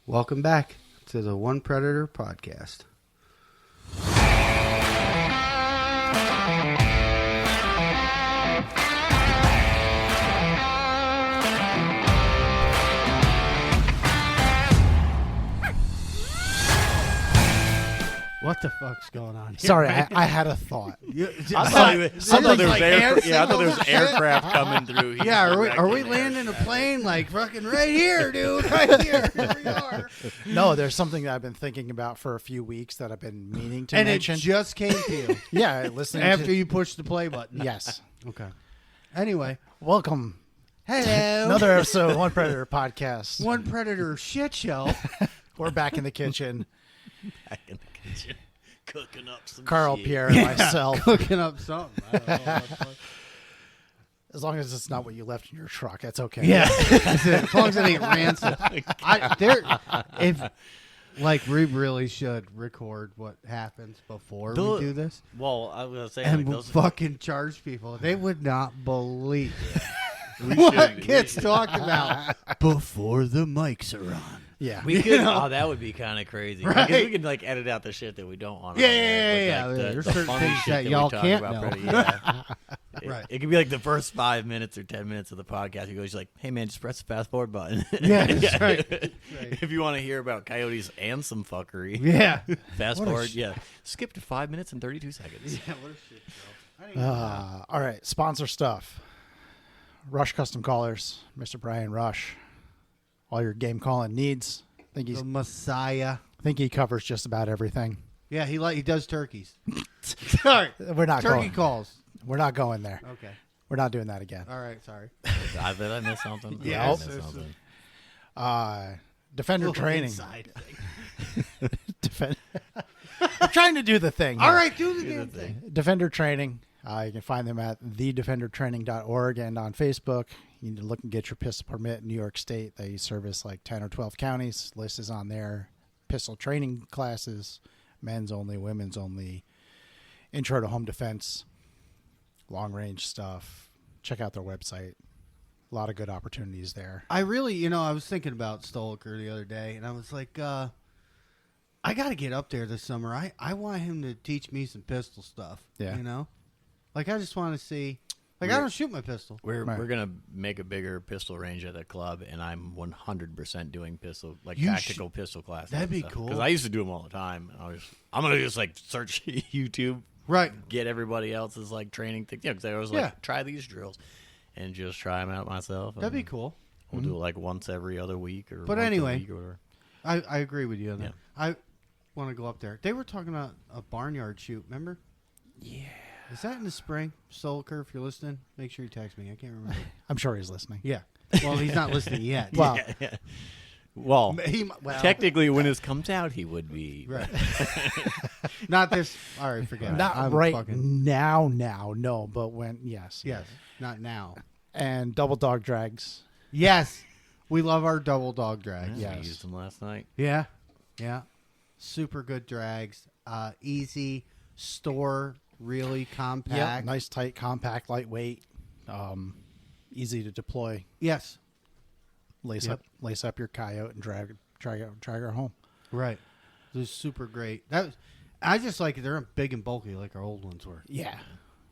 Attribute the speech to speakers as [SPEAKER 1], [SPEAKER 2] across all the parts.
[SPEAKER 1] Welcome back to the One Predator podcast. What the fuck's going on here?
[SPEAKER 2] Sorry, I had a thought.
[SPEAKER 3] I thought there was aircraft coming through here.
[SPEAKER 1] Yeah, are we landing a plane like fucking right here, dude? Right here. Here we are.
[SPEAKER 2] No, there's something that I've been thinking about for a few weeks that I've been meaning to
[SPEAKER 1] And
[SPEAKER 2] mention.
[SPEAKER 1] it just came to you.
[SPEAKER 2] Yeah, listening
[SPEAKER 1] After
[SPEAKER 2] to...
[SPEAKER 1] you pushed the play button.
[SPEAKER 2] Yes.
[SPEAKER 1] Okay. Anyway.
[SPEAKER 2] Welcome.
[SPEAKER 1] Hello.
[SPEAKER 2] Another episode of One Predator podcast.
[SPEAKER 1] One Predator shit show.
[SPEAKER 2] We're back in the kitchen.
[SPEAKER 3] Back in the kitchen, cooking up some
[SPEAKER 2] Carl,
[SPEAKER 3] shit.
[SPEAKER 2] Pierre, and myself.
[SPEAKER 1] Cooking up something. I don't know what the fuck.
[SPEAKER 2] As long as it's not what you left in your truck, that's okay.
[SPEAKER 1] Yeah. As long as it ain't rancid. We really should record what happens before we do this.
[SPEAKER 3] Well, I was gonna say,
[SPEAKER 1] And
[SPEAKER 3] like,
[SPEAKER 1] we'll
[SPEAKER 3] those
[SPEAKER 1] fucking charge people. They would not believe
[SPEAKER 3] we
[SPEAKER 1] what
[SPEAKER 3] should-
[SPEAKER 1] gets talked about before the mics are on.
[SPEAKER 2] Yeah.
[SPEAKER 3] We could. Oh, that would be kind of crazy.
[SPEAKER 1] Right.
[SPEAKER 3] Because we could like edit out the shit that we don't want.
[SPEAKER 1] Yeah,
[SPEAKER 3] on there,
[SPEAKER 1] yeah,
[SPEAKER 3] but,
[SPEAKER 1] yeah.
[SPEAKER 3] like,
[SPEAKER 1] There's
[SPEAKER 3] the
[SPEAKER 1] certain
[SPEAKER 3] funny
[SPEAKER 1] things
[SPEAKER 3] shit
[SPEAKER 1] that
[SPEAKER 3] we
[SPEAKER 1] y'all
[SPEAKER 3] talk
[SPEAKER 1] can't
[SPEAKER 3] about
[SPEAKER 1] know.
[SPEAKER 3] pretty- yeah.
[SPEAKER 1] Right.
[SPEAKER 3] It could be like the first 5 minutes or 10 minutes of the podcast. You go, just like, hey man, just press the fast forward button.
[SPEAKER 1] Yeah, that's right. Right.
[SPEAKER 3] If you want to hear about coyotes and some fuckery,
[SPEAKER 1] Yeah.
[SPEAKER 3] fast
[SPEAKER 2] What a
[SPEAKER 3] forward.
[SPEAKER 2] sh-
[SPEAKER 3] Yeah, skip to 5 minutes and 32 seconds.
[SPEAKER 1] Yeah, what a shit show.
[SPEAKER 2] All right, sponsor stuff. Rush Custom Callers, Mr. Brian Rush. All your game calling needs. I
[SPEAKER 1] The Messiah.
[SPEAKER 2] think he covers just about everything.
[SPEAKER 1] Yeah, he does turkeys. Sorry.
[SPEAKER 2] We're not
[SPEAKER 1] Turkey
[SPEAKER 2] going.
[SPEAKER 1] calls.
[SPEAKER 2] We're not going there.
[SPEAKER 1] Okay.
[SPEAKER 2] We're not doing that again.
[SPEAKER 1] All right, sorry.
[SPEAKER 3] Did I miss something?
[SPEAKER 1] Yeah,
[SPEAKER 3] I
[SPEAKER 1] it's-
[SPEAKER 3] missed
[SPEAKER 1] it's-
[SPEAKER 3] something.
[SPEAKER 2] Defender
[SPEAKER 1] Little
[SPEAKER 2] training.
[SPEAKER 1] inside thing.
[SPEAKER 2] I'm trying to do the thing.
[SPEAKER 1] All
[SPEAKER 2] here.
[SPEAKER 1] right, do the damn thing.
[SPEAKER 2] Defender training. You can find them at thedefendertraining.org and on Facebook. You need to look and get your pistol permit in New York State. They service like 10 or 12 counties. List is on there. Pistol training classes, men's only, women's only, intro to home defense, long range stuff. Check out their website. A lot of good opportunities there.
[SPEAKER 1] I really, I was thinking about Stoliker the other day, and I was like, I got to get up there this summer. I want him to teach me some pistol stuff.
[SPEAKER 2] Yeah.
[SPEAKER 1] Like, I just want to see. Like, I don't shoot my pistol.
[SPEAKER 3] We're
[SPEAKER 2] Right.
[SPEAKER 3] gonna make a bigger pistol range at the club, and I'm 100% doing pistol, like
[SPEAKER 1] You
[SPEAKER 3] tactical pistol classes.
[SPEAKER 1] That'd be cool.
[SPEAKER 3] Because I used to do them all the time. And I'm gonna just like search YouTube,
[SPEAKER 1] Right.
[SPEAKER 3] get everybody else's like training thing. Yeah, because I was
[SPEAKER 1] Yeah.
[SPEAKER 3] like, try these drills, and just try them out myself.
[SPEAKER 1] That'd be
[SPEAKER 3] and
[SPEAKER 1] cool.
[SPEAKER 3] We'll do it like once every other week or.
[SPEAKER 1] But
[SPEAKER 3] once a
[SPEAKER 1] anyway.
[SPEAKER 3] week or whatever.
[SPEAKER 1] I agree with you on that.
[SPEAKER 3] Yeah.
[SPEAKER 1] I want to go up there. They were talking about a barnyard shoot, remember? Yeah. Is that in the spring? Stoliker, if you're listening, make sure you text me. I can't remember.
[SPEAKER 2] I'm sure he's listening.
[SPEAKER 1] Yeah. Well, he's not listening yet.
[SPEAKER 2] Well,
[SPEAKER 3] Yeah. Well,
[SPEAKER 1] Well,
[SPEAKER 3] technically, when this comes out, he would be.
[SPEAKER 1] right. Not this. All right, forget it.
[SPEAKER 2] not
[SPEAKER 1] I'm
[SPEAKER 2] right
[SPEAKER 1] fucking-
[SPEAKER 2] now, no, but when, yes.
[SPEAKER 1] Yes, not now.
[SPEAKER 2] And double dog drags.
[SPEAKER 1] Yes, we love our double dog drags.
[SPEAKER 3] Yeah, I
[SPEAKER 2] Yes.
[SPEAKER 3] used them last night.
[SPEAKER 1] Yeah, yeah. Super good drags. Easy store, really compact.
[SPEAKER 2] Yeah, nice, tight, compact, lightweight, easy to deploy.
[SPEAKER 1] Yes,
[SPEAKER 2] Lace up your coyote and drag her home.
[SPEAKER 1] right. This is super great. I just like it. They're big and bulky like our old ones were.
[SPEAKER 2] Yeah.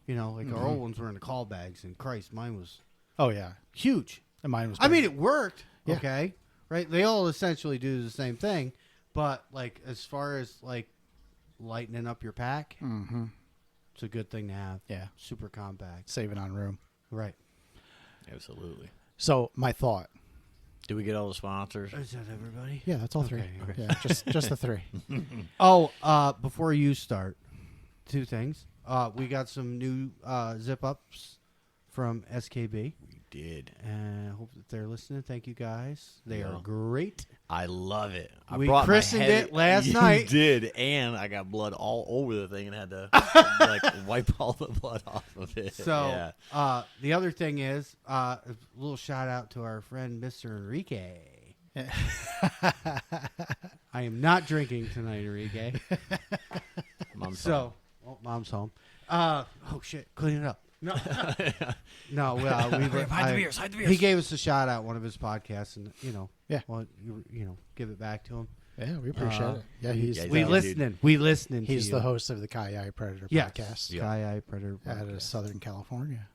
[SPEAKER 1] Like our old ones were in the call bags, and Christ, mine was
[SPEAKER 2] Oh yeah.
[SPEAKER 1] huge.
[SPEAKER 2] And mine was.
[SPEAKER 1] I
[SPEAKER 2] big.
[SPEAKER 1] mean, it worked.
[SPEAKER 2] Yeah.
[SPEAKER 1] Okay, right? They all essentially do the same thing, but like as far as like lightening up your pack, it's a good thing to have.
[SPEAKER 2] Yeah.
[SPEAKER 1] Super compact.
[SPEAKER 2] Saving on room.
[SPEAKER 1] Right.
[SPEAKER 3] Absolutely.
[SPEAKER 2] So my thought.
[SPEAKER 3] Do we get all the sponsors?
[SPEAKER 1] Is that everybody?
[SPEAKER 2] Yeah, that's all three.
[SPEAKER 1] Okay.
[SPEAKER 2] Yeah, just the three.
[SPEAKER 1] Oh, before you start, two things. We got some new zip ups from SKB,
[SPEAKER 3] We did.
[SPEAKER 1] and I hope that they're listening. Thank you guys. They
[SPEAKER 3] Yeah.
[SPEAKER 1] are great.
[SPEAKER 3] I love it. I
[SPEAKER 1] We
[SPEAKER 3] brought my
[SPEAKER 1] christened
[SPEAKER 3] heavy-
[SPEAKER 1] it last
[SPEAKER 3] You
[SPEAKER 1] night.
[SPEAKER 3] did, and I got blood all over the thing and had to like wipe all the blood off of it.
[SPEAKER 1] So,
[SPEAKER 3] yeah.
[SPEAKER 1] the other thing is a little shout out to our friend Mr. Enrique. I am not drinking tonight, Enrique.
[SPEAKER 3] Mom's
[SPEAKER 1] So, mom's home. Oh shit, clean it up. No, no. Well,
[SPEAKER 3] hide the beers. Hide the beers.
[SPEAKER 1] He gave us a shout out one of his podcasts, and
[SPEAKER 2] Yeah.
[SPEAKER 1] well, give it back to him.
[SPEAKER 2] Yeah, we appreciate it. Yeah, he's
[SPEAKER 1] We listening. We listening.
[SPEAKER 2] he's
[SPEAKER 1] to
[SPEAKER 2] the
[SPEAKER 1] you.
[SPEAKER 2] host of the Kai Predator
[SPEAKER 1] Yes.
[SPEAKER 2] podcast
[SPEAKER 1] Kai Predator
[SPEAKER 2] out of
[SPEAKER 1] podcast.
[SPEAKER 2] Southern California.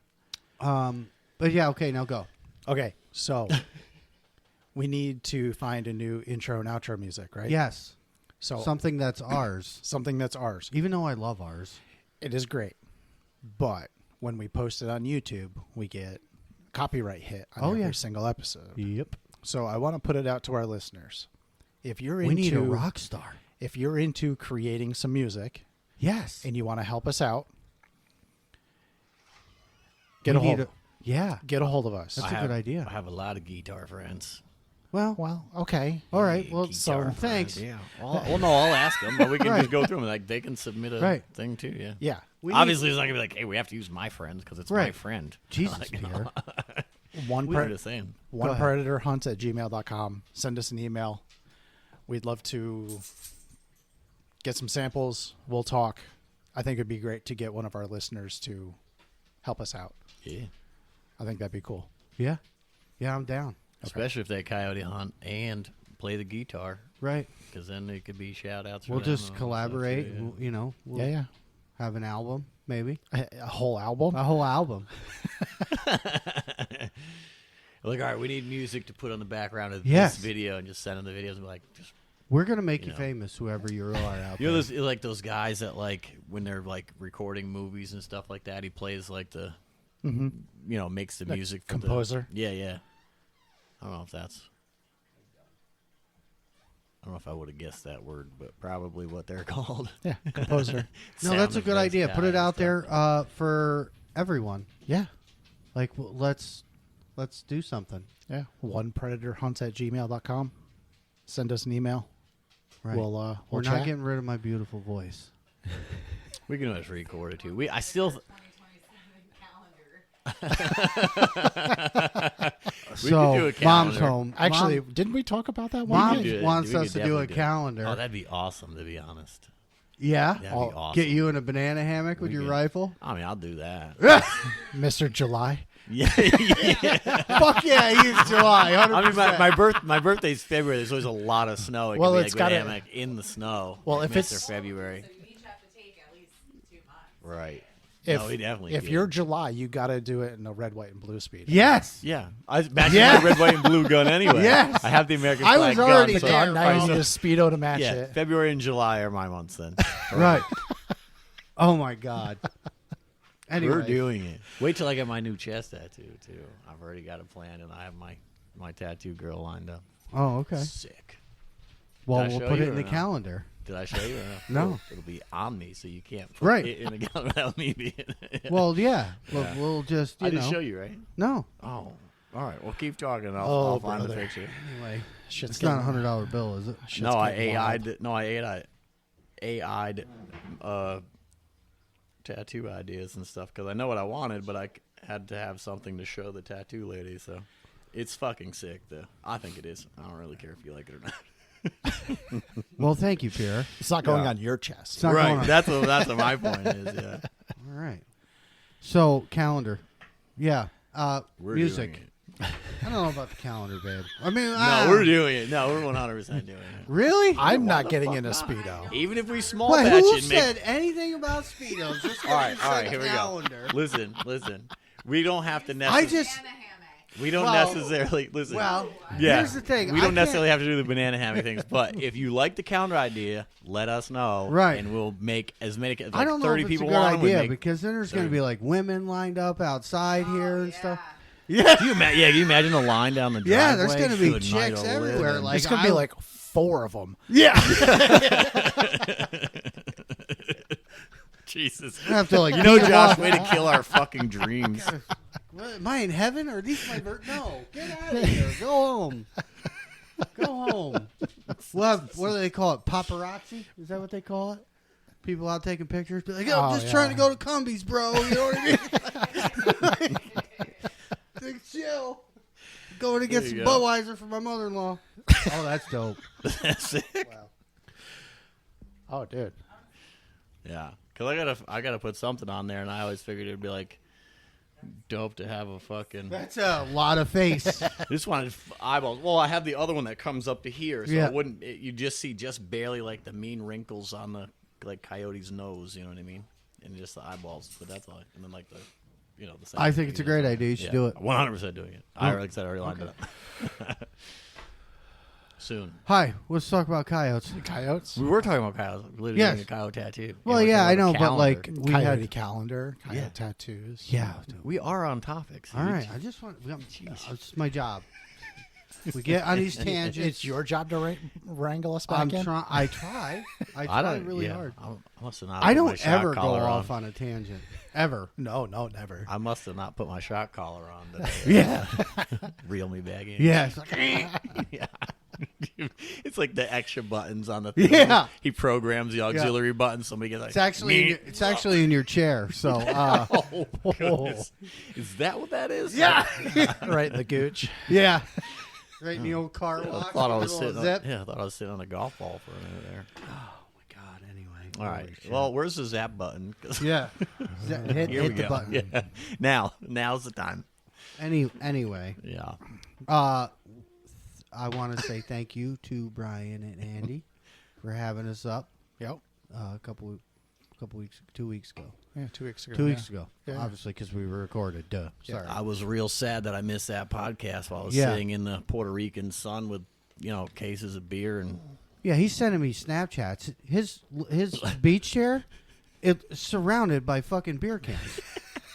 [SPEAKER 1] But yeah, okay, now go.
[SPEAKER 2] Okay, so we need to find a new intro and outro music, right?
[SPEAKER 1] Yes,
[SPEAKER 2] So
[SPEAKER 1] something that's ours.
[SPEAKER 2] something that's ours.
[SPEAKER 1] Even though I love ours.
[SPEAKER 2] It is great, but when we post it on YouTube, we get copyright hit on every single episode.
[SPEAKER 1] Yep.
[SPEAKER 2] So I want to put it out to our listeners. If you're
[SPEAKER 1] We need a rock star.
[SPEAKER 2] if you're into creating some music
[SPEAKER 1] Yes.
[SPEAKER 2] and you want to help us out,
[SPEAKER 1] We
[SPEAKER 2] get a
[SPEAKER 1] need
[SPEAKER 2] hold.
[SPEAKER 1] Yeah.
[SPEAKER 2] Get a hold of us.
[SPEAKER 1] That's a good idea.
[SPEAKER 3] I have a lot of guitar friends.
[SPEAKER 1] Well,
[SPEAKER 2] Okay.
[SPEAKER 1] all right. Well,
[SPEAKER 3] Guitar
[SPEAKER 1] thanks.
[SPEAKER 3] friends, yeah. Well, no, I'll ask them, but we can just go through them. Like they can submit a
[SPEAKER 1] Right.
[SPEAKER 3] thing too. Yeah.
[SPEAKER 2] Yeah.
[SPEAKER 3] Obviously, it's not gonna be like, hey, we have to use my friend because it's my
[SPEAKER 1] Right.
[SPEAKER 3] friend.
[SPEAKER 1] Jesus,
[SPEAKER 3] Like,
[SPEAKER 1] Pierre.
[SPEAKER 2] One
[SPEAKER 3] I'm just saying.
[SPEAKER 2] onepredatorhunts@gmail.com. Send us an email. We'd love to get some samples. We'll talk. I think it'd be great to get one of our listeners to help us out.
[SPEAKER 3] Yeah.
[SPEAKER 2] I think that'd be cool.
[SPEAKER 1] Yeah. Yeah, I'm down.
[SPEAKER 3] Especially if they coyote hunt and play the guitar,
[SPEAKER 1] Right.
[SPEAKER 3] because then it could be shout outs.
[SPEAKER 1] We'll just collaborate.
[SPEAKER 3] Yeah.
[SPEAKER 1] We'll
[SPEAKER 2] Yeah.
[SPEAKER 1] have an album, maybe.
[SPEAKER 2] A whole album?
[SPEAKER 1] A whole album.
[SPEAKER 3] Like, all right, we need music to put on the background of
[SPEAKER 1] Yes.
[SPEAKER 3] this video, and just send them the videos and be like, just
[SPEAKER 1] We're going to make
[SPEAKER 3] You
[SPEAKER 1] you
[SPEAKER 3] know.
[SPEAKER 1] famous, whoever you are out
[SPEAKER 3] you know,
[SPEAKER 1] there.
[SPEAKER 3] those like those guys that like when they're like recording movies and stuff like that. He plays like the, makes the music. For
[SPEAKER 2] composer?
[SPEAKER 3] Yeah. I don't know if that's. I don't know if I would have guessed that word, but probably what they're called.
[SPEAKER 2] Yeah, composer.
[SPEAKER 1] No, that's a
[SPEAKER 3] Sound
[SPEAKER 1] good
[SPEAKER 3] effects
[SPEAKER 1] idea.
[SPEAKER 3] guy
[SPEAKER 1] Put it
[SPEAKER 3] and
[SPEAKER 1] out
[SPEAKER 3] stuff.
[SPEAKER 1] there for everyone.
[SPEAKER 2] Yeah.
[SPEAKER 1] Like, let's do something.
[SPEAKER 2] Yeah. onepredatorhunts@gmail.com. Send us an email.
[SPEAKER 1] Right.
[SPEAKER 2] We'll
[SPEAKER 1] We're
[SPEAKER 2] chat.
[SPEAKER 1] not getting rid of my beautiful voice.
[SPEAKER 3] We can always record it too. I still.
[SPEAKER 4] 2027 calendar.
[SPEAKER 3] We
[SPEAKER 1] So,
[SPEAKER 3] could do a
[SPEAKER 1] mom's
[SPEAKER 3] calendar.
[SPEAKER 1] home.
[SPEAKER 2] Actually,
[SPEAKER 1] Mom,
[SPEAKER 2] didn't we talk about that one?
[SPEAKER 1] Mom
[SPEAKER 3] could do it.
[SPEAKER 1] wants
[SPEAKER 3] We could
[SPEAKER 1] us to do
[SPEAKER 3] definitely
[SPEAKER 1] a
[SPEAKER 3] do it.
[SPEAKER 1] calendar.
[SPEAKER 3] Oh, that'd be awesome. To be honest,
[SPEAKER 1] Yeah?
[SPEAKER 3] that'd
[SPEAKER 2] I'll
[SPEAKER 3] be awesome.
[SPEAKER 1] Get you in a banana hammock with
[SPEAKER 3] We
[SPEAKER 1] your
[SPEAKER 3] could-
[SPEAKER 1] rifle?
[SPEAKER 3] I mean, I'll do that.
[SPEAKER 2] Mr. July.
[SPEAKER 3] yeah.
[SPEAKER 1] Fuck yeah, he's July. 100%.
[SPEAKER 3] I mean, my birthday's February. There's always a lot of snow. It
[SPEAKER 2] Well,
[SPEAKER 3] could be
[SPEAKER 2] it's
[SPEAKER 3] like
[SPEAKER 2] gotta-
[SPEAKER 3] hammock in the snow.
[SPEAKER 2] Well,
[SPEAKER 3] like
[SPEAKER 2] if
[SPEAKER 3] Mr.
[SPEAKER 2] it's-
[SPEAKER 3] February,
[SPEAKER 4] So you each have to take at least 2 months.
[SPEAKER 3] right?
[SPEAKER 2] If,
[SPEAKER 3] no, we definitely.
[SPEAKER 2] if
[SPEAKER 3] could.
[SPEAKER 2] you're July, you got to do it in a red, white, and blue speed.
[SPEAKER 1] Yes.
[SPEAKER 3] yeah, I imagine
[SPEAKER 1] Yeah.
[SPEAKER 3] my red, white, and blue gun anyway.
[SPEAKER 1] Yes.
[SPEAKER 3] I have the American
[SPEAKER 1] I
[SPEAKER 3] flag
[SPEAKER 1] was already
[SPEAKER 3] gun.
[SPEAKER 2] The
[SPEAKER 3] So
[SPEAKER 1] there,
[SPEAKER 2] gun, now you
[SPEAKER 1] bro.
[SPEAKER 2] need a Speedo to match
[SPEAKER 3] yeah,
[SPEAKER 2] it.
[SPEAKER 3] February and July are my months then.
[SPEAKER 1] Right. Oh, my God. Anyway.
[SPEAKER 3] We're doing it. Wait till I get my new chest tattoo too. I've already got it planned, and I have my tattoo girl lined up.
[SPEAKER 1] Oh, okay.
[SPEAKER 3] Sick.
[SPEAKER 1] Well,
[SPEAKER 3] Did I
[SPEAKER 1] we'll
[SPEAKER 3] show
[SPEAKER 1] put
[SPEAKER 3] you
[SPEAKER 1] it in
[SPEAKER 3] or
[SPEAKER 1] the
[SPEAKER 3] no?
[SPEAKER 1] calendar.
[SPEAKER 3] Did I show you? Or
[SPEAKER 1] No.
[SPEAKER 3] It'll be on me, so you can't put
[SPEAKER 1] Right.
[SPEAKER 3] it in the gun without me being.
[SPEAKER 1] Well, yeah.
[SPEAKER 3] Yeah.
[SPEAKER 1] We'll just,
[SPEAKER 3] I
[SPEAKER 1] you know.
[SPEAKER 3] didn't show you, right?
[SPEAKER 1] No.
[SPEAKER 3] Oh, all right. Well, keep talking.
[SPEAKER 2] Oh,
[SPEAKER 3] I'll find the
[SPEAKER 2] brother.
[SPEAKER 3] picture.
[SPEAKER 1] Anyway.
[SPEAKER 2] Shit's
[SPEAKER 1] It's not a
[SPEAKER 2] getting-
[SPEAKER 1] $100 bill, is it?
[SPEAKER 2] shit's
[SPEAKER 3] No, I
[SPEAKER 2] getting wild.
[SPEAKER 3] AI'd tattoo ideas and stuff because I know what I wanted, but I had to have something to show the tattoo lady. So it's fucking sick, though. I think it is. I don't really care if you like it or not.
[SPEAKER 1] Well, thank you, Pierre.
[SPEAKER 2] It's not going
[SPEAKER 3] Yeah.
[SPEAKER 2] on your chest.
[SPEAKER 1] It's not going
[SPEAKER 3] Right.
[SPEAKER 1] on.
[SPEAKER 3] That's what my point is. Yeah.
[SPEAKER 1] All right. So, calendar. Yeah.
[SPEAKER 3] We're
[SPEAKER 1] Music.
[SPEAKER 3] doing it.
[SPEAKER 1] I don't know about the calendar, babe. I mean,
[SPEAKER 3] No, we're doing it. No, we're 100% doing it.
[SPEAKER 1] Really?
[SPEAKER 2] I'm not getting in a Speedo.
[SPEAKER 3] Even if we small
[SPEAKER 1] Wait,
[SPEAKER 3] batch
[SPEAKER 1] who
[SPEAKER 3] it, make
[SPEAKER 1] said anything about Speedos? Just 'cause
[SPEAKER 3] all right,
[SPEAKER 1] you
[SPEAKER 3] all right,
[SPEAKER 1] said
[SPEAKER 3] here we
[SPEAKER 1] calendar.
[SPEAKER 3] go. Listen. We don't have to
[SPEAKER 1] I
[SPEAKER 3] necessarily.
[SPEAKER 1] just.
[SPEAKER 4] Banana hammock.
[SPEAKER 3] We don't
[SPEAKER 1] Well-
[SPEAKER 3] necessarily listen.
[SPEAKER 1] Well,
[SPEAKER 3] yeah.
[SPEAKER 1] here's the thing.
[SPEAKER 3] We
[SPEAKER 1] I
[SPEAKER 3] don't necessarily
[SPEAKER 1] can't-
[SPEAKER 3] have to do the banana hammock things, but if you like the calendar idea, let us know.
[SPEAKER 1] Right.
[SPEAKER 3] And we'll make as many. Like
[SPEAKER 1] I don't know
[SPEAKER 3] 30
[SPEAKER 1] if it's a
[SPEAKER 3] people
[SPEAKER 1] good
[SPEAKER 3] want 'em, we
[SPEAKER 1] idea
[SPEAKER 3] make-
[SPEAKER 1] because then there's going to be like women lined up outside here and stuff.
[SPEAKER 3] Can you imagine a line down the driveway?
[SPEAKER 1] Yeah, there's going to be
[SPEAKER 3] Good night,
[SPEAKER 1] chicks
[SPEAKER 3] old
[SPEAKER 1] everywhere.
[SPEAKER 3] living.
[SPEAKER 1] Like
[SPEAKER 2] There's going to be like 4 of them.
[SPEAKER 1] yeah.
[SPEAKER 3] Jesus.
[SPEAKER 1] I have to like
[SPEAKER 3] You know,
[SPEAKER 1] beat 'em
[SPEAKER 3] Josh,
[SPEAKER 1] up.
[SPEAKER 3] way to kill our fucking dreams.
[SPEAKER 1] What, am I in heaven or are these my no? Get out of here. Go home. Go home. We'll have, what do they call it? Paparazzi? Is that what they call it? People out taking pictures. Be like, I'm
[SPEAKER 2] Oh,
[SPEAKER 1] just
[SPEAKER 2] yeah.
[SPEAKER 1] trying to go to Cumbies, bro. You know what I mean? Like, chill. Going to get
[SPEAKER 3] There
[SPEAKER 1] some
[SPEAKER 3] you go.
[SPEAKER 1] Budweiser for my mother-in-law. Oh, that's dope.
[SPEAKER 3] That's sick.
[SPEAKER 2] Oh, dude.
[SPEAKER 3] Yeah, because I gotta put something on there, and I always figured it'd be like dope to have a fucking.
[SPEAKER 1] That's a lot of face.
[SPEAKER 3] This one is eyeballs. Well, I have the other one that comes up to here, so
[SPEAKER 1] Yeah.
[SPEAKER 3] it wouldn't. You just see just barely like the mean wrinkles on the like coyote's nose. You know what I mean? And just the eyeballs. But that's all. And then like the, the. Same
[SPEAKER 1] I think it's a great idea. You should do it.
[SPEAKER 3] 100% doing it. Like I said, I already lined it up. Soon.
[SPEAKER 1] Hi, let's talk about coyotes.
[SPEAKER 2] Coyotes?
[SPEAKER 3] We were talking about coyotes. Literally
[SPEAKER 1] Yes.
[SPEAKER 3] getting a coyote tattoo.
[SPEAKER 1] Well,
[SPEAKER 3] we're
[SPEAKER 1] yeah,
[SPEAKER 3] talking
[SPEAKER 1] I
[SPEAKER 3] about
[SPEAKER 1] know,
[SPEAKER 3] a
[SPEAKER 1] but
[SPEAKER 3] calendar.
[SPEAKER 1] like we
[SPEAKER 2] Coyote
[SPEAKER 1] had.
[SPEAKER 2] calendar, coyote
[SPEAKER 1] Yeah.
[SPEAKER 2] tattoos.
[SPEAKER 1] Yeah.
[SPEAKER 3] We are on topics.
[SPEAKER 1] All right. I just want. It's my job. We get on these tangents.
[SPEAKER 2] It's your job to wrangle us back
[SPEAKER 1] I'm
[SPEAKER 2] in?
[SPEAKER 1] trying. I try. I try really hard.
[SPEAKER 3] I must have not.
[SPEAKER 1] I
[SPEAKER 3] put my
[SPEAKER 1] don't
[SPEAKER 3] shot
[SPEAKER 1] ever go
[SPEAKER 3] collar
[SPEAKER 1] off
[SPEAKER 3] on.
[SPEAKER 1] on a tangent. Ever.
[SPEAKER 2] No, never.
[SPEAKER 3] I must have not put my shot collar on today.
[SPEAKER 1] Yeah.
[SPEAKER 3] Reel me back in.
[SPEAKER 1] Yeah. It's like,
[SPEAKER 3] Yeah. It's like the extra buttons on the thing.
[SPEAKER 1] Yeah.
[SPEAKER 3] He programs the auxiliary button. Somebody gets like.
[SPEAKER 1] it's actually in your chair. So.
[SPEAKER 3] Oh, goodness. Is that what that is?
[SPEAKER 1] Yeah.
[SPEAKER 2] Right in the gooch.
[SPEAKER 1] Yeah. Right in the old car
[SPEAKER 3] I
[SPEAKER 1] wash.
[SPEAKER 3] thought I was
[SPEAKER 1] little
[SPEAKER 3] sitting.
[SPEAKER 1] zip.
[SPEAKER 3] I thought I was sitting on a golf ball for a minute there.
[SPEAKER 1] Oh my God. Anyway.
[SPEAKER 3] All right.
[SPEAKER 1] Holy shit.
[SPEAKER 3] Well, where's the zap button? 'Cause
[SPEAKER 1] Yeah. Hit
[SPEAKER 3] here we
[SPEAKER 1] the
[SPEAKER 3] go.
[SPEAKER 1] button.
[SPEAKER 3] Yeah. Now's the time.
[SPEAKER 1] Anyway.
[SPEAKER 3] Yeah.
[SPEAKER 1] I want to say thank you to Brian and Andy for having us up.
[SPEAKER 2] Yep.
[SPEAKER 1] A couple weeks, 2 weeks ago.
[SPEAKER 2] Yeah, 2 weeks ago.
[SPEAKER 1] 2 weeks ago,
[SPEAKER 2] Yeah.
[SPEAKER 1] obviously, because we were recorded. Duh. Sorry.
[SPEAKER 3] I was real sad that I missed that podcast while I was
[SPEAKER 1] Yeah.
[SPEAKER 3] sitting in the Puerto Rican sun with, cases of beer and.
[SPEAKER 1] Yeah, he's sending me Snapchats. His beach chair, it's surrounded by fucking beer cans.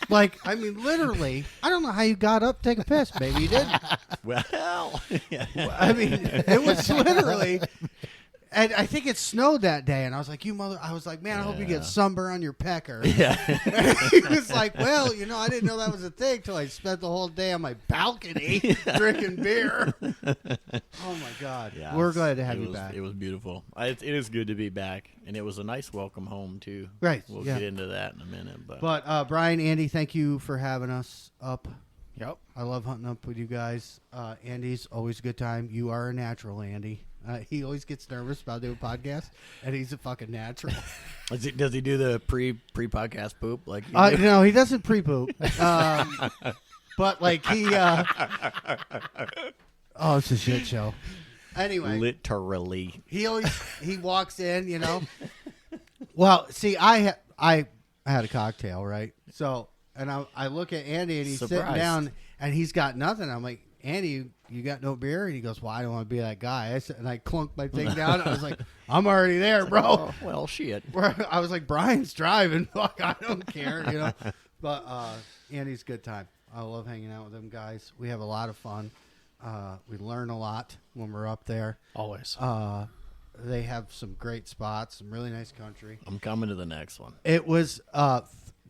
[SPEAKER 1] Like, I mean, literally, I don't know how you got up to take a piss. Maybe you did.
[SPEAKER 3] Well, yeah.
[SPEAKER 1] I mean, it was literally. And I think it snowed that day, and I was like, I was like, man, I hope you get sunburn on your pecker.
[SPEAKER 3] Yeah.
[SPEAKER 1] He was like, well, I didn't know that was a thing until I spent the whole day on my balcony drinking beer. Oh, my God.
[SPEAKER 3] Yeah,
[SPEAKER 1] We're glad to have you
[SPEAKER 3] was,
[SPEAKER 1] back.
[SPEAKER 3] It was beautiful. It is good to be back, and it was a nice welcome home, too.
[SPEAKER 1] Right,
[SPEAKER 3] We'll
[SPEAKER 1] yeah.
[SPEAKER 3] get into that in a minute.
[SPEAKER 1] But, Brian, Andy, thank you for having us up.
[SPEAKER 2] Yep.
[SPEAKER 1] I love hunting up with you guys. Andy's always a good time. You are a natural, Andy. He always gets nervous about doing podcasts, and he's a fucking natural.
[SPEAKER 3] Does he do the pre-podcast poop? Like you do?
[SPEAKER 1] No, he doesn't pre-poop. But, like, he... oh, it's a shit show. Anyway.
[SPEAKER 3] Literally.
[SPEAKER 1] He walks in, Well, see, I had a cocktail, right? So, and I look at Andy, and he's sitting
[SPEAKER 3] Surprised.
[SPEAKER 1] down, and he's got nothing. I'm like, Andy, you got no beer? And he goes, well, I don't want to be that guy. And I clunked my thing down. I was like, I'm already there, bro.
[SPEAKER 3] Oh, well, shit.
[SPEAKER 1] I was like, Brian's driving. Fuck, I don't care, But Andy's a good time. I love hanging out with them guys. We have a lot of fun. We learn a lot when we're up there.
[SPEAKER 2] Always.
[SPEAKER 1] They have some great spots, some really nice country.
[SPEAKER 3] I'm coming to the next one.
[SPEAKER 1] It was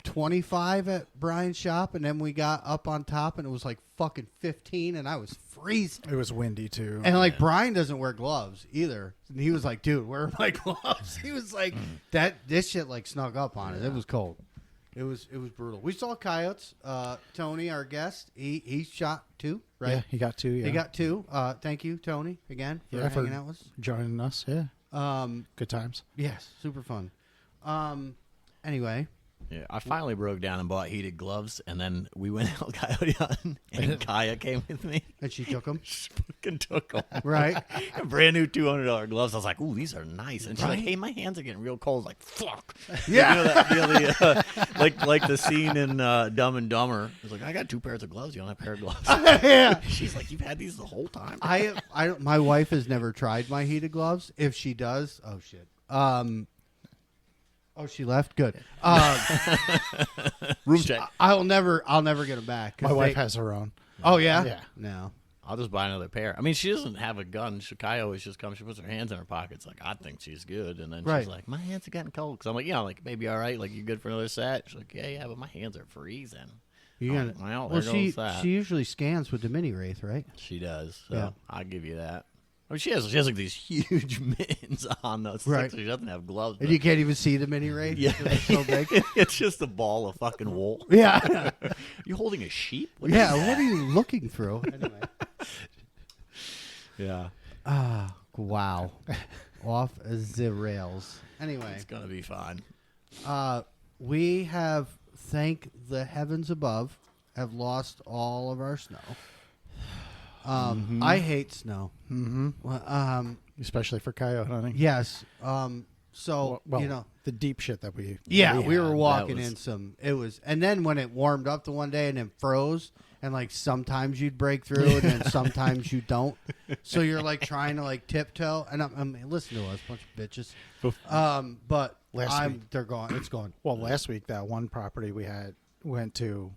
[SPEAKER 1] 25 at Brian's shop, and then we got up on top, and it was like fucking 15, and I was freezing.
[SPEAKER 2] It was windy, too.
[SPEAKER 1] And like Brian doesn't wear gloves either. And he was like, dude, where are my gloves? He was like, this shit like snuck up on it. It was cold. It was brutal. We saw coyotes. Tony, our guest, he shot 2, right?
[SPEAKER 2] Yeah, he got 2, yeah.
[SPEAKER 1] He got 2. Thank you, Tony, again, for hanging out with us.
[SPEAKER 2] Joining us, yeah. Good times.
[SPEAKER 1] Yes, super fun. Anyway.
[SPEAKER 3] Yeah, I finally broke down and bought heated gloves, and then we went out coyote hunting, and Kaya came with me.
[SPEAKER 1] And she took them.
[SPEAKER 3] She fucking took them.
[SPEAKER 1] Right.
[SPEAKER 3] Brand new $200 gloves. I was like, ooh, these are nice. And she's like,
[SPEAKER 1] Right.
[SPEAKER 3] hey, my hands are getting real cold. I was like, fuck.
[SPEAKER 1] Yeah.
[SPEAKER 3] Like the scene in Dumb and Dumber. I was like, I got 2 pairs of gloves. You don't have a pair of gloves?
[SPEAKER 1] Yeah.
[SPEAKER 3] She's like, you've had these the whole time?
[SPEAKER 1] My wife has never tried my heated gloves. If she does, oh shit. Oh, she left. Good.
[SPEAKER 3] Room check.
[SPEAKER 1] I'll never get them back.
[SPEAKER 2] My wife has her own.
[SPEAKER 1] Oh yeah.
[SPEAKER 2] Yeah.
[SPEAKER 1] No.
[SPEAKER 3] I'll just buy another pair. I mean, she doesn't have a gun. Kaya always just comes. She puts her hands in her pockets. Like, I think she's good. And then
[SPEAKER 1] Right.
[SPEAKER 3] she's like, my hands are getting cold. Because I'm like, yeah, like, maybe all right. Like, you good for another set? She's like, yeah, but my hands are freezing.
[SPEAKER 1] You
[SPEAKER 3] Oh,
[SPEAKER 1] gotta,
[SPEAKER 3] well,
[SPEAKER 1] well,
[SPEAKER 3] there
[SPEAKER 1] she
[SPEAKER 3] goes that.
[SPEAKER 1] she usually scans with the mini wraith, right?
[SPEAKER 3] She does. So
[SPEAKER 1] Yeah.
[SPEAKER 3] I'll give you that. I mean, she has like these huge mittens on those.
[SPEAKER 1] Right.
[SPEAKER 3] So she doesn't have gloves.
[SPEAKER 1] And
[SPEAKER 3] but-
[SPEAKER 1] you can't even see the mini wraith.
[SPEAKER 3] yeah,
[SPEAKER 1] It's so big.
[SPEAKER 3] it's just a ball of fucking wool.
[SPEAKER 1] Yeah.
[SPEAKER 3] You holding a sheep? What
[SPEAKER 1] Yeah.
[SPEAKER 3] is
[SPEAKER 1] What
[SPEAKER 3] that?
[SPEAKER 1] are you looking through? Anyway.
[SPEAKER 3] Yeah,
[SPEAKER 1] Wow. Off the rails. Anyway.
[SPEAKER 3] it's gonna be fun.
[SPEAKER 1] We have thank the heavens above have lost all of our snow. I hate snow.
[SPEAKER 2] Mm-hmm. Especially for coyote hunting.
[SPEAKER 1] Yes. So
[SPEAKER 2] Well,
[SPEAKER 1] you know,
[SPEAKER 2] the deep shit that we
[SPEAKER 1] we were
[SPEAKER 2] had.
[SPEAKER 1] walking
[SPEAKER 3] was-
[SPEAKER 1] in some. It was, and then when it warmed up the one day and then froze, and like sometimes you'd break through, and then sometimes you don't. So you're like trying to like tiptoe, and I mean, listen to us, bunch of bitches. But they're gone. It's gone.
[SPEAKER 2] Well, last week that one property we went to,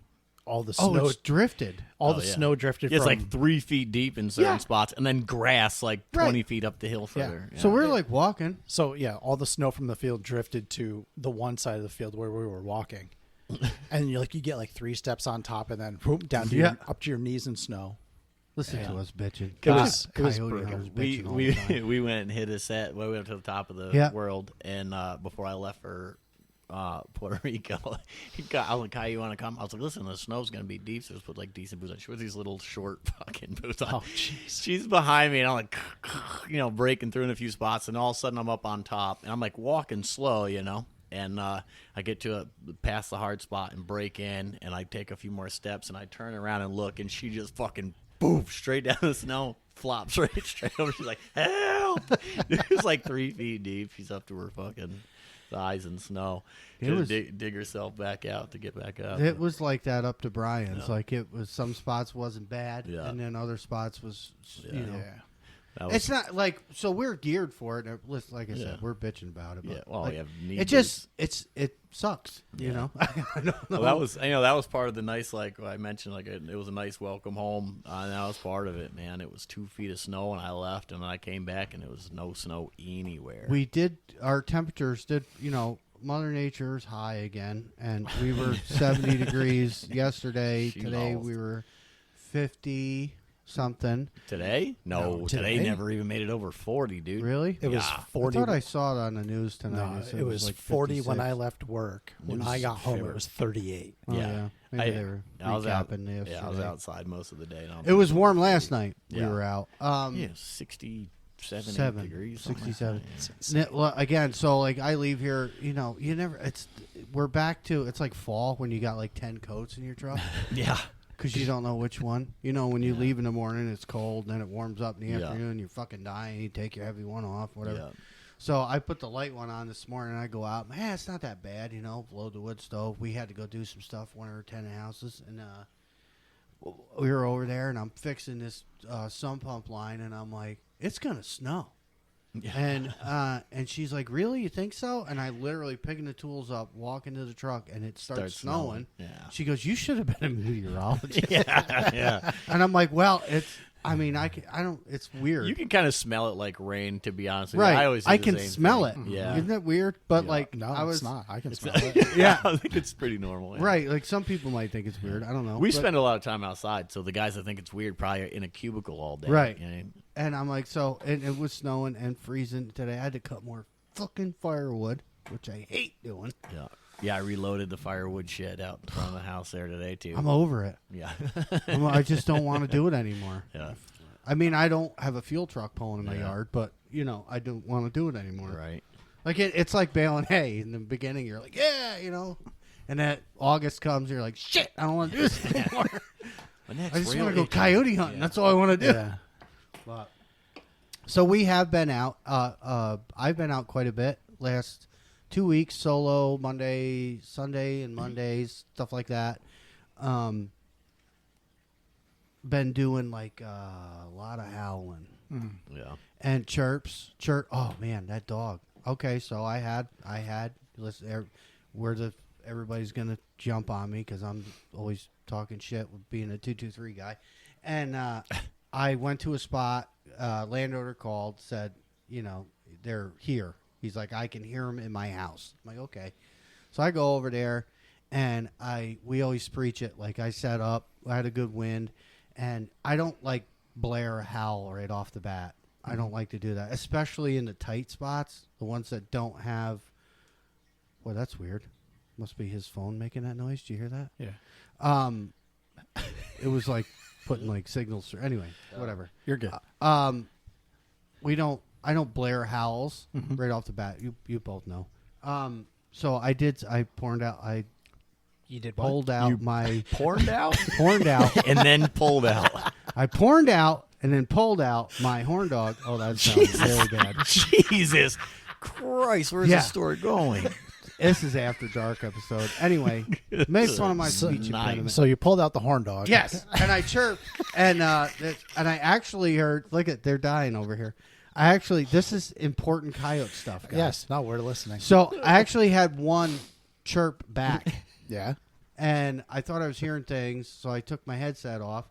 [SPEAKER 2] all the
[SPEAKER 1] Oh,
[SPEAKER 2] snow
[SPEAKER 1] it's drifted.
[SPEAKER 2] all the snow drifted
[SPEAKER 3] It's
[SPEAKER 2] from
[SPEAKER 3] like 3 feet deep in certain spots, and then grass like 20 feet up the hill further.
[SPEAKER 1] So we're like walking.
[SPEAKER 2] So yeah, all the snow from the field drifted to the one side of the field where we were walking, and you get like 3 steps on top, and then whoop, down to up to your knees in snow.
[SPEAKER 1] Listen to us bitching.
[SPEAKER 2] It was
[SPEAKER 1] Coyote
[SPEAKER 2] brutal.
[SPEAKER 1] hunters bitching all the time.
[SPEAKER 3] we went and hit a set. We went to the top of the world, and before I left for Puerto Rico, I was like, "Kai, you want to come?" I was like, "Listen, the snow's gonna be deep, so let's put like decent boots on." She was these little short fucking boots on.
[SPEAKER 2] Oh, jeez.
[SPEAKER 3] She's behind me, and I'm like, breaking through in a few spots, and all of a sudden I'm up on top, and I'm like walking slow, and I get to past the hard spot and break in, and I take a few more steps, and I turn around and look, and she just fucking boom straight down the snow, flops right straight over. She's like, "Help!" It was like 3 feet deep. She's up to her fucking thighs in snow. She had to dig herself back out to get back up.
[SPEAKER 1] It was like that up to Brian's. Like it was, some spots wasn't bad,
[SPEAKER 3] Yeah.
[SPEAKER 1] and then other spots was, you know.
[SPEAKER 2] Yeah.
[SPEAKER 3] That was,
[SPEAKER 1] It's not like, so we're geared for it. And like I said,
[SPEAKER 3] Yeah.
[SPEAKER 1] we're bitching about it. But
[SPEAKER 3] yeah. Well,
[SPEAKER 1] like,
[SPEAKER 3] we have knee
[SPEAKER 1] it just it sucks. You know. I don't know.
[SPEAKER 3] Well, that was part of the nice, like I mentioned, like it was a nice welcome home, and that was part of it, man. It was 2 feet of snow, and I left, and then I came back, and it was no snow anywhere.
[SPEAKER 1] We did, our temperatures did, Mother Nature's high again, and we were 70 degrees yesterday.
[SPEAKER 3] She
[SPEAKER 1] Today
[SPEAKER 3] lost.
[SPEAKER 1] we were 50 something.
[SPEAKER 3] Today? No, today
[SPEAKER 2] today?
[SPEAKER 3] never even made it over 40, dude.
[SPEAKER 1] Really?
[SPEAKER 2] It was
[SPEAKER 3] Yeah.
[SPEAKER 2] 40.
[SPEAKER 1] I thought I saw it on the news tonight.
[SPEAKER 2] No,
[SPEAKER 1] They said
[SPEAKER 2] it was
[SPEAKER 1] like
[SPEAKER 2] 40 when
[SPEAKER 1] 56.
[SPEAKER 2] I left work. When
[SPEAKER 3] News
[SPEAKER 2] I got home,
[SPEAKER 3] fever.
[SPEAKER 2] it was 38.
[SPEAKER 1] Oh,
[SPEAKER 3] Yeah.
[SPEAKER 1] Maybe they were
[SPEAKER 3] I was out.
[SPEAKER 1] recapping yesterday.
[SPEAKER 3] Yeah, I was outside most of the day.
[SPEAKER 1] It was warm last night. We
[SPEAKER 3] Yeah.
[SPEAKER 1] were out.
[SPEAKER 3] Yeah, 67 degrees. something like
[SPEAKER 1] 67.
[SPEAKER 3] that,
[SPEAKER 1] Well, again, so like I leave here, you never. We're back to, it's like fall when you got like 10 coats in your truck
[SPEAKER 3] Yeah.
[SPEAKER 1] because you don't know which one. When you leave in the morning, it's cold, and then it warms up in the
[SPEAKER 3] Yeah.
[SPEAKER 1] afternoon. You're fucking dying. You take your heavy one off, whatever.
[SPEAKER 3] Yeah.
[SPEAKER 1] So I put the light one on this morning. And I go out. Man, it's not that bad. Load the wood stove. We had to go do some stuff, one of our tenant houses, and we were over there, and I'm fixing this sump pump line, and I'm like, it's gonna snow.
[SPEAKER 3] Yeah.
[SPEAKER 1] And she's like, really? You think so? And I literally picking the tools up, walk into the truck, and it starts snowing.
[SPEAKER 3] Yeah.
[SPEAKER 1] She goes, you should have been a meteorologist.
[SPEAKER 3] Yeah. Yeah.
[SPEAKER 1] And I'm like, well, I don't, it's weird.
[SPEAKER 3] You can kind of smell it like rain, to be honest with
[SPEAKER 1] Right.
[SPEAKER 3] you. I always do the
[SPEAKER 1] can
[SPEAKER 3] same
[SPEAKER 1] smell
[SPEAKER 3] thing.
[SPEAKER 1] it.
[SPEAKER 3] Yeah.
[SPEAKER 1] Isn't that weird? But
[SPEAKER 3] Yeah.
[SPEAKER 1] like,
[SPEAKER 2] No,
[SPEAKER 1] I was
[SPEAKER 2] it's not. I can smell
[SPEAKER 3] It's-
[SPEAKER 2] it.
[SPEAKER 1] Yeah.
[SPEAKER 3] I think it's pretty normal. Yeah.
[SPEAKER 1] right. Like some people might think it's weird. I don't know.
[SPEAKER 3] We
[SPEAKER 1] But-
[SPEAKER 3] spend a lot of time outside, so the guys that think it's weird probably are in a cubicle all day.
[SPEAKER 1] Right.
[SPEAKER 3] You know?
[SPEAKER 1] And I'm like, and it was snowing and freezing today. I had to cut more fucking firewood, which I hate doing.
[SPEAKER 3] Yeah. Yeah, I reloaded the firewood shed out in front of the house there today, too.
[SPEAKER 1] I'm over it.
[SPEAKER 3] Yeah.
[SPEAKER 1] I just don't want to do it anymore.
[SPEAKER 3] Yeah.
[SPEAKER 1] I mean, I don't have a fuel truck pulling in my
[SPEAKER 3] Yeah.
[SPEAKER 1] yard, but I don't want to do it anymore.
[SPEAKER 3] Right.
[SPEAKER 1] Like it's like baling hay. In the beginning, you're like, yeah, and then August comes, you're like, shit, I don't want to do this anymore.
[SPEAKER 3] My neck's
[SPEAKER 1] I just
[SPEAKER 3] real
[SPEAKER 1] want to go
[SPEAKER 3] itchy.
[SPEAKER 1] coyote hunting.
[SPEAKER 3] Yeah.
[SPEAKER 1] That's all I want to do.
[SPEAKER 2] Yeah.
[SPEAKER 1] But, so we have been out. I've been out quite a bit last 2 weeks, solo, Monday, Sunday, and Mondays, stuff like that. Been doing like a lot of howling
[SPEAKER 3] Yeah.
[SPEAKER 1] and chirps. Oh man, that dog. Okay, so I had. Listen, everybody's gonna jump on me because I'm always talking shit with being a 223 guy, and I went to a spot. Landowner called, said, they're here. He's like, I can hear them in my house. I'm like, okay. So I go over there, and we always preach it. Like I set up, I had a good wind, and I don't like blare a howl right off the bat. I don't like to do that, especially in the tight spots, the ones that don't have. Well, that's weird. Must be his phone making that noise. Did you hear that?
[SPEAKER 2] Yeah.
[SPEAKER 1] It was like putting like signals through. Anyway, whatever.
[SPEAKER 2] You're good.
[SPEAKER 1] I don't blare howls right off the bat. You both know. So I did. I poured out. I
[SPEAKER 2] You did what?
[SPEAKER 1] pulled out my
[SPEAKER 3] Porned out?
[SPEAKER 1] horned out.
[SPEAKER 3] And then pulled out.
[SPEAKER 1] I porned out and then pulled out my horn dog. Oh, that sounds very bad.
[SPEAKER 3] Jesus Christ, where's
[SPEAKER 1] Yeah.
[SPEAKER 3] the story going?
[SPEAKER 1] This is after dark episode. Anyway, make fun of my speech
[SPEAKER 3] nice.
[SPEAKER 1] impediment.
[SPEAKER 2] So you pulled out the horn dog.
[SPEAKER 1] Yes, and I chirped, and I actually heard. Look at, they're dying over here. This is important coyote stuff, guys.
[SPEAKER 2] Yes. No, we're listening.
[SPEAKER 1] So I actually had one chirp back,
[SPEAKER 2] Yeah.
[SPEAKER 1] and I thought I was hearing things, so I took my headset off,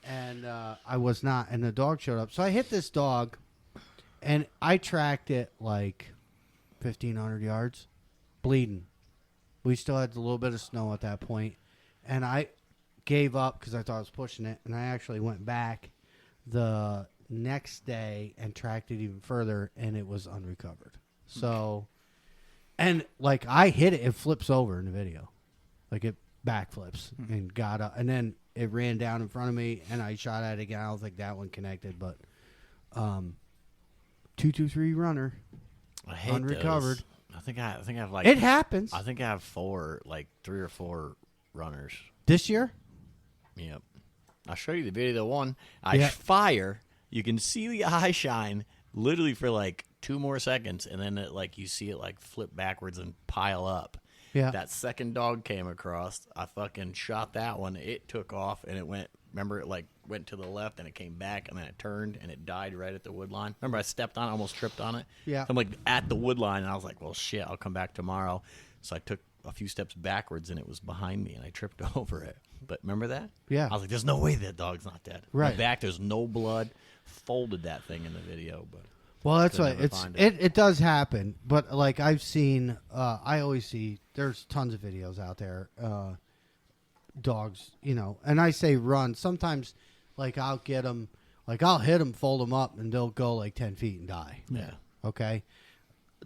[SPEAKER 1] and I was not, and the dog showed up. So I hit this dog, and I tracked it like 1,500 yards, bleeding. We still had a little bit of snow at that point, and I gave up because I thought I was pushing it, and I actually went back the next day and tracked it even further, and it was unrecovered. So, and like I hit it, it flips over in the video, like it backflips and got up, and then it ran down in front of me, and I shot at it again. I was like, that one connected, but 223 runner.
[SPEAKER 3] I hate
[SPEAKER 1] Unrecovered.
[SPEAKER 3] those. I think I have like
[SPEAKER 1] It happens.
[SPEAKER 3] I think I have 3 or 4 runners.
[SPEAKER 1] This year?
[SPEAKER 3] Yep. I'll show you the video. The one I
[SPEAKER 1] Yeah.
[SPEAKER 3] fire, you can see the eye shine literally for like 2 more seconds, and then you see it like flip backwards and pile up.
[SPEAKER 1] Yeah.
[SPEAKER 3] That second dog came across. I fucking shot that one. It took off and it went. Remember, it like went to the left and it came back and then it turned and it died right at the wood line. Remember, I stepped on it, almost tripped on it.
[SPEAKER 1] Yeah.
[SPEAKER 3] So I'm like at the wood line and I was like, well, shit, I'll come back tomorrow. So I took a few steps backwards and it was behind me and I tripped over it. But remember that?
[SPEAKER 1] Yeah.
[SPEAKER 3] I was like, there's no way that dog's not dead.
[SPEAKER 1] Right.
[SPEAKER 3] My back, there's no blood. Folded that thing in the video, but.
[SPEAKER 1] Well, that's
[SPEAKER 3] Could
[SPEAKER 1] why
[SPEAKER 3] never
[SPEAKER 1] it's
[SPEAKER 3] find
[SPEAKER 1] it does happen, but like I've seen, I always see there's tons of videos out there, dogs, and I say run. Sometimes, like I'll get them, like I'll hit them, fold them up, and they'll go like 10 feet and die.
[SPEAKER 3] Yeah.
[SPEAKER 1] Okay,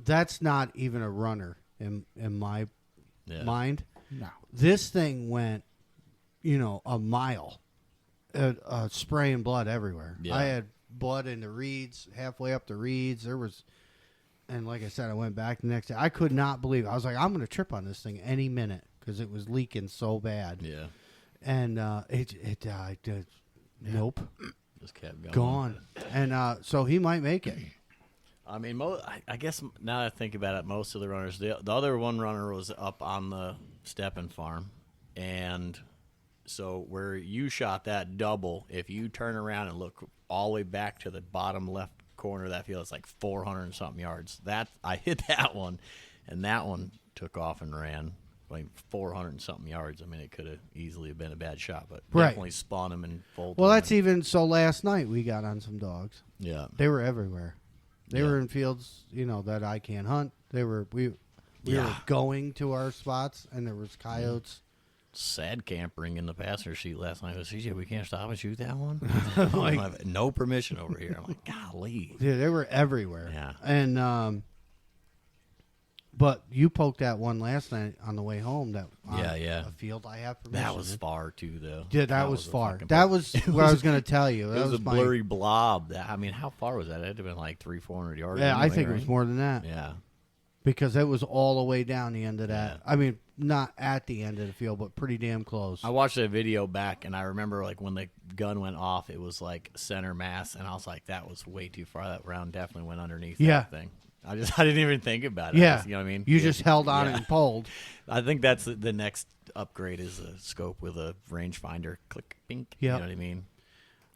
[SPEAKER 1] that's not even a runner in my mind.
[SPEAKER 2] No.
[SPEAKER 1] This thing went, a mile, spraying blood everywhere.
[SPEAKER 3] Yeah.
[SPEAKER 1] I had blood in the reeds, halfway up the reeds. There was, and like I said, I went back the next day. I could not believe it. I was like, I'm going to trip on this thing any minute because it was leaking so bad.
[SPEAKER 3] Yeah.
[SPEAKER 1] And it died. Nope,
[SPEAKER 3] Just kept going.
[SPEAKER 1] gone. And so he might make it.
[SPEAKER 3] I mean, I guess now that I think about it, most of the runners, the other one runner was up on the Steppen farm. And so where you shot that double, if you turn around and look all the way back to the bottom left corner of that field, it's like 400 and something yards. I hit that one, and that one took off and ran like 400 and something yards. I mean, it could have easily been a bad shot, but
[SPEAKER 1] Right.
[SPEAKER 3] definitely spawned him and folded
[SPEAKER 1] Well,
[SPEAKER 3] him
[SPEAKER 1] that's even so. Last night we got on some dogs.
[SPEAKER 3] Yeah.
[SPEAKER 1] They were everywhere. They
[SPEAKER 3] Yeah.
[SPEAKER 1] were in fields, that I can't hunt. They were we
[SPEAKER 3] Yeah.
[SPEAKER 1] were going to our spots, and there was coyotes.
[SPEAKER 3] Sad campering in the passenger seat last night. I was, CJ, we can't stop and shoot that one?
[SPEAKER 1] Like-
[SPEAKER 3] I have no permission over here. I'm like, golly.
[SPEAKER 1] Yeah, they were everywhere.
[SPEAKER 3] Yeah.
[SPEAKER 1] And but you poked that one last night on the way home. That on
[SPEAKER 3] Yeah.
[SPEAKER 1] a field I have permission.
[SPEAKER 3] That was far, too, though.
[SPEAKER 1] Yeah, that was
[SPEAKER 3] a
[SPEAKER 1] far.
[SPEAKER 3] fucking
[SPEAKER 1] That
[SPEAKER 3] bar-
[SPEAKER 1] was what I was going to tell you.
[SPEAKER 3] It
[SPEAKER 1] That
[SPEAKER 3] was a
[SPEAKER 1] my-
[SPEAKER 3] blurry blob. I mean, how far was that? It had to have been like 300-400 yards.
[SPEAKER 1] Yeah, I
[SPEAKER 3] anyway,
[SPEAKER 1] think it
[SPEAKER 3] right?
[SPEAKER 1] was more than that
[SPEAKER 3] Yeah.
[SPEAKER 1] because it was all the way down the end of that.
[SPEAKER 3] Yeah.
[SPEAKER 1] I mean, not at the end of the field, but pretty damn close.
[SPEAKER 3] I watched that video back, and I remember like when the gun went off, it was like center mass, and I was like, that was way too far. That round definitely went underneath
[SPEAKER 1] Yeah.
[SPEAKER 3] that thing. I didn't even think about it.
[SPEAKER 1] Yeah,
[SPEAKER 3] You know what I mean?
[SPEAKER 1] You just held on
[SPEAKER 3] Yeah.
[SPEAKER 1] it and pulled.
[SPEAKER 3] I think that's the next upgrade is a scope with a rangefinder. Click, pink. You
[SPEAKER 1] Yep.
[SPEAKER 3] know what I mean?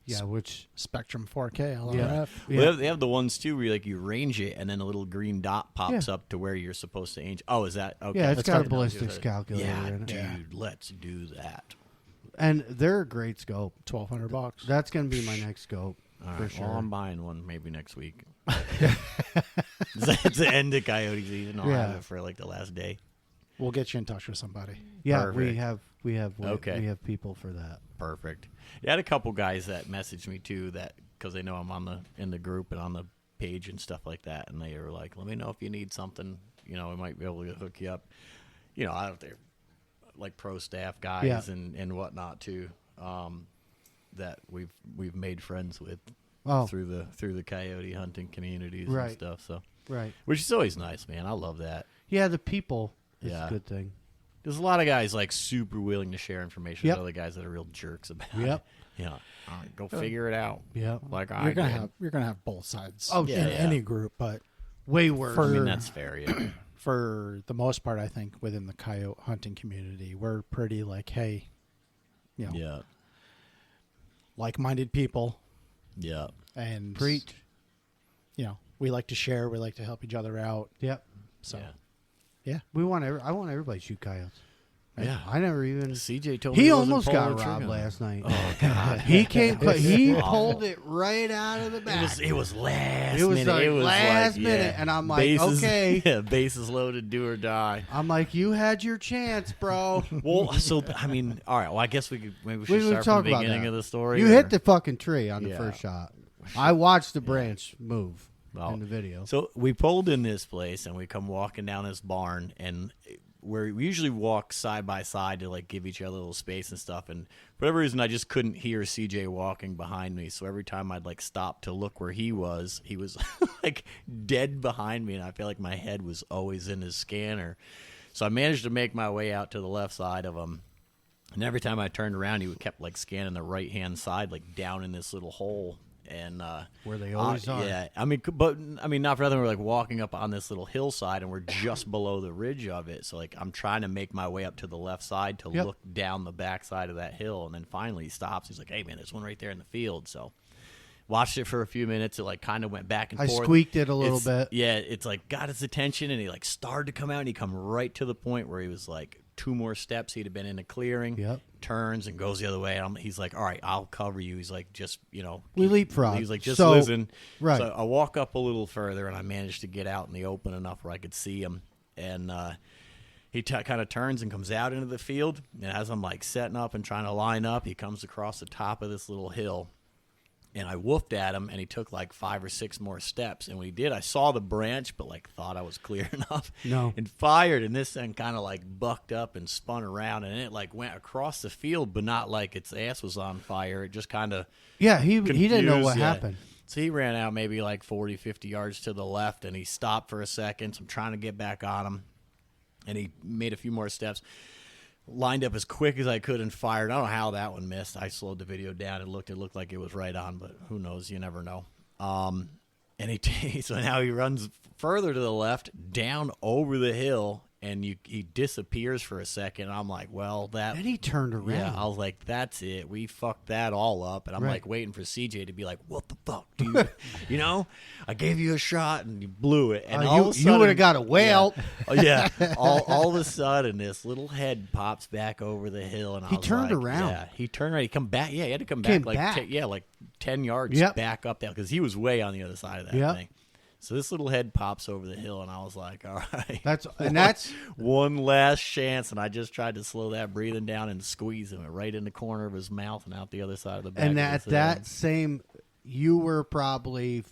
[SPEAKER 1] Yeah, which
[SPEAKER 2] Spectrum 4K LRF.
[SPEAKER 1] yeah.
[SPEAKER 3] Well, they have the ones too where you range it and then a little green dot pops
[SPEAKER 1] Yeah.
[SPEAKER 3] up to where you're supposed to aim. Oh, is that okay?
[SPEAKER 1] Yeah, it's got a
[SPEAKER 3] good.
[SPEAKER 1] ballistics calculator
[SPEAKER 3] Yeah,
[SPEAKER 1] in it.
[SPEAKER 3] dude,
[SPEAKER 2] Yeah.
[SPEAKER 3] let's do that.
[SPEAKER 1] And they're a great scope.
[SPEAKER 2] $1,200.
[SPEAKER 1] That's going to be my next scope
[SPEAKER 3] All
[SPEAKER 1] for
[SPEAKER 3] right,
[SPEAKER 1] sure.
[SPEAKER 3] well, I'm buying one maybe next week. It's the end of coyote season. I'll
[SPEAKER 1] Yeah.
[SPEAKER 3] have it for like the last day.
[SPEAKER 2] We'll get you in touch with somebody.
[SPEAKER 1] Yeah,
[SPEAKER 3] Perfect.
[SPEAKER 1] we have
[SPEAKER 3] Okay.
[SPEAKER 1] we have people for that.
[SPEAKER 3] Perfect. Yeah, I had a couple guys that messaged me too, that because they know I'm in the group and on the page and stuff like that, and they were like, "Let me know if you need something. We might be able to hook you up." I don't know, like pro staff guys
[SPEAKER 1] Yeah.
[SPEAKER 3] and whatnot too, that we've made friends with
[SPEAKER 1] Oh.
[SPEAKER 3] through the coyote hunting communities
[SPEAKER 1] Right.
[SPEAKER 3] and stuff. So,
[SPEAKER 1] Right.
[SPEAKER 3] which is always nice, man. I love that.
[SPEAKER 1] Yeah, the people is
[SPEAKER 3] Yeah.
[SPEAKER 1] a good thing.
[SPEAKER 3] There's a lot of guys like super willing to share information.
[SPEAKER 1] Yep.
[SPEAKER 3] There's other guys that are real jerks about
[SPEAKER 1] Yep.
[SPEAKER 3] it. Yeah. All right, go figure it out.
[SPEAKER 1] Yep.
[SPEAKER 3] Like
[SPEAKER 2] You're
[SPEAKER 3] I
[SPEAKER 2] gonna
[SPEAKER 3] did.
[SPEAKER 2] have you're gonna have both sides.
[SPEAKER 1] Oh,
[SPEAKER 2] in
[SPEAKER 1] yeah.
[SPEAKER 2] any group, but
[SPEAKER 1] Way worse.
[SPEAKER 2] For-
[SPEAKER 3] I mean, that's fair. Yeah.
[SPEAKER 2] for the most part, I think within the coyote hunting community, we're pretty like, hey, you know,
[SPEAKER 3] Yeah.
[SPEAKER 2] like-minded people,
[SPEAKER 3] Yeah.
[SPEAKER 2] and
[SPEAKER 1] Preach.
[SPEAKER 2] You know, we like to share, we like to help each other out.
[SPEAKER 1] Yep.
[SPEAKER 2] So,
[SPEAKER 3] Yeah.
[SPEAKER 1] I want everybody to shoot coyotes.
[SPEAKER 3] Yeah.
[SPEAKER 1] I never even.
[SPEAKER 3] CJ told me
[SPEAKER 1] He
[SPEAKER 3] wasn't
[SPEAKER 1] almost
[SPEAKER 3] pulling
[SPEAKER 1] got
[SPEAKER 3] the
[SPEAKER 1] robbed
[SPEAKER 3] trigger.
[SPEAKER 1] last night.
[SPEAKER 3] Oh God.
[SPEAKER 1] He came. He
[SPEAKER 3] Awful.
[SPEAKER 1] pulled it right out of the back.
[SPEAKER 3] It was last
[SPEAKER 1] It was
[SPEAKER 3] minute.
[SPEAKER 1] like
[SPEAKER 3] It was
[SPEAKER 1] last
[SPEAKER 3] like,
[SPEAKER 1] minute,
[SPEAKER 3] yeah,
[SPEAKER 1] and I'm like,
[SPEAKER 3] bases,
[SPEAKER 1] okay.
[SPEAKER 3] Yeah, bases loaded, do or die.
[SPEAKER 1] I'm like, you had your chance, bro.
[SPEAKER 3] Well, so I mean, all right. Well, I guess maybe we should
[SPEAKER 1] We would
[SPEAKER 3] start
[SPEAKER 1] talk
[SPEAKER 3] from the
[SPEAKER 1] about
[SPEAKER 3] beginning
[SPEAKER 1] that.
[SPEAKER 3] of the story.
[SPEAKER 1] You
[SPEAKER 3] or-
[SPEAKER 1] hit the fucking tree on the
[SPEAKER 3] Yeah.
[SPEAKER 1] first shot. I watched the branch move
[SPEAKER 3] Well,
[SPEAKER 1] in the video.
[SPEAKER 3] So we pulled in this place, and we come walking down this barn, and we usually walk side by side to like give each other a little space and stuff. And for whatever reason, I just couldn't hear CJ walking behind me. So every time I'd like stop to look where he was like dead behind me, and I feel like my head was always in his scanner. So I managed to make my way out to the left side of him. And every time I turned around, he kept like scanning the right hand side, like down in this little hole. And
[SPEAKER 1] Where they always are.
[SPEAKER 3] Yeah, I mean, not for nothing. We're like walking up on this little hillside, and we're just below the ridge of it. So like, I'm trying to make my way up to the left side to
[SPEAKER 1] Yep.
[SPEAKER 3] look down the backside of that hill, and then finally he stops. He's like, "Hey man, there's one right there in the field." So watched it for a few minutes. It like kind of went back and
[SPEAKER 1] I
[SPEAKER 3] forth.
[SPEAKER 1] squeaked it a little
[SPEAKER 3] It's-
[SPEAKER 1] bit.
[SPEAKER 3] Yeah, it's like got his attention, and he like started to come out, and he come right to the point where he was like 2 more steps. He'd have been in a clearing.
[SPEAKER 1] Yep.
[SPEAKER 3] Turns and goes the other way. And he's like, "All right, I'll cover you." He's like, "Just
[SPEAKER 1] We leapfrog.
[SPEAKER 3] He's like, "Just
[SPEAKER 1] So-
[SPEAKER 3] listen."
[SPEAKER 1] right.
[SPEAKER 3] So I walk up a little further, and I managed to get out in the open enough where I could see him. And he kind of turns and comes out into the field. And as I'm like setting up and trying to line up, he comes across the top of this little hill. And I woofed at him, and he took like 5 or 6 more steps. And when he did, I saw the branch, but like thought I was clear enough.
[SPEAKER 1] No.
[SPEAKER 3] And fired, and this thing kind of like bucked up and spun around, and it like went across the field, but not like its ass was on fire. It just kind of
[SPEAKER 1] Yeah, he didn't know what
[SPEAKER 3] confused, yeah.
[SPEAKER 1] happened.
[SPEAKER 3] So he ran out maybe like 40, 50 yards to the left, and he stopped for a second. So I'm trying to get back on him, and he made a few more steps. Lined up as quick as I could and fired. I don't know how that one missed. I slowed the video down. It looked like it was right on, but who knows? You never know. And so now he runs further to the left, down over the hill, and he disappears for a second. I'm like, well, that.
[SPEAKER 1] Then he turned around.
[SPEAKER 3] Yeah, I was like, that's it. We fucked that all up. And I'm
[SPEAKER 1] Right.
[SPEAKER 3] like waiting for CJ to be like, what the fuck, dude? I gave you a shot and you blew it. And all of a
[SPEAKER 1] you
[SPEAKER 3] sudden,
[SPEAKER 1] would have got a whale.
[SPEAKER 3] Yeah. All of a sudden, this little head pops back over the hill. And
[SPEAKER 1] He
[SPEAKER 3] I was
[SPEAKER 1] turned
[SPEAKER 3] like,
[SPEAKER 1] around.
[SPEAKER 3] Yeah, he turned around. He come back. Yeah, he had to come
[SPEAKER 1] Came
[SPEAKER 3] back.
[SPEAKER 1] back.
[SPEAKER 3] Like 10 yards
[SPEAKER 1] Yep.
[SPEAKER 3] back up there because he was way on the other side of that
[SPEAKER 1] Yep.
[SPEAKER 3] thing. So this little head pops over the hill, and I was like, all right.
[SPEAKER 1] That's
[SPEAKER 3] One last chance, and I just tried to slow that breathing down and squeeze him right in the corner of his mouth and out the other side of the back.
[SPEAKER 1] and
[SPEAKER 3] of
[SPEAKER 1] at
[SPEAKER 3] his
[SPEAKER 1] that
[SPEAKER 3] head.
[SPEAKER 1] same, you were probably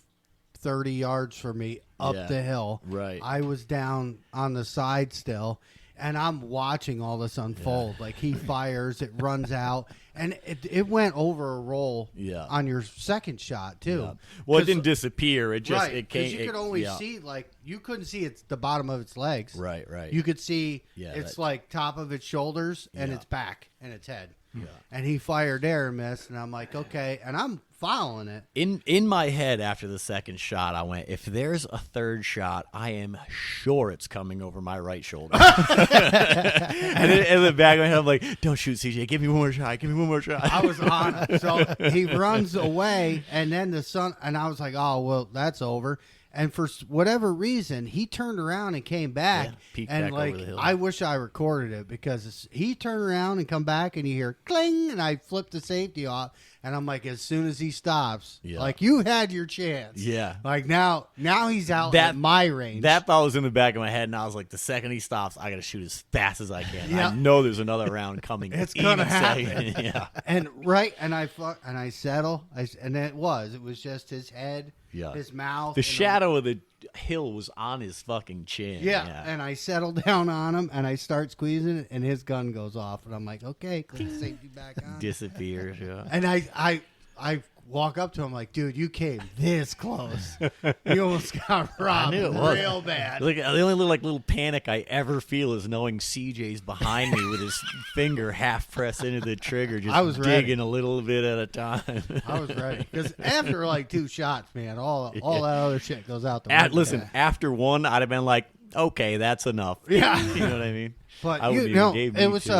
[SPEAKER 1] 30 yards from me up
[SPEAKER 3] Yeah,
[SPEAKER 1] the hill.
[SPEAKER 3] right.
[SPEAKER 1] I was down on the side still, and I'm watching all this unfold. Like he fires, it runs out, and it went over a roll.
[SPEAKER 3] Yeah.
[SPEAKER 1] On your second shot too.
[SPEAKER 3] Yeah. Well, it
[SPEAKER 1] 'Cause-
[SPEAKER 3] didn't disappear. It just
[SPEAKER 1] right,
[SPEAKER 3] it
[SPEAKER 1] 'cause
[SPEAKER 3] came.
[SPEAKER 1] you could
[SPEAKER 3] it-
[SPEAKER 1] only
[SPEAKER 3] yeah.
[SPEAKER 1] see you couldn't see it's the bottom of its legs.
[SPEAKER 3] Right.
[SPEAKER 1] You could see
[SPEAKER 3] Yeah,
[SPEAKER 1] it's
[SPEAKER 3] that-
[SPEAKER 1] like top of its shoulders and
[SPEAKER 3] Yeah.
[SPEAKER 1] its back and its head.
[SPEAKER 3] Yeah.
[SPEAKER 1] And he fired there and missed, and I'm like, okay, and I'm following it.
[SPEAKER 3] In my head, after the second shot, I went, if there's a third shot, I am sure it's coming over my right shoulder. And in the back of my head, I'm like, don't shoot, CJ. Give me one more shot. Give me one more shot.
[SPEAKER 1] I was on it. So he runs away, and then the sun, and I was like, oh, well, that's over. And for whatever reason, he turned around and came back.
[SPEAKER 3] Yeah, peeked
[SPEAKER 1] and
[SPEAKER 3] back
[SPEAKER 1] like,
[SPEAKER 3] over the hill.
[SPEAKER 1] I wish I recorded it because he turned around and come back, and you hear cling, and I flipped the safety off, and I'm like, as soon as he stops,
[SPEAKER 3] Yeah.
[SPEAKER 1] like you had your chance.
[SPEAKER 3] Yeah.
[SPEAKER 1] Like now he's out
[SPEAKER 3] That-
[SPEAKER 1] at my range.
[SPEAKER 3] That thought was in the back of my head, and I was like, the second he stops, I got to shoot as fast as I can.
[SPEAKER 1] Yeah.
[SPEAKER 3] I know there's another round coming.
[SPEAKER 1] It's
[SPEAKER 3] any
[SPEAKER 1] gonna happen.
[SPEAKER 3] second. Yeah.
[SPEAKER 1] and I settle, and it was just his head,
[SPEAKER 3] Yeah.
[SPEAKER 1] his mouth,
[SPEAKER 3] The
[SPEAKER 1] and
[SPEAKER 3] shadow of the hill was on his fucking chin.
[SPEAKER 1] Yeah, and I settle down on him, and I start squeezing it, and his gun goes off, and I'm like, okay, click the safety back on.
[SPEAKER 3] Disappears. Yeah.
[SPEAKER 1] And I walk up to him like, dude, you came this close. You almost got robbed
[SPEAKER 3] knew it was.
[SPEAKER 1] real bad.
[SPEAKER 3] Like the only little panic I ever feel is knowing CJ's behind me with his finger half pressed into the trigger, just
[SPEAKER 1] I was ready.
[SPEAKER 3] digging a little bit at a time.
[SPEAKER 1] I was ready. Because after like 2 shots, man, all that other shit goes out the window.
[SPEAKER 3] Listen, after one, I'd have been like, okay, that's enough.
[SPEAKER 1] Yeah.
[SPEAKER 3] You know what I mean?
[SPEAKER 1] But
[SPEAKER 3] I wouldn't
[SPEAKER 1] you know,
[SPEAKER 3] even gave
[SPEAKER 1] it
[SPEAKER 3] me
[SPEAKER 1] was
[SPEAKER 3] two.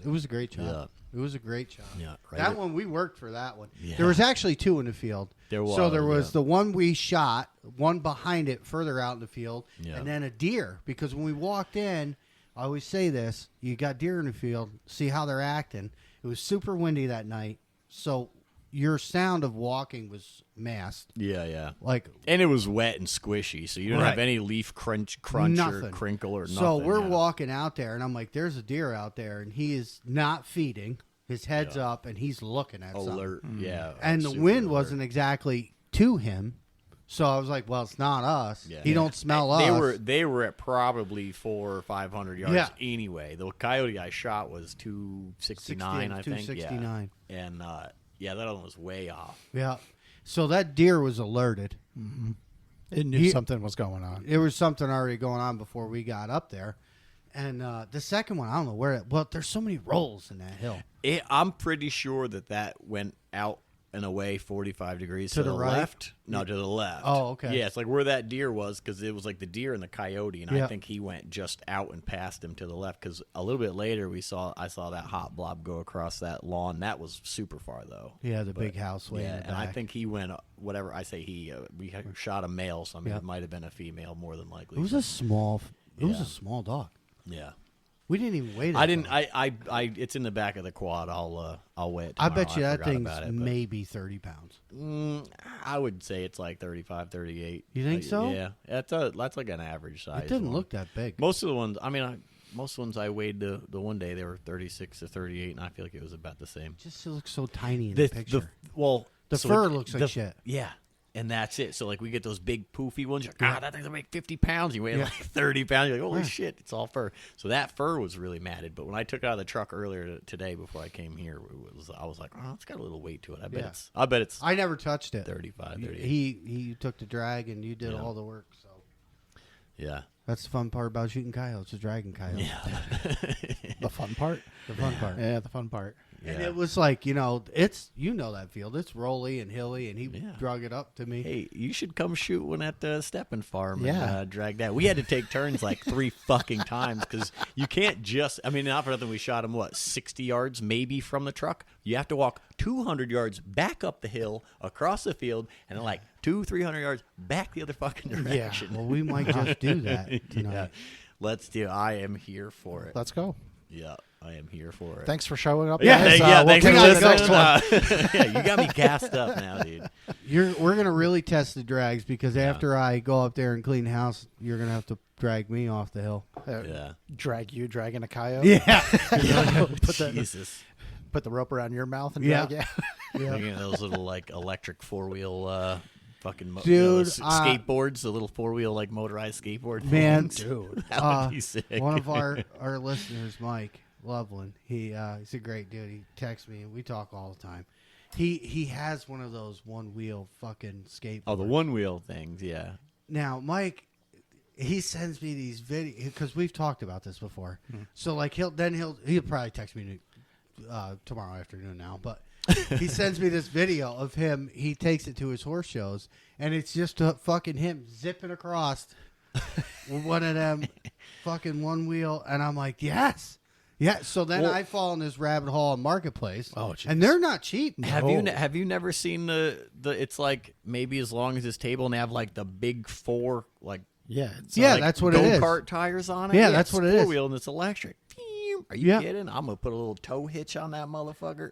[SPEAKER 1] it was a great job.
[SPEAKER 3] Yeah.
[SPEAKER 1] It was a great job.
[SPEAKER 3] Yeah, right.
[SPEAKER 1] That one we worked for that one.
[SPEAKER 3] Yeah.
[SPEAKER 1] There was actually 2 in the field.
[SPEAKER 3] There
[SPEAKER 1] So there
[SPEAKER 3] was,
[SPEAKER 1] was
[SPEAKER 3] yeah.
[SPEAKER 1] the one we shot, one behind it further out in the field,
[SPEAKER 3] Yeah.
[SPEAKER 1] and then a deer. Because when we walked in, I always say this: you got deer in the field, see how they're acting. It was super windy that night, so your sound of walking was masked.
[SPEAKER 3] Yeah.
[SPEAKER 1] Like
[SPEAKER 3] And it was wet and squishy, so you don't have
[SPEAKER 1] Right.
[SPEAKER 3] any leaf crunch
[SPEAKER 1] nothing.
[SPEAKER 3] or crinkle or nothing.
[SPEAKER 1] So we're
[SPEAKER 3] yeah.
[SPEAKER 1] walking out there, and I'm like, "There's a deer out there, and he is not feeding. His head's up, and he's looking at something."
[SPEAKER 3] alert. Yeah.
[SPEAKER 1] And the
[SPEAKER 3] super
[SPEAKER 1] wind
[SPEAKER 3] alert.
[SPEAKER 1] wasn't exactly to him, so I was like, "Well, it's not us.
[SPEAKER 3] Yeah.
[SPEAKER 1] He don't smell
[SPEAKER 3] They
[SPEAKER 1] us."
[SPEAKER 3] They were at probably 400 or 500 yards
[SPEAKER 1] Yeah.
[SPEAKER 3] anyway. The coyote I shot was 269, I think.
[SPEAKER 1] 269.
[SPEAKER 3] Yeah. And that other one was way off.
[SPEAKER 1] Yeah. So that deer was alerted.
[SPEAKER 2] It knew something was going on.
[SPEAKER 1] There was something already going on before we got up there. And the second one, I don't know where. Well, there's so many rolls in that hill.
[SPEAKER 3] I'm pretty sure that went out and away 45 degrees
[SPEAKER 1] To
[SPEAKER 3] to
[SPEAKER 1] the
[SPEAKER 3] the
[SPEAKER 1] right?
[SPEAKER 3] left. No, to the left.
[SPEAKER 1] Oh, okay.
[SPEAKER 3] Yeah, it's like where that deer was, because it was like the deer and the coyote, and
[SPEAKER 1] Yeah.
[SPEAKER 3] I think he went just out and past him to the left. Because a little bit later, I saw that hot blob go across that lawn. That was super far though.
[SPEAKER 1] Yeah, the big house way in
[SPEAKER 3] Yeah,
[SPEAKER 1] the
[SPEAKER 3] and I
[SPEAKER 1] back.
[SPEAKER 3] think he went. Whatever I say, we shot a male, so I mean
[SPEAKER 1] Yeah.
[SPEAKER 3] it might have been a female more than likely.
[SPEAKER 1] It was a small. It was
[SPEAKER 3] Yeah.
[SPEAKER 1] a small dog.
[SPEAKER 3] Yeah.
[SPEAKER 1] We didn't even weigh it.
[SPEAKER 3] I didn't. I. It's in the back of the quad. I'll weigh it.
[SPEAKER 1] I
[SPEAKER 3] Tomorrow.
[SPEAKER 1] bet you that
[SPEAKER 3] forgot
[SPEAKER 1] thing's
[SPEAKER 3] about it, but-
[SPEAKER 1] maybe 30 pounds.
[SPEAKER 3] I would say it's like 35, 38.
[SPEAKER 1] You think so?
[SPEAKER 3] Yeah, that's like an average size.
[SPEAKER 1] It didn't
[SPEAKER 3] one.
[SPEAKER 1] look that big.
[SPEAKER 3] Most of the ones, most of the ones I weighed the one day, they were 36 to 38, and I feel like it was about the same.
[SPEAKER 1] Just it looks so tiny in the picture.
[SPEAKER 3] The
[SPEAKER 1] fur looks like shit.
[SPEAKER 3] Yeah, and that's it. So like we get those big poofy ones. You're like, that thing's like 50 pounds. You weigh like 30 pounds. You're like, holy shit, it's all fur. So that fur was really matted. But when I took it out of the truck earlier today before I came here, I was like, oh, it's got a little weight to it. I bet it's
[SPEAKER 1] I never touched it.
[SPEAKER 3] 35, 38.
[SPEAKER 1] He took the drag and you did all the work. So
[SPEAKER 3] Yeah.
[SPEAKER 1] that's the fun part about shooting coyotes, is dragging coyotes.
[SPEAKER 3] Yeah.
[SPEAKER 2] The fun part.
[SPEAKER 1] The fun part.
[SPEAKER 2] Yeah, the fun part.
[SPEAKER 1] And
[SPEAKER 3] Yeah.
[SPEAKER 1] it was like, it's that field. It's rolly and hilly, and he drug it up to me.
[SPEAKER 3] Hey, you should come shoot one at the Steppen Farm
[SPEAKER 2] Yeah.
[SPEAKER 3] and drag that. We had to take turns like 3 fucking times because you can't just, not for nothing, we shot him, 60 yards maybe from the truck? You have to walk 200 yards back up the hill, across the field, and then like 300 yards back the other fucking direction.
[SPEAKER 1] Well, we might just do that tonight.
[SPEAKER 3] Yeah. Let's do I am here for it.
[SPEAKER 2] Let's go.
[SPEAKER 3] Yeah, I am here for it.
[SPEAKER 2] Thanks for showing up.
[SPEAKER 1] Yeah,
[SPEAKER 2] guys.
[SPEAKER 3] yeah,
[SPEAKER 2] We'll
[SPEAKER 3] thanks
[SPEAKER 2] take
[SPEAKER 3] for
[SPEAKER 2] it to the
[SPEAKER 3] listening.
[SPEAKER 2] next one.
[SPEAKER 3] Yeah, you got me gassed up now, dude.
[SPEAKER 1] We're going to really test the drags because after I go up there and clean the house, you're going to have to drag me off the hill.
[SPEAKER 3] Yeah.
[SPEAKER 2] Dragging a coyote.
[SPEAKER 1] Yeah.
[SPEAKER 3] Jesus.
[SPEAKER 2] Put the rope around your mouth and
[SPEAKER 1] Yeah.
[SPEAKER 2] drag it.
[SPEAKER 3] Looking at those little like electric 4-wheel fucking
[SPEAKER 1] Dude,
[SPEAKER 3] skateboards, the little 4-wheel like motorized skateboard.
[SPEAKER 1] Man,
[SPEAKER 3] things.
[SPEAKER 2] Dude.
[SPEAKER 3] That would be sick.
[SPEAKER 1] one of our listeners, Mike Loveland, he's a great dude. He texts me and we talk all the time. He has one of those one-wheel fucking skateboards.
[SPEAKER 3] Oh, the one-wheel things, yeah.
[SPEAKER 1] Now, Mike, he sends me these videos because we've talked about this before. So like he'll probably text me tomorrow afternoon now, but he sends me this video of him. He takes it to his horse shows, and it's just fucking him zipping across with one of them fucking one wheel, and I'm like, yes. Yeah, so then I fall in this rabbit hole on Marketplace, and they're not cheap.
[SPEAKER 3] Have you never seen the it's like maybe as long as this table and they have like the big 4 like
[SPEAKER 2] Yeah.
[SPEAKER 3] like
[SPEAKER 1] that's what it is.
[SPEAKER 3] go-kart tires on it.
[SPEAKER 1] Yeah, that's what it is.
[SPEAKER 3] 4-wheel and it's electric. Are you kidding? I'm gonna put a little tow hitch on that motherfucker.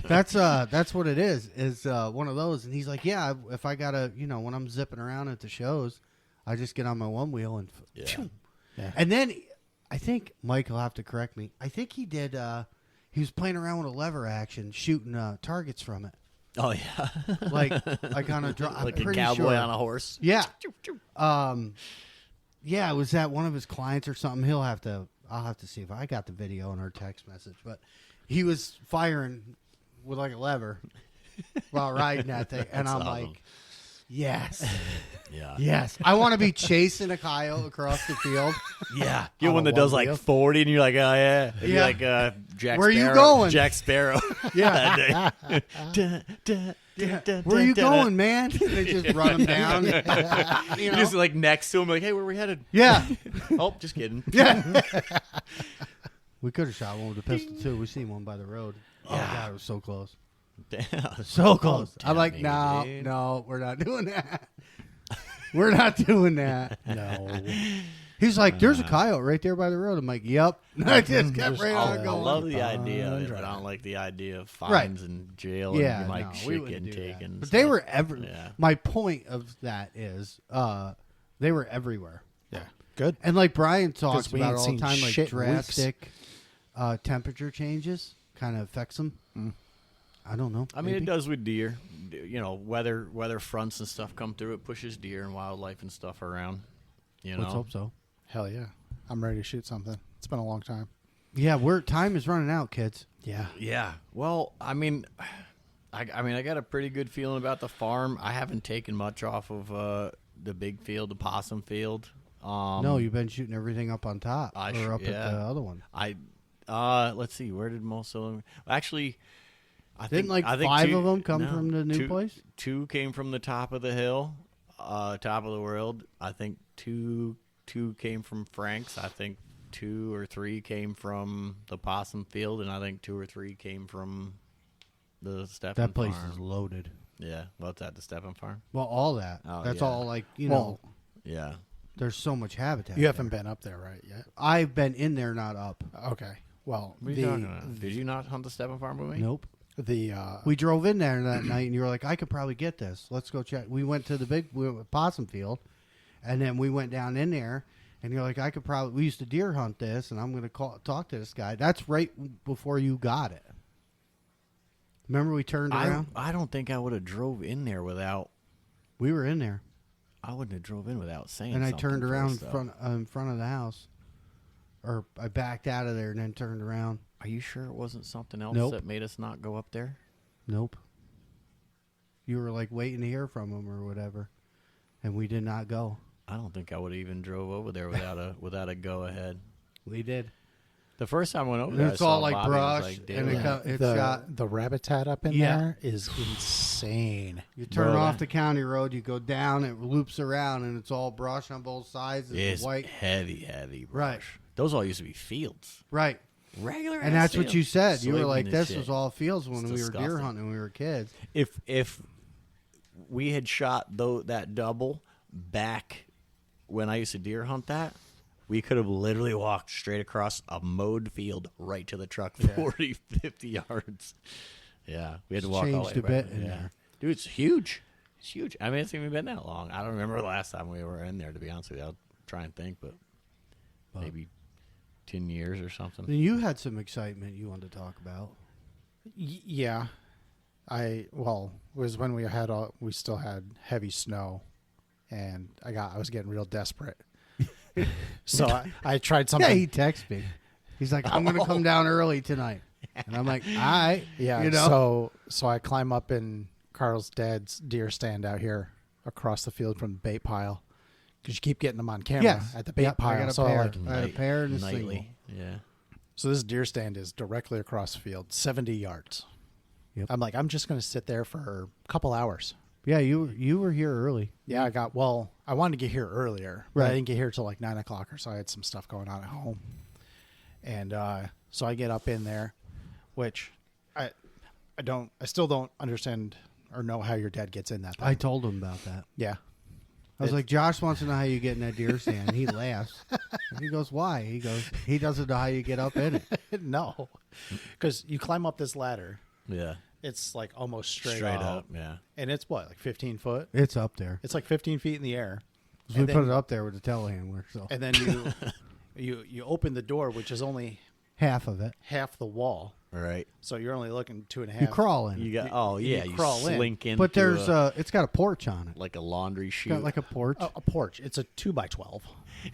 [SPEAKER 1] That's what it is one of those. And he's like, yeah, if I gotta, when I'm zipping around at the shows, I just get on my one wheel and
[SPEAKER 2] Yeah.
[SPEAKER 1] and then I think Mike will have to correct me. I think he did. He was playing around with a lever action, shooting targets from it,
[SPEAKER 3] Oh yeah,
[SPEAKER 1] like on a drop,
[SPEAKER 3] like a cowboy on a horse.
[SPEAKER 1] Yeah. Yeah, it was that one of his clients or something. I'll have to see if I got the video in our text message, but he was firing with like a lever while riding that thing. And I'm
[SPEAKER 3] awesome.
[SPEAKER 1] like, yes.
[SPEAKER 3] Yeah.
[SPEAKER 1] Yes. I want to be chasing a coyote across the field.
[SPEAKER 3] Yeah. Get
[SPEAKER 2] On
[SPEAKER 3] one
[SPEAKER 2] a
[SPEAKER 3] that does
[SPEAKER 2] one
[SPEAKER 3] like
[SPEAKER 2] wheel.
[SPEAKER 3] 40 and you're like, oh yeah. It'd be
[SPEAKER 1] Yeah.
[SPEAKER 3] like Jack
[SPEAKER 1] Where
[SPEAKER 3] Sparrow.
[SPEAKER 1] you going?
[SPEAKER 3] Jack Sparrow.
[SPEAKER 1] Yeah. Where you going, man? And they just run them down. You
[SPEAKER 3] You're
[SPEAKER 1] know?
[SPEAKER 3] just like next to him, like, hey, where we headed?
[SPEAKER 1] Yeah.
[SPEAKER 3] Oh, just kidding.
[SPEAKER 1] Yeah. We could have shot one with a pistol too. We seen one by the road. Oh
[SPEAKER 3] Yeah.
[SPEAKER 1] God, it was so close.
[SPEAKER 3] Damn.
[SPEAKER 1] So close. I'm like,
[SPEAKER 3] me,
[SPEAKER 1] no,
[SPEAKER 3] dude.
[SPEAKER 1] no, we're not doing that. We're not doing that.
[SPEAKER 2] No.
[SPEAKER 1] He's like, there's a coyote right there by the road. I'm like, yep. I just kept
[SPEAKER 2] Just
[SPEAKER 1] right
[SPEAKER 2] all
[SPEAKER 1] on
[SPEAKER 2] that.
[SPEAKER 3] I
[SPEAKER 1] going.
[SPEAKER 3] love the idea of it, but I
[SPEAKER 2] Right.
[SPEAKER 3] don't like the idea of
[SPEAKER 1] Right.
[SPEAKER 3] fines and jail
[SPEAKER 1] Yeah,
[SPEAKER 3] and like
[SPEAKER 1] no, we
[SPEAKER 3] shit
[SPEAKER 1] wouldn't
[SPEAKER 3] getting
[SPEAKER 1] do that.
[SPEAKER 3] taken.
[SPEAKER 1] But
[SPEAKER 3] so-
[SPEAKER 1] they were
[SPEAKER 3] Yeah.
[SPEAKER 1] My point of that is, they were everywhere.
[SPEAKER 2] Yeah. Good.
[SPEAKER 1] And like Brian talks
[SPEAKER 2] 'Cause we
[SPEAKER 1] about
[SPEAKER 2] ain't
[SPEAKER 1] all the
[SPEAKER 2] seen
[SPEAKER 1] time, like
[SPEAKER 2] shit in weeks.
[SPEAKER 1] drastic temperature changes kind of affects them. I don't know.
[SPEAKER 3] I mean,
[SPEAKER 1] maybe.
[SPEAKER 3] it does with deer. You know, weather fronts and stuff come through. It pushes deer and wildlife and stuff around. You know,
[SPEAKER 1] Let's hope so.
[SPEAKER 2] Hell yeah. I'm ready to shoot something. It's been a long time.
[SPEAKER 1] Yeah, time is running out, kids.
[SPEAKER 2] Yeah.
[SPEAKER 3] Yeah. Well, I mean, I got a pretty good feeling about the farm. I haven't taken much off of the big field, the possum field.
[SPEAKER 1] No, you've been shooting everything up on top or up at
[SPEAKER 3] yeah.
[SPEAKER 1] the other one.
[SPEAKER 3] Let's see, where did most of them? Actually, I
[SPEAKER 1] Didn't
[SPEAKER 3] think
[SPEAKER 1] like
[SPEAKER 3] I think
[SPEAKER 1] 5
[SPEAKER 3] two-
[SPEAKER 1] of them come
[SPEAKER 3] no,
[SPEAKER 1] from the new
[SPEAKER 3] two-
[SPEAKER 1] place?
[SPEAKER 3] 2 came from the top of the hill, top of the world. I think two came from Frank's. I think 2 or 3 came from the possum field, and I think 2 or 3 came from the Steffen
[SPEAKER 1] That place
[SPEAKER 3] farm.
[SPEAKER 1] is loaded.
[SPEAKER 3] Yeah, what's that? The Steffen farm?
[SPEAKER 1] Well, all that.
[SPEAKER 3] Oh,
[SPEAKER 1] That's
[SPEAKER 3] yeah.
[SPEAKER 1] all like, you
[SPEAKER 2] Well,
[SPEAKER 1] know,
[SPEAKER 3] Yeah.
[SPEAKER 1] there's so much habitat.
[SPEAKER 2] You haven't
[SPEAKER 1] there.
[SPEAKER 2] been up there, right, yet?
[SPEAKER 1] I've been in there, not up.
[SPEAKER 2] Okay. Well,
[SPEAKER 3] What are you talking about? Did you not hunt the Steffen farm with me?
[SPEAKER 1] Nope.
[SPEAKER 2] the
[SPEAKER 1] We drove in there that night, and you were like, I could probably get this. Let's go check. We went to we went with possum field, and then we went down in there, and you're like, I could probably. We used to deer hunt this, and I'm going to talk to this guy. That's right before you got it. Remember we turned around?
[SPEAKER 3] I don't think I would have drove in there without.
[SPEAKER 1] We were in there,
[SPEAKER 3] I wouldn't have drove in without saying.
[SPEAKER 1] and I
[SPEAKER 3] something
[SPEAKER 1] turned around
[SPEAKER 3] first, though.
[SPEAKER 1] in front of the house, or I backed out of there and then turned around.
[SPEAKER 3] Are you sure it wasn't something else
[SPEAKER 1] Nope.
[SPEAKER 3] that made us not go up there?
[SPEAKER 1] Nope. You were like waiting to hear from him or whatever, and we did not go.
[SPEAKER 3] I don't think I would have even drove over there without a go ahead.
[SPEAKER 1] We did.
[SPEAKER 3] The first time I went over
[SPEAKER 1] And
[SPEAKER 3] there,
[SPEAKER 1] it's
[SPEAKER 3] I saw
[SPEAKER 1] all like
[SPEAKER 3] Bobby,
[SPEAKER 1] brush,
[SPEAKER 3] was like,
[SPEAKER 1] and it
[SPEAKER 3] "Damn."
[SPEAKER 1] It's got.
[SPEAKER 2] the habitat up in
[SPEAKER 1] Yeah.
[SPEAKER 2] there is insane.
[SPEAKER 1] You turn
[SPEAKER 3] Bro,
[SPEAKER 1] off
[SPEAKER 3] that-
[SPEAKER 1] the county road, you go down, it loops around, and it's all brush on both sides. It's
[SPEAKER 3] It's
[SPEAKER 1] white.
[SPEAKER 3] heavy brush.
[SPEAKER 1] Right.
[SPEAKER 3] Those all used to be fields.
[SPEAKER 1] Right.
[SPEAKER 3] Regular.
[SPEAKER 1] And that's what you said. You were
[SPEAKER 3] Soybean
[SPEAKER 1] like,
[SPEAKER 3] and
[SPEAKER 1] this
[SPEAKER 3] shit.
[SPEAKER 1] was all fields when
[SPEAKER 3] It's
[SPEAKER 1] we were deer
[SPEAKER 3] disgusting.
[SPEAKER 1] hunting when we were kids.
[SPEAKER 3] If we had shot that double back when I used to deer hunt that, we could have literally walked straight across a mowed field right to the truck, 40, 50 yards. Yeah, we had to walk all the way
[SPEAKER 1] Changed a
[SPEAKER 3] back.
[SPEAKER 1] bit in there.
[SPEAKER 3] Dude, it's huge. It's huge. I mean, it's even been that long. I don't remember the last time we were in there, to be honest with you. I'll try and think, but maybe 10 years or something.
[SPEAKER 1] Then you had some excitement you wanted to talk about.
[SPEAKER 2] Yeah, it was when we still had heavy snow, and I was getting real desperate. So I tried something.
[SPEAKER 1] Yeah, he texted me. He's like, I'm going to come down early tonight. And I'm like, all right.
[SPEAKER 2] Yeah,
[SPEAKER 1] You know?
[SPEAKER 2] so I climb up in Carl's dad's deer stand out here across the field from the bait pile because you keep getting them on camera
[SPEAKER 1] Yes.
[SPEAKER 2] at the bait
[SPEAKER 1] Yep,
[SPEAKER 2] pile.
[SPEAKER 1] I got a
[SPEAKER 2] So
[SPEAKER 1] pair.
[SPEAKER 2] like,
[SPEAKER 1] I had a pair and a single.
[SPEAKER 3] Nightly. Yeah.
[SPEAKER 2] so this deer stand is directly across the field, 70 yards.
[SPEAKER 1] Yep.
[SPEAKER 2] I'm like, I'm just going to sit there for a couple hours.
[SPEAKER 1] Yeah, you were here early.
[SPEAKER 2] Yeah, I wanted to get here earlier, but
[SPEAKER 1] Right.
[SPEAKER 2] I didn't get here till like 9 o'clock or so. I had some stuff going on at home. And so I get up in there, which I still don't understand or know how your dad gets in that thing.
[SPEAKER 1] I told him about that.
[SPEAKER 2] Yeah.
[SPEAKER 1] I was like, Josh wants to know how you get in that deer stand. He laughs. And he goes, why? He goes, he doesn't know how you get up in it.
[SPEAKER 2] No. Because you climb up this ladder.
[SPEAKER 3] Yeah.
[SPEAKER 2] It's like almost straight
[SPEAKER 3] Straight
[SPEAKER 2] up.
[SPEAKER 3] up. Yeah.
[SPEAKER 2] And it's what, like 15 foot?
[SPEAKER 1] It's up there.
[SPEAKER 2] It's like 15 feet in the air.
[SPEAKER 1] We
[SPEAKER 2] And
[SPEAKER 1] put
[SPEAKER 2] then-
[SPEAKER 1] it up there with the telehandler, so
[SPEAKER 2] And then you open the door, which is only
[SPEAKER 1] half of it.
[SPEAKER 2] half the wall.
[SPEAKER 3] All right.
[SPEAKER 2] So you're only looking 2.5.
[SPEAKER 1] You crawl in.
[SPEAKER 3] You got.
[SPEAKER 2] You-
[SPEAKER 3] Oh
[SPEAKER 2] you
[SPEAKER 3] yeah. You
[SPEAKER 2] crawl in.
[SPEAKER 3] slink in.
[SPEAKER 1] But there's it's got a porch on it.
[SPEAKER 3] like a laundry
[SPEAKER 1] It's
[SPEAKER 3] chute.
[SPEAKER 1] got like a porch.
[SPEAKER 2] a porch. It's a 2x12.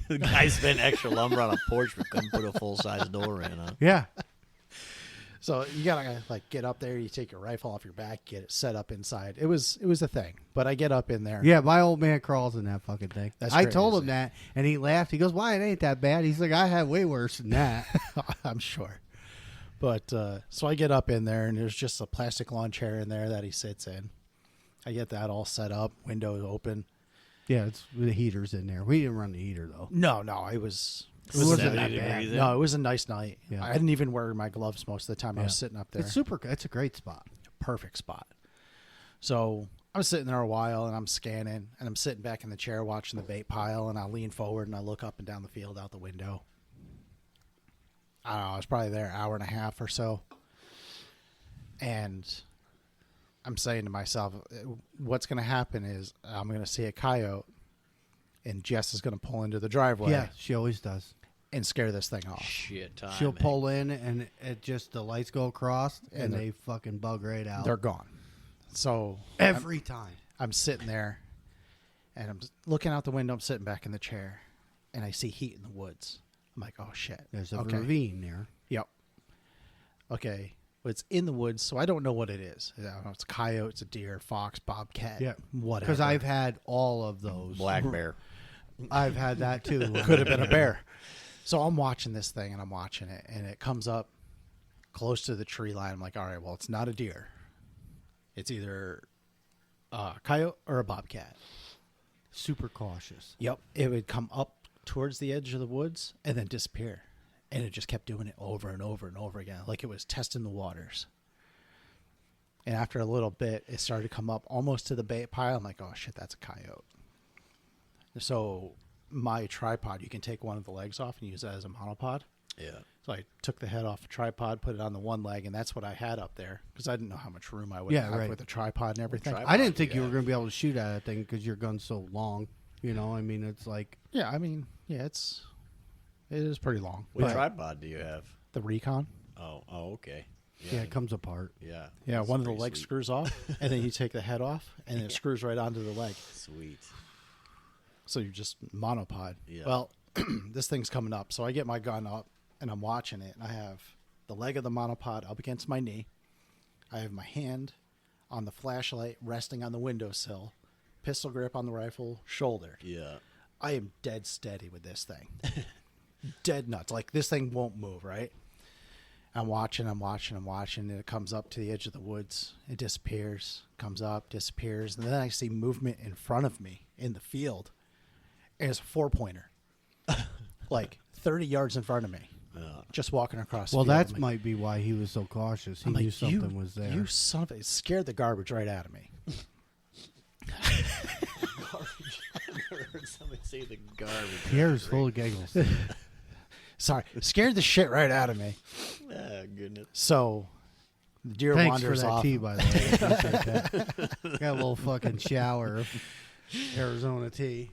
[SPEAKER 3] The guy spent extra lumber on a porch but couldn't put a full size door in. Huh?
[SPEAKER 1] Yeah.
[SPEAKER 2] So you gotta like get up there. You take your rifle off your back, get it set up inside. It was a thing. But I get up in there.
[SPEAKER 1] Yeah, my old man crawls in that fucking thing.
[SPEAKER 2] That's
[SPEAKER 1] I told him
[SPEAKER 2] crazy.
[SPEAKER 1] that, and he laughed. He goes, "Why? It ain't that bad." He's like, "I had way worse than that."
[SPEAKER 2] I'm sure. But so I get up in there, and there's just a plastic lawn chair in there that he sits in. I get that all set up, windows open.
[SPEAKER 1] Yeah, it's the heater's in there. We didn't run the heater though.
[SPEAKER 2] No, it was.
[SPEAKER 1] It wasn't
[SPEAKER 3] 70
[SPEAKER 1] that
[SPEAKER 3] degrees
[SPEAKER 1] bad.
[SPEAKER 3] in.
[SPEAKER 2] No, it was a nice night.
[SPEAKER 1] Yeah.
[SPEAKER 2] I didn't even wear my gloves most of the time. I was
[SPEAKER 1] Yeah.
[SPEAKER 2] sitting up there.
[SPEAKER 1] It's super. It's a great spot.
[SPEAKER 2] Perfect spot. So I was sitting there a while, and I'm scanning, and I'm sitting back in the chair watching the bait pile, and I lean forward and I look up and down the field out the window. I don't know. I was probably there an hour and a half or so, and I'm saying to myself, what's going to happen is I'm going to see a coyote, and Jess is going to pull into the driveway
[SPEAKER 1] Yeah, she always does.
[SPEAKER 2] and scare this thing off.
[SPEAKER 3] Shit time.
[SPEAKER 1] She'll pull in, and it just the lights go across, and
[SPEAKER 2] And
[SPEAKER 1] they fucking bug right out.
[SPEAKER 2] They're gone. So
[SPEAKER 1] Every time.
[SPEAKER 2] I'm sitting there, and I'm just looking out the window. I'm sitting back in the chair, and I see heat in the woods. I'm like, oh, shit.
[SPEAKER 1] There's a
[SPEAKER 2] Okay.
[SPEAKER 1] ravine there.
[SPEAKER 2] Yep. Okay. Well, it's in the woods, so I don't know what it is. I don't know. It's a coyote, it's a deer, fox, bobcat, whatever.
[SPEAKER 1] Because I've had all of those.
[SPEAKER 3] Black bear.
[SPEAKER 1] I've had that too.
[SPEAKER 2] Could have been a bear. So I'm watching this thing, and I'm watching it, and it comes up close to the tree line. I'm like, all right, well, it's not a deer. It's either a coyote or a bobcat.
[SPEAKER 1] Super cautious.
[SPEAKER 2] Yep. It would come up towards the edge of the woods and then disappear. And it just kept doing it over and over and over again, like it was testing the waters. And after a little bit, it started to come up almost to the bait pile. I'm like, oh, shit, that's a coyote. So my tripod, you can take one of the legs off and use that as a monopod.
[SPEAKER 3] Yeah.
[SPEAKER 2] So I took the head off the tripod, put it on the one leg, and that's what I had up there because I didn't know how much room I would
[SPEAKER 1] Yeah,
[SPEAKER 2] have
[SPEAKER 1] right.
[SPEAKER 2] with the tripod and everything.
[SPEAKER 3] tripod.
[SPEAKER 1] I didn't think you
[SPEAKER 3] Yeah.
[SPEAKER 1] were going to be able to shoot at that thing because your gun's so long. You know, I mean, it's like
[SPEAKER 2] Yeah, I mean, yeah, it is pretty long.
[SPEAKER 3] What
[SPEAKER 2] But
[SPEAKER 3] tripod do you have?
[SPEAKER 2] the Recon.
[SPEAKER 3] Oh, okay.
[SPEAKER 1] yeah, it comes apart.
[SPEAKER 3] Yeah.
[SPEAKER 2] Yeah,
[SPEAKER 3] That's
[SPEAKER 2] one of the
[SPEAKER 3] pretty
[SPEAKER 2] legs
[SPEAKER 3] sweet.
[SPEAKER 2] screws off, and then you take the head off, and it screws right onto the leg.
[SPEAKER 3] Sweet.
[SPEAKER 2] So you're just monopod.
[SPEAKER 3] Yeah.
[SPEAKER 2] Well, this thing's coming up, so I get my gun up, and I'm watching it, and I have the leg of the monopod up against my knee. I have my hand on the flashlight resting on the windowsill, pistol grip on the rifle, shoulder.
[SPEAKER 3] Yeah.
[SPEAKER 2] I am dead steady with this thing. Dead nuts. Like, this thing won't move, right? I'm watching, and it comes up to the edge of the woods. It disappears, comes up, disappears, and then I see movement in front of me in the field. And it's a 4-pointer. Like 30 yards in front of me. Just walking across the
[SPEAKER 1] Well,
[SPEAKER 2] field.
[SPEAKER 1] that
[SPEAKER 2] I'm like,
[SPEAKER 1] might be why he was so cautious. He
[SPEAKER 2] I'm
[SPEAKER 1] knew
[SPEAKER 2] like,
[SPEAKER 1] something was there.
[SPEAKER 2] You son of a... It scared the garbage right out of me.
[SPEAKER 3] I heard somebody say the garbage.
[SPEAKER 1] Pierre's full of giggles.
[SPEAKER 2] Sorry. Scared the shit right out of me.
[SPEAKER 3] Oh, goodness.
[SPEAKER 2] So, the deer
[SPEAKER 1] Thanks for
[SPEAKER 2] wanders
[SPEAKER 1] that
[SPEAKER 2] off.
[SPEAKER 1] tea, by the way. I appreciate that. Got a little fucking shower of Arizona tea.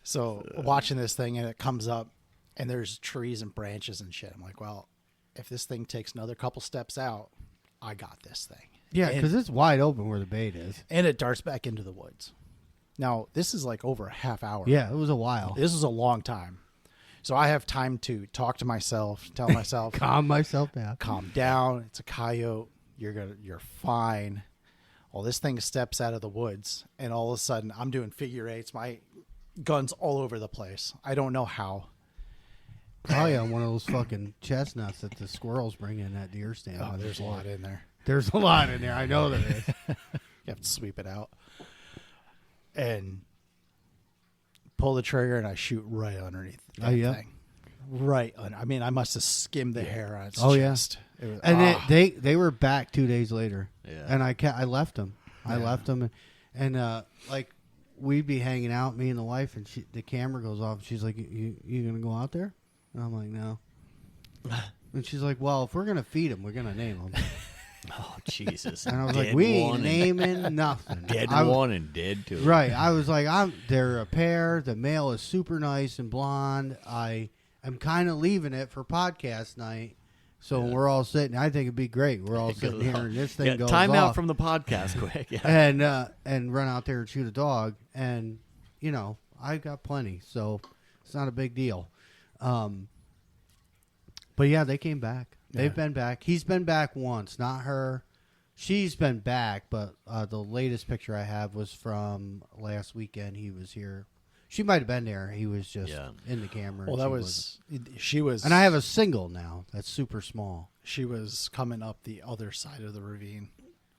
[SPEAKER 2] So watching this thing, and it comes up, and there's trees and branches and shit. I'm like, well, if this thing takes another couple steps out, I got this thing.
[SPEAKER 1] Yeah,
[SPEAKER 2] And-
[SPEAKER 1] because it's wide open where the bait is.
[SPEAKER 2] and it darts back into the woods. Now, this is like over a half hour.
[SPEAKER 1] Yeah, it was a while.
[SPEAKER 2] This is a long time. So I have time to talk to myself, tell myself,
[SPEAKER 1] Calm myself down.
[SPEAKER 2] calm down. It's a coyote. You're fine. Well, this thing steps out of the woods, and all of a sudden, I'm doing figure eights. My gun's all over the place. I don't know how.
[SPEAKER 1] Probably on one of those fucking chestnuts that the squirrels bring in that deer stand.
[SPEAKER 2] Oh, there's a lot in there.
[SPEAKER 1] There's a lot in there. I know there is.
[SPEAKER 2] You have to sweep it out. And pull the trigger, and I shoot right underneath that
[SPEAKER 1] Oh, yeah?
[SPEAKER 2] thing. Right under. I mean, I must have skimmed the hair on its
[SPEAKER 1] Oh, yeah.
[SPEAKER 2] chest. It was,
[SPEAKER 1] And they were back 2 days later.
[SPEAKER 3] Yeah.
[SPEAKER 1] And I left them. I
[SPEAKER 2] Yeah.
[SPEAKER 1] left them. And like, we'd be hanging out, me and the wife, and the camera goes off. And she's like, you going to go out there? And I'm like, no. And she's like, well, if we're going to feed them, we're going to name them.
[SPEAKER 3] Oh, Jesus.
[SPEAKER 1] And I was
[SPEAKER 3] Dead
[SPEAKER 1] like, we ain't
[SPEAKER 3] one and-
[SPEAKER 1] naming nothing.
[SPEAKER 3] Dead
[SPEAKER 1] I was-
[SPEAKER 3] one and dead two.
[SPEAKER 1] Right. I was like, they're a pair. The male is super nice and blonde. I'm kind of leaving it for podcast night. So we're all sitting. I think it'd be great. We're all sitting here, and this thing goes
[SPEAKER 3] time
[SPEAKER 1] off.
[SPEAKER 3] out from the podcast quick. Yeah.
[SPEAKER 1] and run out there and shoot a dog. And you know, I got plenty, so it's not a big deal. But yeah, they came back. They've been back. He's been back once, not her. She's been back, but the latest picture I have was from last weekend. He was here. She might have been there. He was just in the camera.
[SPEAKER 2] Well, she was,
[SPEAKER 1] and I have a single now that's super small.
[SPEAKER 2] She was coming up the other side of the ravine,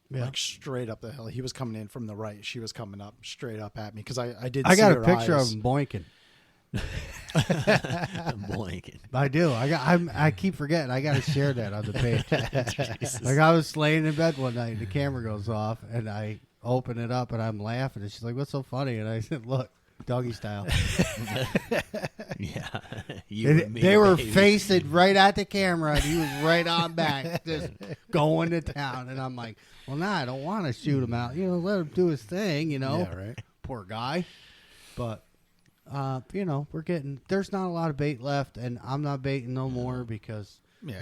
[SPEAKER 1] Yeah.
[SPEAKER 2] straight up the hill. He was coming in from the right. She was coming up straight up at me because I did.
[SPEAKER 1] I
[SPEAKER 2] see
[SPEAKER 1] got a
[SPEAKER 2] her
[SPEAKER 1] picture
[SPEAKER 2] eyes.
[SPEAKER 1] of him boinking.
[SPEAKER 3] Blanket.
[SPEAKER 1] I do. I keep forgetting. I got to share that on the page. Like I was laying in bed one night, and the camera goes off, and I open it up, and I'm laughing, and she's like, "What's so funny?" And I said, "Look, doggy style."
[SPEAKER 3] Yeah.
[SPEAKER 1] They were facing right at the camera, and he was right on back, just going to town. And I'm like, "Well, nah, I don't want to shoot him out. Let him do his thing.
[SPEAKER 2] Yeah, right.
[SPEAKER 1] Poor guy." But there's not a lot of bait left, and I'm not baiting no more because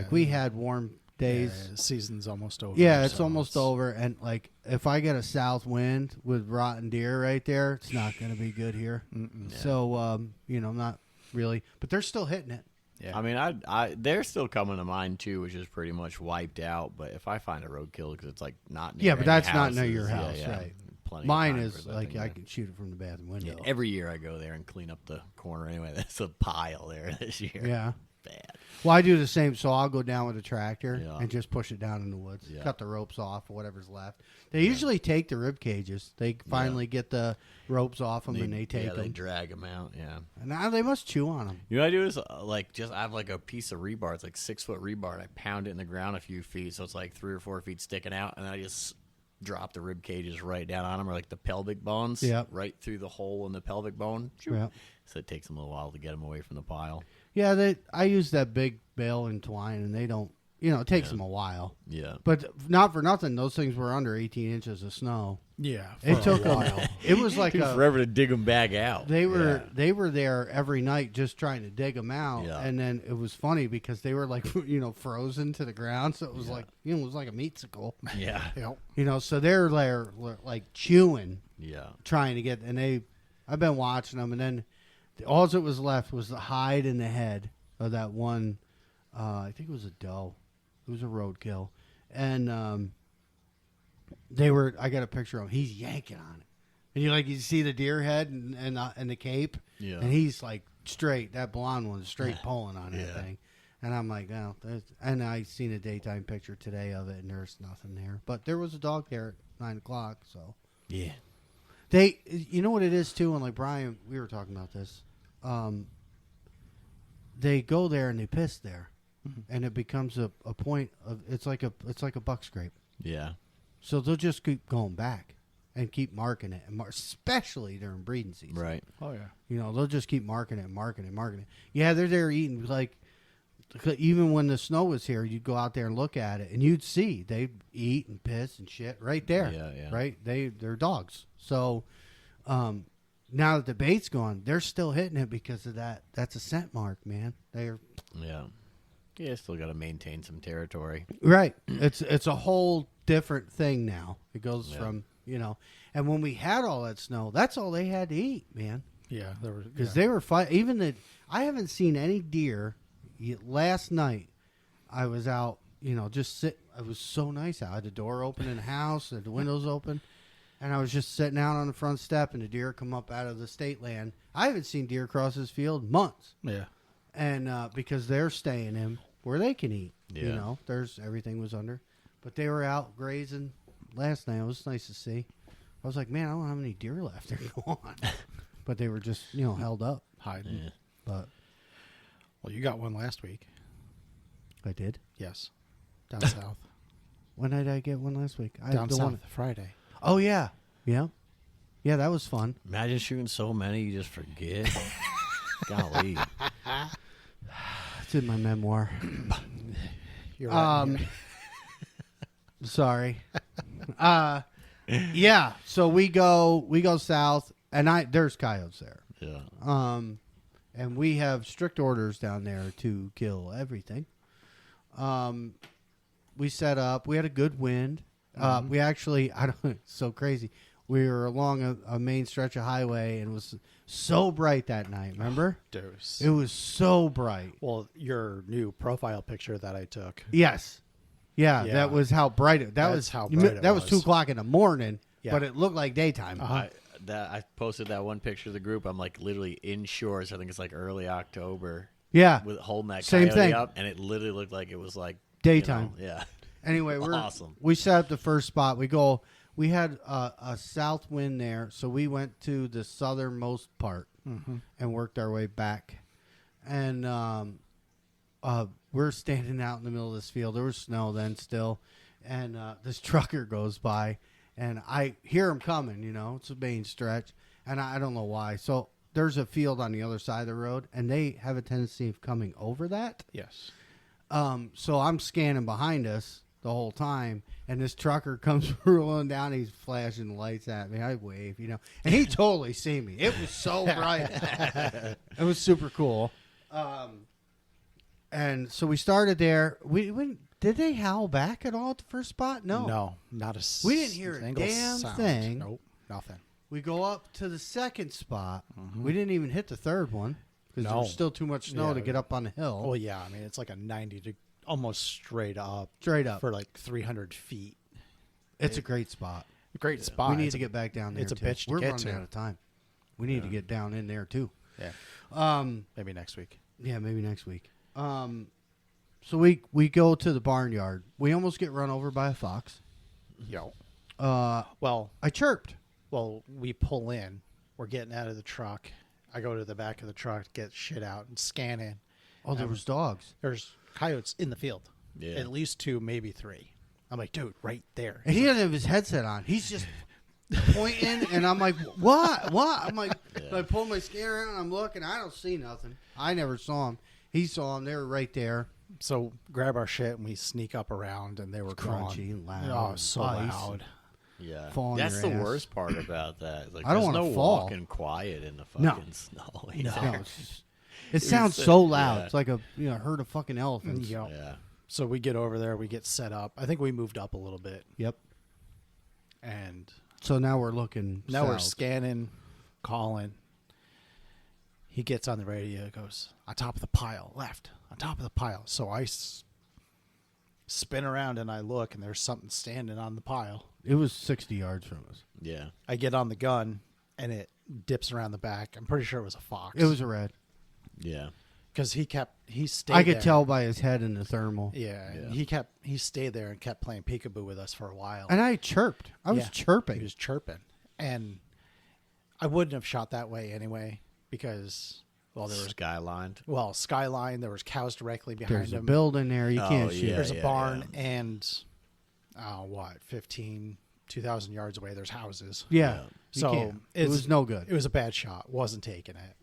[SPEAKER 1] we had warm days.
[SPEAKER 2] Yeah, season's almost over.
[SPEAKER 1] Yeah, it's almost over. And like, if I get a south wind with rotten deer right there, it's not going to be good here. So, not really, but they're still hitting it.
[SPEAKER 2] Yeah.
[SPEAKER 3] I mean, they're still coming to mine too, which is pretty much wiped out. But if I find a roadkill, because it's like not near
[SPEAKER 1] But
[SPEAKER 3] any
[SPEAKER 1] that's not
[SPEAKER 3] houses,
[SPEAKER 1] near your house, right?
[SPEAKER 3] Plenty of
[SPEAKER 1] Mine
[SPEAKER 3] time
[SPEAKER 1] is
[SPEAKER 3] for that
[SPEAKER 1] like
[SPEAKER 3] thing
[SPEAKER 1] I
[SPEAKER 3] to-
[SPEAKER 1] can shoot it from the bathroom window.
[SPEAKER 3] Yeah, every year I go there and clean up the corner anyway. There's a pile there this year.
[SPEAKER 1] Yeah.
[SPEAKER 3] Bad.
[SPEAKER 1] Well, I do the same. So I'll go down with a tractor
[SPEAKER 3] Yeah.
[SPEAKER 1] and just push it down in the woods,
[SPEAKER 3] Yeah.
[SPEAKER 1] cut the ropes off or whatever's left. They usually take the rib cages. They finally get the ropes off them and they take
[SPEAKER 3] They
[SPEAKER 1] them.
[SPEAKER 3] drag them out. Yeah.
[SPEAKER 1] And now they must chew on them.
[SPEAKER 3] You know what I do is I have like a piece of rebar. It's like 6-foot rebar. And I pound it in the ground a few feet, so it's like 3 or 4 feet sticking out, and then I just drop the rib cages right down on them, or like the pelvic bones, right through the hole in the pelvic bone.
[SPEAKER 1] Yep.
[SPEAKER 3] So it takes them a little while to get them away from the pile.
[SPEAKER 1] Yeah, I use that big bale and twine, and they don't. It takes them a while.
[SPEAKER 3] Yeah.
[SPEAKER 1] But not for nothing, those things were under 18 inches of snow.
[SPEAKER 2] Yeah.
[SPEAKER 1] It took a while. It was like
[SPEAKER 3] Took forever to dig them back out.
[SPEAKER 1] They were there every night just trying to dig them out, and then it was funny because they were like frozen to the ground, so it was like it was like a meatsicle.
[SPEAKER 3] Yeah.
[SPEAKER 1] So they're there like chewing,
[SPEAKER 3] Yeah.
[SPEAKER 1] trying to get, and I've been watching them, and then all that was left was the hide and the head of that one. I think it was a doe. It was a roadkill, and I got a picture of him. He's yanking on it, and you see the deer head and the cape, and he's like straight. That blonde one's straight pulling on that thing, and I'm like, no. And I seen a daytime picture today of it, and there's nothing there, but there was a dog there at 9 o'clock. So
[SPEAKER 3] Yeah.
[SPEAKER 1] you know what it is too, and like Brian, we were talking about this. They go there and they piss there, and it becomes a point of it's like a buck scrape.
[SPEAKER 3] Yeah.
[SPEAKER 1] So they'll just keep going back and keep marking it, and especially during breeding season.
[SPEAKER 3] Right.
[SPEAKER 2] Oh yeah.
[SPEAKER 1] They'll just keep marking it. Yeah, they're there eating. Like even when the snow was here, you'd go out there and look at it, and you'd see they eat and piss and shit right there.
[SPEAKER 3] Yeah.
[SPEAKER 1] Right. They're dogs. So now that the bait's gone, they're still hitting it because of that. That's a scent mark, man. They're
[SPEAKER 3] Yeah. Yeah, still got to maintain some territory.
[SPEAKER 1] right. It's a whole different thing now. It goes from and when we had all that snow, that's all they had to eat, man.
[SPEAKER 2] Yeah. There were
[SPEAKER 1] Because they were fighting. I haven't seen any deer. Last night, I was out. Just sit. It was so nice out. I had the door open in the house, and the windows open, and I was just sitting out on the front step, and the deer come up out of the state land. I haven't seen deer cross this field in months.
[SPEAKER 2] Yeah.
[SPEAKER 1] And because they're staying in where they can eat.
[SPEAKER 3] Yeah.
[SPEAKER 1] Everything was under. But they were out grazing last night. It was nice to see. I was like, man, I don't have any deer left. They're gone. But they were just, held up.
[SPEAKER 2] Hiding.
[SPEAKER 3] Yeah.
[SPEAKER 1] But
[SPEAKER 2] Well, you got one last week.
[SPEAKER 1] I did.
[SPEAKER 2] Yes. Down south.
[SPEAKER 1] When did I get one last week?
[SPEAKER 2] Down south. Friday.
[SPEAKER 1] Oh, yeah. Yeah. Yeah, that was fun.
[SPEAKER 3] Imagine shooting so many you just forget. Golly.
[SPEAKER 1] It's in my memoir.
[SPEAKER 2] You're right.
[SPEAKER 1] Sorry. Yeah. So we go south, and there's coyotes there.
[SPEAKER 3] Yeah.
[SPEAKER 1] And we have strict orders down there to kill everything. We set up. We had a good wind. We actually, it's so crazy. We were along a main stretch of highway, and it was so bright that night. Remember?
[SPEAKER 2] Dose.
[SPEAKER 1] It was so bright.
[SPEAKER 2] Well, your new profile picture that I took.
[SPEAKER 1] Yes. Yeah,
[SPEAKER 2] Yeah.
[SPEAKER 1] that was how bright it. That
[SPEAKER 2] That's
[SPEAKER 1] was
[SPEAKER 2] how bright it
[SPEAKER 1] That was
[SPEAKER 2] was.
[SPEAKER 1] 2:00 in the morning,
[SPEAKER 2] Yeah.
[SPEAKER 1] but it looked like daytime.
[SPEAKER 3] I posted that one picture to the group. I'm like literally in shorts. I think it's like early October.
[SPEAKER 1] Yeah.
[SPEAKER 3] With holding that
[SPEAKER 1] Same
[SPEAKER 3] coyote
[SPEAKER 1] thing.
[SPEAKER 3] up, and it literally looked like it was like
[SPEAKER 1] Daytime.
[SPEAKER 3] Yeah.
[SPEAKER 1] Anyway,
[SPEAKER 3] Awesome.
[SPEAKER 1] we set up the first spot. We had a south wind there, so we went to the southernmost part and worked our way back. And we're standing out in the middle of this field. There was snow then still, and this trucker goes by, and I hear him coming. It's a main stretch, and I don't know why. So there's a field on the other side of the road, and they have a tendency of coming over that.
[SPEAKER 2] Yes.
[SPEAKER 1] So I'm scanning behind us the whole time, and this trucker comes rolling down. He's flashing lights at me. I wave, and he totally see me. It was so bright. It was super cool. And so we started there. Did they howl back at all at the first spot? No,
[SPEAKER 2] not a.
[SPEAKER 1] We didn't hear a
[SPEAKER 2] single
[SPEAKER 1] damn
[SPEAKER 2] sound.
[SPEAKER 1] thing.
[SPEAKER 2] Nope, nothing.
[SPEAKER 1] We go up to the second spot. We didn't even hit the third one because there
[SPEAKER 2] No.
[SPEAKER 1] was still too much snow
[SPEAKER 2] Yeah.
[SPEAKER 1] to get up on the hill.
[SPEAKER 2] Well, yeah. I mean, it's like a 90 almost straight up
[SPEAKER 1] For
[SPEAKER 2] like 300 feet.
[SPEAKER 1] it's a great spot.
[SPEAKER 2] Great spot.
[SPEAKER 1] We need
[SPEAKER 2] It's
[SPEAKER 1] to get back down there.
[SPEAKER 2] it's a
[SPEAKER 1] too.
[SPEAKER 2] bitch to
[SPEAKER 1] We're
[SPEAKER 2] get
[SPEAKER 1] running
[SPEAKER 2] to.
[SPEAKER 1] out of time. We need to get down in there too.
[SPEAKER 2] Yeah. Maybe next week.
[SPEAKER 1] Yeah, maybe next week. So we go to the barnyard. We almost get run over by a fox.
[SPEAKER 2] Yo.
[SPEAKER 1] Well, I chirped.
[SPEAKER 2] Well, we pull in. We're getting out of the truck. I go to the back of the truck, get shit out, and scan in.
[SPEAKER 1] Oh, there was dogs.
[SPEAKER 2] There's coyotes in the field.
[SPEAKER 3] Yeah.
[SPEAKER 2] At least 2, maybe 3. I'm like, dude, right there.
[SPEAKER 1] And he doesn't have his headset on. He's just pointing, and I'm like, what? I'm like, I pull my scanner out, and I'm looking. I don't see nothing. I never saw him. He saw him. They were right there.
[SPEAKER 2] So grab our shit, and we sneak up around, and they were
[SPEAKER 1] Crunchy
[SPEAKER 2] gone.
[SPEAKER 1] and loud.
[SPEAKER 2] Oh,
[SPEAKER 1] and
[SPEAKER 2] so
[SPEAKER 1] ice.
[SPEAKER 2] loud.
[SPEAKER 3] Yeah,
[SPEAKER 1] Fall on
[SPEAKER 3] that's
[SPEAKER 1] your
[SPEAKER 3] the
[SPEAKER 1] ass.
[SPEAKER 3] worst part about that. Like,
[SPEAKER 1] I don't
[SPEAKER 3] there's
[SPEAKER 1] wanna
[SPEAKER 3] no
[SPEAKER 1] fall.
[SPEAKER 3] walking quiet in the
[SPEAKER 1] No.
[SPEAKER 3] fucking snow.
[SPEAKER 1] No,
[SPEAKER 3] either.
[SPEAKER 1] it's just, it sounds so loud.
[SPEAKER 3] yeah.
[SPEAKER 1] It's like a herd of fucking elephants.
[SPEAKER 2] Yep.
[SPEAKER 3] Yeah.
[SPEAKER 2] So we get over there, we get set up. I think we moved up a little bit,
[SPEAKER 1] Yep.
[SPEAKER 2] and
[SPEAKER 1] So now we're looking.
[SPEAKER 2] now we're
[SPEAKER 1] south.
[SPEAKER 2] scanning, calling. He gets on the radio, goes, on top of the pile, left, on top of the pile. So I spin around and I look, and there's something standing on the pile.
[SPEAKER 1] It was 60 yards from us.
[SPEAKER 3] Yeah.
[SPEAKER 2] I get on the gun, and it dips around the back. I'm pretty sure it was a fox.
[SPEAKER 1] It was a red.
[SPEAKER 3] Yeah.
[SPEAKER 2] because he stayed.
[SPEAKER 1] I could
[SPEAKER 2] there.
[SPEAKER 1] tell by his head in the thermal.
[SPEAKER 2] Yeah,
[SPEAKER 3] Yeah.
[SPEAKER 2] he stayed there and kept playing peekaboo with us for a while.
[SPEAKER 1] And I chirped. I was
[SPEAKER 2] Yeah,
[SPEAKER 1] chirping.
[SPEAKER 2] He was chirping, and I wouldn't have shot that way anyway because there was skyline. There was cows directly behind
[SPEAKER 1] There's a
[SPEAKER 2] him.
[SPEAKER 1] building there. You can't shoot.
[SPEAKER 3] yeah.
[SPEAKER 2] There's a barn and 2,000 yards away. There's houses.
[SPEAKER 1] Yeah. You
[SPEAKER 2] So
[SPEAKER 1] can't. It was no good.
[SPEAKER 2] It was a bad shot. Wasn't taking it.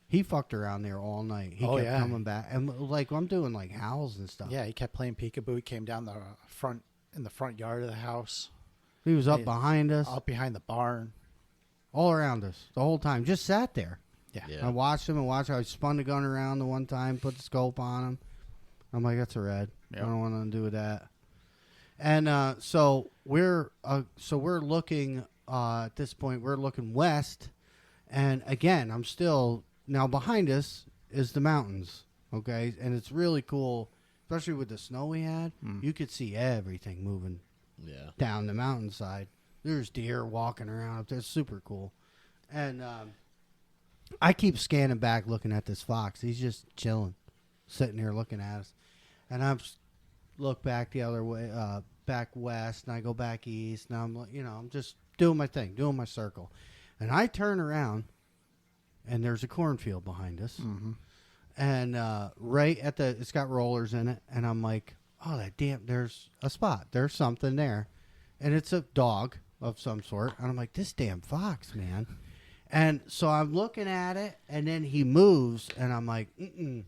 [SPEAKER 1] He fucked around there all night. He
[SPEAKER 2] Oh,
[SPEAKER 1] kept
[SPEAKER 2] yeah.
[SPEAKER 1] coming back. And like I'm doing like howls and stuff.
[SPEAKER 2] Yeah, he kept playing peekaboo. He came down in the front yard of the house,
[SPEAKER 1] He was up
[SPEAKER 2] Yeah.
[SPEAKER 1] behind us,
[SPEAKER 2] up behind the barn.
[SPEAKER 1] all around us the whole time. Just sat there.
[SPEAKER 2] Yeah.
[SPEAKER 3] Yeah.
[SPEAKER 1] I watched him. I spun the gun around the one time, put the scope on him. I'm like, that's a red.
[SPEAKER 2] Yep.
[SPEAKER 1] I don't want nothing to do with that. And so we're looking at this point. We're looking west, and again, I'm still now behind us is the mountains. Okay, and it's really cool, especially with the snow we had. You could see everything moving
[SPEAKER 3] Yeah.
[SPEAKER 1] down the mountainside. There's deer walking around up there. It's super cool. And I keep scanning back looking at this fox. He's just chilling, sitting there looking at us. And I look back the other way, back west, and I go back east. And I'm just doing my thing, doing my circle. And I turn around, and there's a cornfield behind us.
[SPEAKER 2] Mm-hmm.
[SPEAKER 1] And right at it's got rollers in it. And I'm like, oh, there's a spot. There's something there. And it's a dog of some sort. And I'm like, this damn fox, man. And so I'm looking at it, and then he moves, and I'm like,
[SPEAKER 3] Yeah.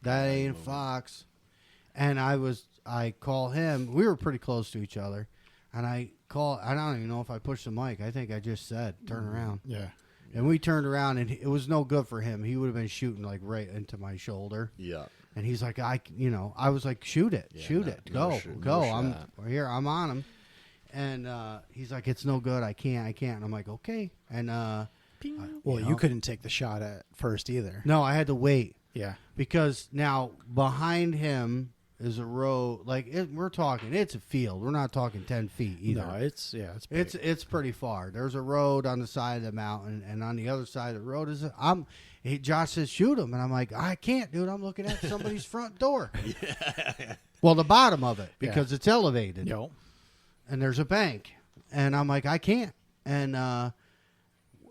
[SPEAKER 1] that ain't a fox. And I call him. We were pretty close to each other. And I don't even know if I pushed the mic. I think I just said, turn around.
[SPEAKER 2] Yeah.
[SPEAKER 1] And we turned around, and it was no good for him. He would have been shooting like right into my shoulder.
[SPEAKER 3] Yeah.
[SPEAKER 1] And he's like, I was like, shoot it,
[SPEAKER 3] Yeah,
[SPEAKER 1] shoot
[SPEAKER 3] no-
[SPEAKER 1] it,
[SPEAKER 3] no
[SPEAKER 1] go,
[SPEAKER 3] shot,
[SPEAKER 1] go.
[SPEAKER 3] no
[SPEAKER 1] I'm
[SPEAKER 3] shot.
[SPEAKER 1] here. I'm on him. And he's like, it's no good. I can't. And I'm like, okay. And
[SPEAKER 2] Well, you couldn't take the shot at first either.
[SPEAKER 1] no, I had to wait
[SPEAKER 2] Yeah.
[SPEAKER 1] because now behind him is a road. Like we're talking, it's a field. We're not talking 10 feet either.
[SPEAKER 2] No, it's big.
[SPEAKER 1] It's pretty far. There's a road on the side of the mountain, and on the other side of the road is Josh says shoot him, and I'm like, I can't, dude. I'm looking at somebody's front door. Well, the bottom of it because it's elevated.
[SPEAKER 2] Yo.
[SPEAKER 1] And there's a bank, and I'm like, I can't. And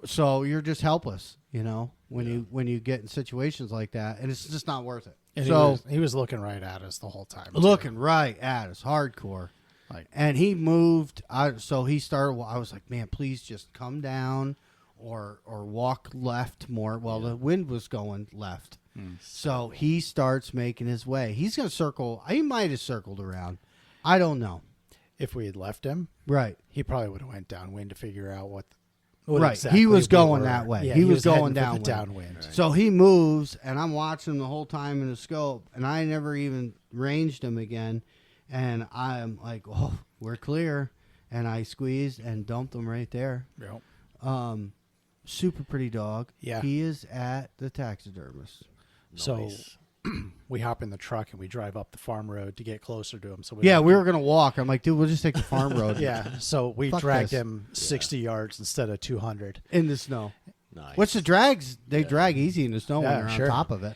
[SPEAKER 1] so you're just helpless, when you get in situations like that, and it's just not worth it.
[SPEAKER 2] And
[SPEAKER 1] so
[SPEAKER 2] he was looking right at us the whole time.
[SPEAKER 1] looking right at us, hardcore.
[SPEAKER 2] Like,
[SPEAKER 1] And he moved. So he started. I was like, man, please just come down or walk left more. Well, the wind was going left. So he starts making his way. He's going to circle. He might have circled around. I don't know.
[SPEAKER 2] if we had left him,
[SPEAKER 1] Right.
[SPEAKER 2] he probably would have went downwind to figure out what
[SPEAKER 1] Right.
[SPEAKER 2] exactly
[SPEAKER 1] He was
[SPEAKER 2] we
[SPEAKER 1] going
[SPEAKER 2] were.
[SPEAKER 1] that way.
[SPEAKER 2] Yeah,
[SPEAKER 1] he was going
[SPEAKER 2] heading for
[SPEAKER 1] downwind.
[SPEAKER 2] the downwind.
[SPEAKER 1] So he moves, and I'm watching him the whole time in the scope, and I never even ranged him again. And I'm like, oh, we're clear. And I squeezed and dumped him right there.
[SPEAKER 2] Yep.
[SPEAKER 1] Super pretty dog.
[SPEAKER 2] Yeah.
[SPEAKER 1] He is at the taxidermist.
[SPEAKER 2] So
[SPEAKER 3] Nice.
[SPEAKER 2] we hop in the truck and we drive up the farm road to get closer to him. So
[SPEAKER 1] Yeah, we were going to walk. I'm like, dude, we'll just take the farm road.
[SPEAKER 2] Yeah, so we
[SPEAKER 1] Fuck
[SPEAKER 2] dragged
[SPEAKER 1] this.
[SPEAKER 2] him 60 yards instead of 200.
[SPEAKER 1] In the snow.
[SPEAKER 3] Nice.
[SPEAKER 1] Which the drags, they drag easy in the snow when
[SPEAKER 2] Yeah,
[SPEAKER 1] they're
[SPEAKER 2] sure.
[SPEAKER 1] on top of it.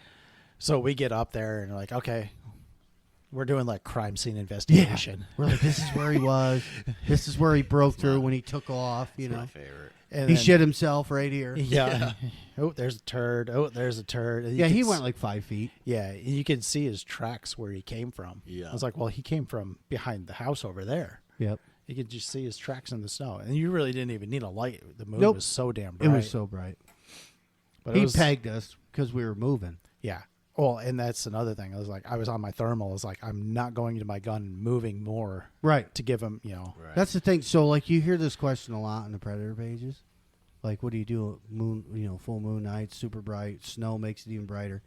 [SPEAKER 2] So we get up there and like, okay, we're doing like crime scene investigation.
[SPEAKER 1] We're like, this is where he was. This is where he broke through when he took off,
[SPEAKER 3] It's my favorite.
[SPEAKER 2] And
[SPEAKER 1] He
[SPEAKER 2] then-
[SPEAKER 1] shit himself right here.
[SPEAKER 2] Yeah. Oh, there's a turd. Oh, there's a turd. And you
[SPEAKER 1] Yeah,
[SPEAKER 2] could
[SPEAKER 1] he
[SPEAKER 2] s-
[SPEAKER 1] went like 5 feet.
[SPEAKER 2] Yeah, and you could see his tracks where he came from.
[SPEAKER 3] Yeah.
[SPEAKER 2] I was like, well, he came from behind the house over there.
[SPEAKER 1] Yep.
[SPEAKER 2] You could just see his tracks in the snow, and you really didn't even need a light. The moon
[SPEAKER 1] Nope.
[SPEAKER 2] was so damn
[SPEAKER 1] It
[SPEAKER 2] bright.
[SPEAKER 1] was so bright.
[SPEAKER 2] But
[SPEAKER 1] He
[SPEAKER 2] it was,
[SPEAKER 1] pegged us because we were moving.
[SPEAKER 2] Yeah. Well, and that's another thing. I was on my thermal. I was like, I'm not going to my gun and moving more
[SPEAKER 1] Right.
[SPEAKER 2] to give him, you know.
[SPEAKER 3] Right.
[SPEAKER 1] That's the thing. So, like, you hear this question a lot in the Predator pages. Like, what do you do? Moon, full moon night, super bright, snow makes it even brighter.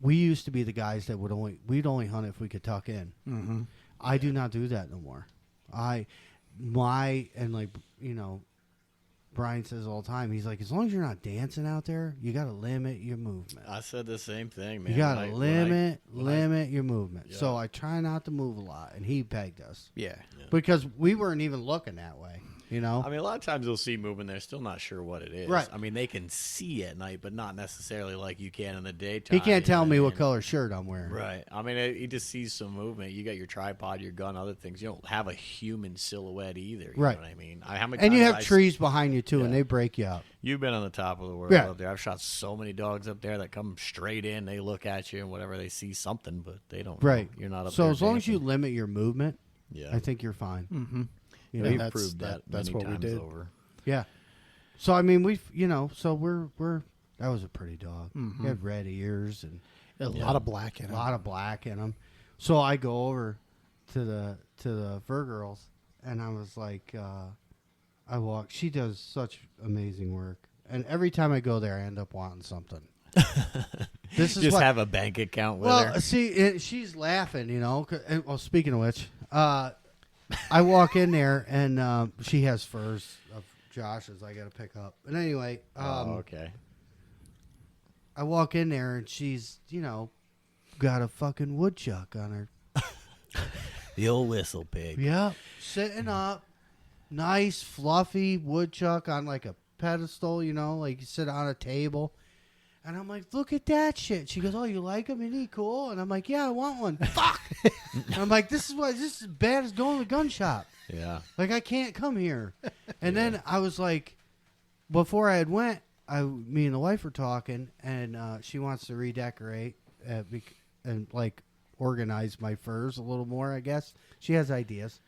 [SPEAKER 1] We used to be the guys that we'd only hunt if we could tuck in.
[SPEAKER 2] Mm-hmm.
[SPEAKER 1] I do not do that no more. Brian says all the time, he's like, as long as you're not dancing out there, you got to limit your movement.
[SPEAKER 3] I said the same thing, man.
[SPEAKER 1] You got to
[SPEAKER 3] When
[SPEAKER 1] limit your movement.
[SPEAKER 3] Yeah.
[SPEAKER 1] So I try not to move a lot, and he pegged us
[SPEAKER 2] Yeah.
[SPEAKER 1] because we weren't even looking that way.
[SPEAKER 3] I mean, a lot of times you'll see movement. They're still not sure what it is.
[SPEAKER 1] Right.
[SPEAKER 3] I mean, they can see at night, but not necessarily like you can in the daytime.
[SPEAKER 1] He can't tell
[SPEAKER 3] you know
[SPEAKER 1] me
[SPEAKER 3] what I
[SPEAKER 1] what
[SPEAKER 3] mean?
[SPEAKER 1] color shirt I'm wearing.
[SPEAKER 3] Right. I mean, he just sees some movement. You got your tripod, your gun, other things. You don't have a human silhouette either. You
[SPEAKER 1] Right.
[SPEAKER 3] know what I mean? How many
[SPEAKER 1] And you
[SPEAKER 3] times
[SPEAKER 1] have trees behind you too, and
[SPEAKER 3] Yeah.
[SPEAKER 1] they break you up.
[SPEAKER 3] You've been on the top of the world
[SPEAKER 1] Yeah.
[SPEAKER 3] up there. I've shot so many dogs up there that come straight in. They look at you and whatever, they see something, but they don't.
[SPEAKER 1] Right.
[SPEAKER 3] Know. You're not up
[SPEAKER 1] So
[SPEAKER 3] there
[SPEAKER 1] as long as you
[SPEAKER 3] dancing.
[SPEAKER 1] limit your movement,
[SPEAKER 3] Yeah.
[SPEAKER 1] I think you're fine.
[SPEAKER 2] Mm-hmm.
[SPEAKER 1] You
[SPEAKER 2] Yeah,
[SPEAKER 1] know?
[SPEAKER 3] We've
[SPEAKER 2] that's-
[SPEAKER 3] proved that.
[SPEAKER 2] that's
[SPEAKER 3] many
[SPEAKER 2] what we
[SPEAKER 3] times
[SPEAKER 2] did.
[SPEAKER 3] Over.
[SPEAKER 1] Yeah. So I mean, so we're that was a pretty dog.
[SPEAKER 2] Mhm.
[SPEAKER 1] He had red ears and
[SPEAKER 2] A lot of black in
[SPEAKER 1] a
[SPEAKER 2] him.
[SPEAKER 1] lot of black in him. So I go over to the Fur Girls, and I was like, I walk. She does such amazing work, and every time I go there, I end up wanting something. This is
[SPEAKER 3] Just
[SPEAKER 1] what,
[SPEAKER 3] have a bank account with
[SPEAKER 1] well,
[SPEAKER 3] her.
[SPEAKER 1] see, she's laughing, well, speaking of which, I walk in there, and she has furs of Josh's I got to pick up. But anyway,
[SPEAKER 3] Okay.
[SPEAKER 1] I walk in there, and she's, got a fucking woodchuck on her.
[SPEAKER 3] The old whistle pig.
[SPEAKER 1] Yeah, sitting up, nice, fluffy woodchuck on like a pedestal, like you sit on a table. And I'm like, look at that shit. She goes, oh, you like him? Isn't he cool? And I'm like, yeah, I want one. Fuck. And I'm like, this is as bad as going to the gun shop.
[SPEAKER 3] Yeah.
[SPEAKER 1] Like, I can't come here. And then I was like, before I had went, me and the wife were talking, and she wants to redecorate and like organize my furs a little more, I guess. She has ideas,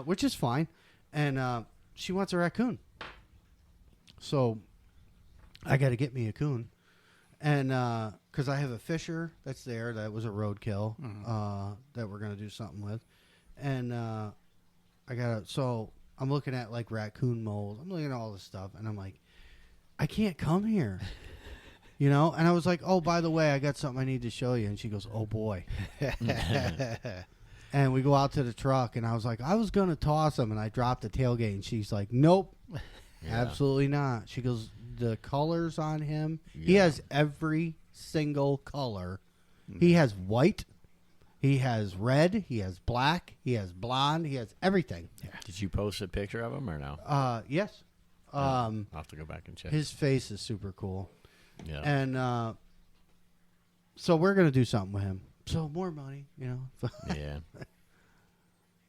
[SPEAKER 1] which is fine. And she wants a raccoon. So I got to get me a coon. And because I have a Fisher that's there that was a roadkill that we're going to do something with. And so I'm looking at like raccoon mold. I'm looking at all this stuff. And I'm like, I can't come here. And I was like, oh, by the way, I got something I need to show you. And she goes, oh, boy. And we go out to the truck, and I was like, I was going to toss him, and I dropped the tailgate, and she's like, nope, absolutely not. She goes, the colors on him, he has every single color. He has white, he has red, he has black, he has blonde, he has everything.
[SPEAKER 2] Yeah.
[SPEAKER 3] Did you post a picture of him or no?
[SPEAKER 1] Yes.
[SPEAKER 3] I'll have to go back and check.
[SPEAKER 1] His face is super cool.
[SPEAKER 3] Yeah.
[SPEAKER 1] And so we're going to do something with him. So more money, you know.
[SPEAKER 3] Yeah.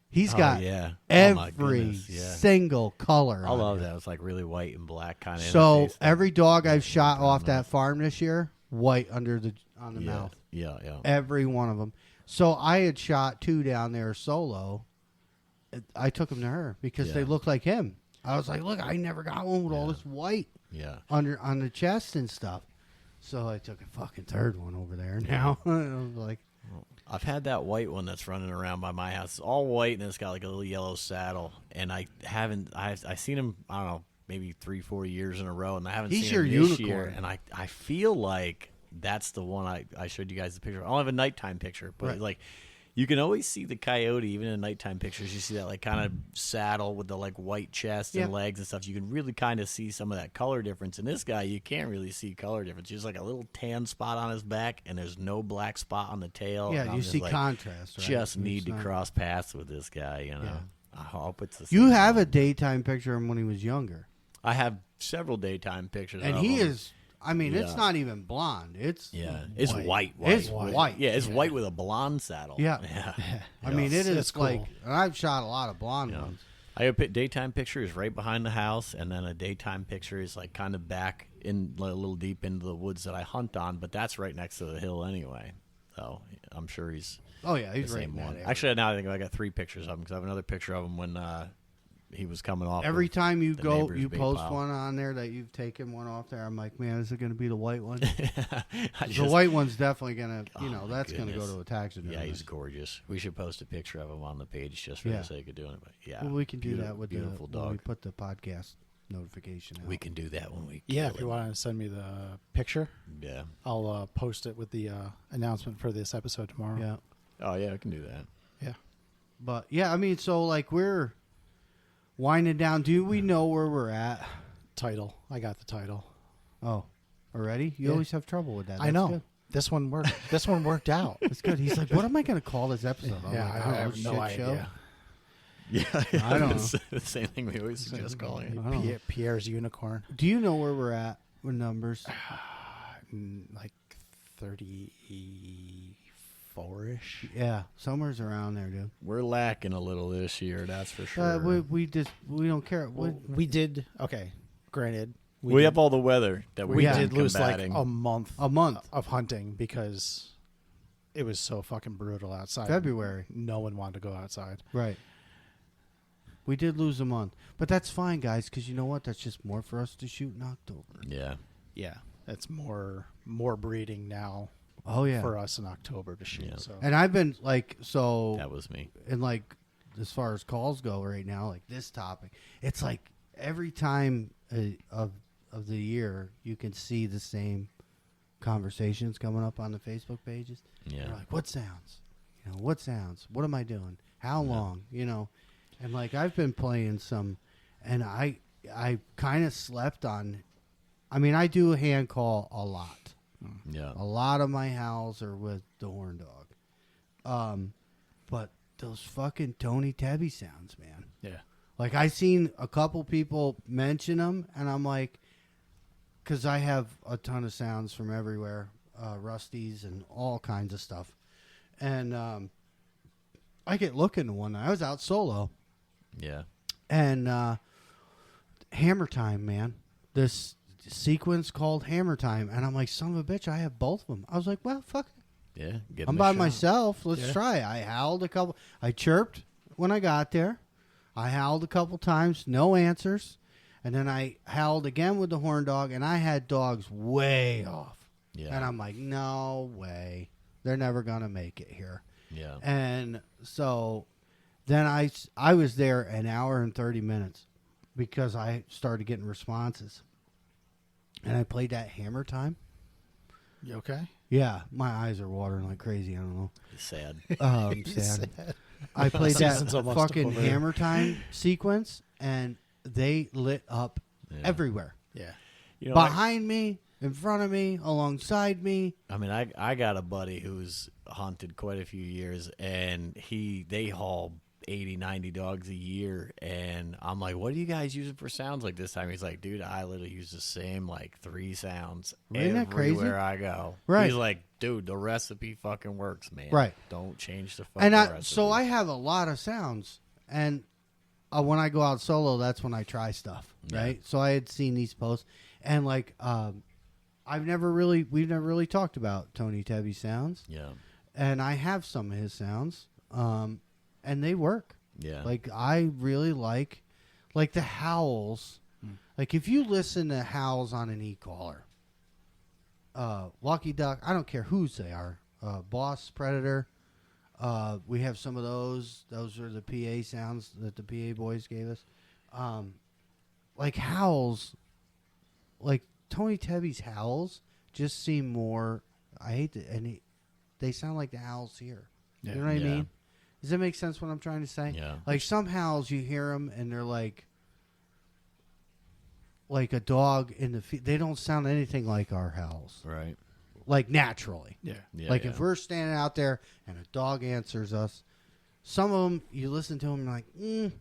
[SPEAKER 1] He's got
[SPEAKER 3] Oh, my
[SPEAKER 1] every
[SPEAKER 3] goodness,
[SPEAKER 1] single color.
[SPEAKER 3] I
[SPEAKER 1] on
[SPEAKER 3] love
[SPEAKER 1] him.
[SPEAKER 3] that. It's like really white and black kind of.
[SPEAKER 1] So every dog I've shot off that farm this year, white on the mouth.
[SPEAKER 3] Yeah.
[SPEAKER 1] Every one of them. So I had shot 2 down there solo. I took them to her because they look like him. I was like, look, I never got one with all this white on the chest and stuff. So I took a fucking third one over there now. I was like,
[SPEAKER 3] I've had that white one that's running around by my house. It's all white and it's got like a little yellow saddle. And I've seen him, I don't know, maybe 3-4 years in a row, and I haven't
[SPEAKER 1] He's
[SPEAKER 3] seen
[SPEAKER 1] your
[SPEAKER 3] him this
[SPEAKER 1] unicorn.
[SPEAKER 3] year. And I feel like that's the one I showed you guys the picture. I don't have a nighttime picture, but
[SPEAKER 1] Right.
[SPEAKER 3] like you can always see the coyote even in nighttime pictures. You see that like kind of saddle with the like white chest and legs and stuff. You can really kind of see some of that color difference. In this guy, you can't really see color difference. There's like a little tan spot on his back, and there's no black spot on the tail.
[SPEAKER 1] yeah,
[SPEAKER 3] And I'm
[SPEAKER 1] you
[SPEAKER 3] just
[SPEAKER 1] see
[SPEAKER 3] like,
[SPEAKER 1] contrast, right?
[SPEAKER 3] just
[SPEAKER 1] It's
[SPEAKER 3] need to
[SPEAKER 1] not-
[SPEAKER 3] cross paths with this guy, you know.
[SPEAKER 1] Yeah.
[SPEAKER 3] I hope it's the
[SPEAKER 1] You
[SPEAKER 3] same
[SPEAKER 1] have
[SPEAKER 3] one.
[SPEAKER 1] a daytime picture of him when he was younger.
[SPEAKER 3] I have several daytime pictures
[SPEAKER 1] And
[SPEAKER 3] of
[SPEAKER 1] he
[SPEAKER 3] him.
[SPEAKER 1] is, I mean, it's
[SPEAKER 3] Yeah.
[SPEAKER 1] not even blonde. It's
[SPEAKER 3] It's white.
[SPEAKER 1] It's white.
[SPEAKER 3] Yeah, it's white with a blonde saddle.
[SPEAKER 1] Yeah.
[SPEAKER 3] Yeah.
[SPEAKER 1] I mean, it is
[SPEAKER 2] It's cool.
[SPEAKER 1] like, and I've shot a lot of blonde
[SPEAKER 3] Yeah.
[SPEAKER 1] ones.
[SPEAKER 3] I have a daytime picture is right behind the house, and then a daytime picture is like kind of back in a little deep into the woods that I hunt on, but that's right next to the hill anyway. So I'm sure he's
[SPEAKER 1] Oh, yeah,
[SPEAKER 3] the
[SPEAKER 1] he's right
[SPEAKER 3] same
[SPEAKER 1] in that
[SPEAKER 3] one.
[SPEAKER 1] area.
[SPEAKER 3] Actually, now I think I got 3 pictures of him because I have another picture of him when he was coming off.
[SPEAKER 1] Every
[SPEAKER 3] of
[SPEAKER 1] time you
[SPEAKER 3] the
[SPEAKER 1] go,
[SPEAKER 3] neighbor's
[SPEAKER 1] you
[SPEAKER 3] bait
[SPEAKER 1] post
[SPEAKER 3] pile.
[SPEAKER 1] one on there that you've taken one off there. I'm like, man, is it going to be the white one?
[SPEAKER 3] I
[SPEAKER 1] The
[SPEAKER 3] just-
[SPEAKER 1] white one's definitely going to,
[SPEAKER 3] Oh, my
[SPEAKER 1] that's going to go
[SPEAKER 3] goodness.
[SPEAKER 1] to a taxidermist.
[SPEAKER 3] Yeah, he's gorgeous. We should post a picture of him on the page just for
[SPEAKER 1] Yeah.
[SPEAKER 3] the sake of doing it. But yeah,
[SPEAKER 1] Well, we can do that with
[SPEAKER 3] beautiful
[SPEAKER 1] when we
[SPEAKER 3] dog.
[SPEAKER 1] put the podcast notification out.
[SPEAKER 3] We can do that when we.
[SPEAKER 2] Yeah,
[SPEAKER 3] kill
[SPEAKER 2] if you
[SPEAKER 3] him.
[SPEAKER 2] want to send me the picture,
[SPEAKER 3] Yeah.
[SPEAKER 2] I'll post it with the announcement for this episode tomorrow.
[SPEAKER 1] Yeah.
[SPEAKER 3] Oh yeah, I can do that.
[SPEAKER 2] Yeah.
[SPEAKER 1] But, yeah, I mean, so, like, we're winding down. Do we know where we're at?
[SPEAKER 2] Title. I got the title.
[SPEAKER 1] Oh, already? You
[SPEAKER 2] Yeah.
[SPEAKER 1] always have trouble with that.
[SPEAKER 2] I
[SPEAKER 1] That's
[SPEAKER 2] know.
[SPEAKER 1] Good.
[SPEAKER 2] This one worked. This one worked out.
[SPEAKER 1] That's good. He's like, what am I going to call this episode? I'm
[SPEAKER 2] Yeah,
[SPEAKER 1] like,
[SPEAKER 2] I
[SPEAKER 1] don't know,
[SPEAKER 2] have no
[SPEAKER 1] shit show?
[SPEAKER 2] idea.
[SPEAKER 3] Yeah,
[SPEAKER 1] I don't
[SPEAKER 3] it's the same thing we always suggest calling it.
[SPEAKER 1] I don't know.
[SPEAKER 2] Pierre's unicorn.
[SPEAKER 1] Do you know where we're at with numbers?
[SPEAKER 2] Like 34-ish.
[SPEAKER 1] Yeah, somewhere's around there, dude.
[SPEAKER 3] We're lacking a little this year, that's for sure.
[SPEAKER 1] We don't care.
[SPEAKER 2] We did. Okay. Granted.
[SPEAKER 3] We have all the weather that
[SPEAKER 2] We
[SPEAKER 3] we've
[SPEAKER 2] did
[SPEAKER 3] been
[SPEAKER 2] lose like
[SPEAKER 3] combating.
[SPEAKER 2] a month
[SPEAKER 1] month.
[SPEAKER 2] of hunting because it was so fucking brutal outside.
[SPEAKER 1] February.
[SPEAKER 2] No one wanted to go outside.
[SPEAKER 1] Right. We did lose a month, but that's fine, guys. Because you know what? That's just more for us to shoot in October.
[SPEAKER 3] Yeah.
[SPEAKER 2] Yeah. It's more breeding now
[SPEAKER 1] Oh yeah.
[SPEAKER 2] for us in October to shoot.
[SPEAKER 3] Yeah.
[SPEAKER 2] So
[SPEAKER 1] And I've been like so,
[SPEAKER 3] That was me.
[SPEAKER 1] and like as far as calls go right now, like this topic, it's like every time of the year you can see the same conversations coming up on the Facebook pages.
[SPEAKER 3] Yeah.
[SPEAKER 1] They're like, what sounds? You know, what sounds? What am I doing? How long? You know, and like I've been playing some, and I kind of slept on. I mean, I do a hand call a lot.
[SPEAKER 3] Yeah.
[SPEAKER 1] A lot of my howls are with the horn dog. But those fucking Tony Tebby sounds, man.
[SPEAKER 2] yeah.
[SPEAKER 1] Like I seen a couple people mention them, and I'm like, because I have a ton of sounds from everywhere, Rusties and all kinds of stuff, and I get looking to one. I was out solo,
[SPEAKER 3] Yeah.
[SPEAKER 1] and Hammer Time, man. This sequence called Hammer Time, and I'm like, son of a bitch, I have both of them. I was like, well, fuck it.
[SPEAKER 3] Yeah. Give
[SPEAKER 1] I'm
[SPEAKER 3] him a
[SPEAKER 1] by
[SPEAKER 3] shot.
[SPEAKER 1] myself. Let's
[SPEAKER 2] Yeah.
[SPEAKER 1] try it. I howled a couple. I chirped when I got there. I howled a couple times, no answers. And then I howled again with the horn dog, and I had dogs way off.
[SPEAKER 3] Yeah.
[SPEAKER 1] And I'm like, no way. They're never going to make it here.
[SPEAKER 3] Yeah.
[SPEAKER 1] And so then I was there an hour and 30 minutes because I started getting responses. And I played that Hammer Time.
[SPEAKER 2] You okay?
[SPEAKER 1] Yeah, my eyes are watering like crazy. I don't know.
[SPEAKER 3] It's sad.
[SPEAKER 1] Sad. I played that
[SPEAKER 2] Season's almost
[SPEAKER 1] fucking
[SPEAKER 2] over.
[SPEAKER 1] Hammer Time sequence, and they lit up everywhere.
[SPEAKER 2] Yeah.
[SPEAKER 3] You know,
[SPEAKER 1] Behind me, in front of me, alongside me.
[SPEAKER 3] I mean, I got a buddy who's hunted quite a few years, and they haul 80, 90 dogs a year, and I'm like, what are you guys using for sounds like this time? He's like, dude, I literally use the same like 3 sounds
[SPEAKER 1] Isn't that crazy?
[SPEAKER 3] everywhere I go.
[SPEAKER 1] Right.
[SPEAKER 3] He's like, dude, the recipe fucking works, man.
[SPEAKER 1] Right.
[SPEAKER 3] Don't change the fucking
[SPEAKER 1] And
[SPEAKER 3] recipe.
[SPEAKER 1] so I have a lot of sounds, and when I go out solo, that's when I try stuff, right? So I had seen these posts, and like we've never really talked about Tony Tebby's sounds,
[SPEAKER 3] Yeah.
[SPEAKER 1] and I have some of his sounds, and they work.
[SPEAKER 3] Yeah.
[SPEAKER 1] Like I really like the howls. Like if you listen to howls on an e-caller, Lucky Duck, I don't care whose they are, Boss, Predator. We have some of those. Those are the PA sounds that the PA boys gave us. Like howls, like Tony Tebby's howls just seem more. I hate it, and they sound like the howls here.
[SPEAKER 2] Yeah.
[SPEAKER 1] You know what I
[SPEAKER 3] Yeah.
[SPEAKER 1] mean? Does that make sense? What I'm trying to say?
[SPEAKER 3] Yeah.
[SPEAKER 1] Like some howls, you hear them, and they're like a dog in the. They don't sound anything like our howls.
[SPEAKER 3] Right.
[SPEAKER 1] Like naturally.
[SPEAKER 2] Yeah.
[SPEAKER 3] Yeah.
[SPEAKER 1] Like
[SPEAKER 3] yeah.
[SPEAKER 1] if we're standing out there and a dog answers us, some of them you listen to them and you're like,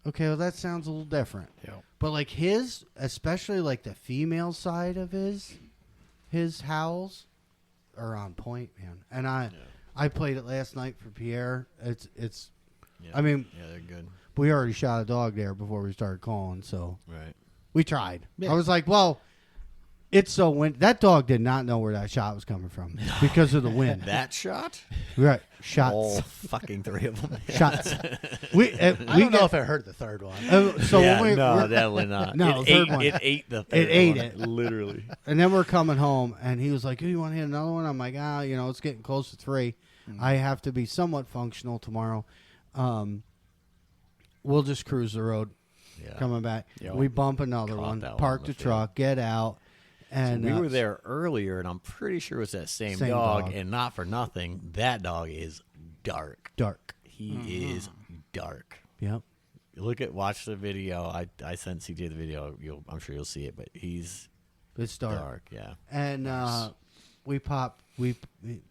[SPEAKER 1] okay, well that sounds a little different.
[SPEAKER 2] Yeah.
[SPEAKER 1] But like his, especially like the female side of his howls are on point, man. And I played it last night for Pierre. It's.
[SPEAKER 3] Yeah.
[SPEAKER 1] I mean,
[SPEAKER 3] yeah, they're good.
[SPEAKER 1] we already shot a dog there before we started calling, so
[SPEAKER 3] Right.
[SPEAKER 1] we tried.
[SPEAKER 2] Yeah.
[SPEAKER 1] I was like, well. It's so wind. That dog did not know where that shot was coming from because of the wind.
[SPEAKER 3] That shot?
[SPEAKER 1] Right, shots,
[SPEAKER 3] All fucking 3 of them.
[SPEAKER 1] shots. We
[SPEAKER 2] I don't know if I heard the third one.
[SPEAKER 1] so
[SPEAKER 3] yeah,
[SPEAKER 1] when
[SPEAKER 3] no, definitely not.
[SPEAKER 1] No,
[SPEAKER 3] it
[SPEAKER 1] the third
[SPEAKER 3] ate,
[SPEAKER 1] one.
[SPEAKER 3] It ate the third
[SPEAKER 1] It ate
[SPEAKER 3] one,
[SPEAKER 1] it.
[SPEAKER 3] literally.
[SPEAKER 1] and then we're coming home, and he was like, "Oh, you want to hit another one?" I'm like, it's getting close to 3. I have to be somewhat functional tomorrow. We'll just cruise the road
[SPEAKER 3] Yeah.
[SPEAKER 1] coming back.
[SPEAKER 3] Yeah.
[SPEAKER 1] We bump another
[SPEAKER 3] Caught
[SPEAKER 1] one,
[SPEAKER 3] that one
[SPEAKER 1] park
[SPEAKER 3] on
[SPEAKER 1] the
[SPEAKER 3] the
[SPEAKER 1] truck, get out, and
[SPEAKER 3] we were there earlier, and I'm pretty sure it was that same dog, and not for nothing, that dog is dark.
[SPEAKER 1] dark.
[SPEAKER 3] He is dark.
[SPEAKER 1] Yep.
[SPEAKER 3] Watch the video. I sent CJ the video. I'm sure you'll see it, but he's
[SPEAKER 1] It's dark.
[SPEAKER 3] yeah.
[SPEAKER 1] And
[SPEAKER 3] Nice.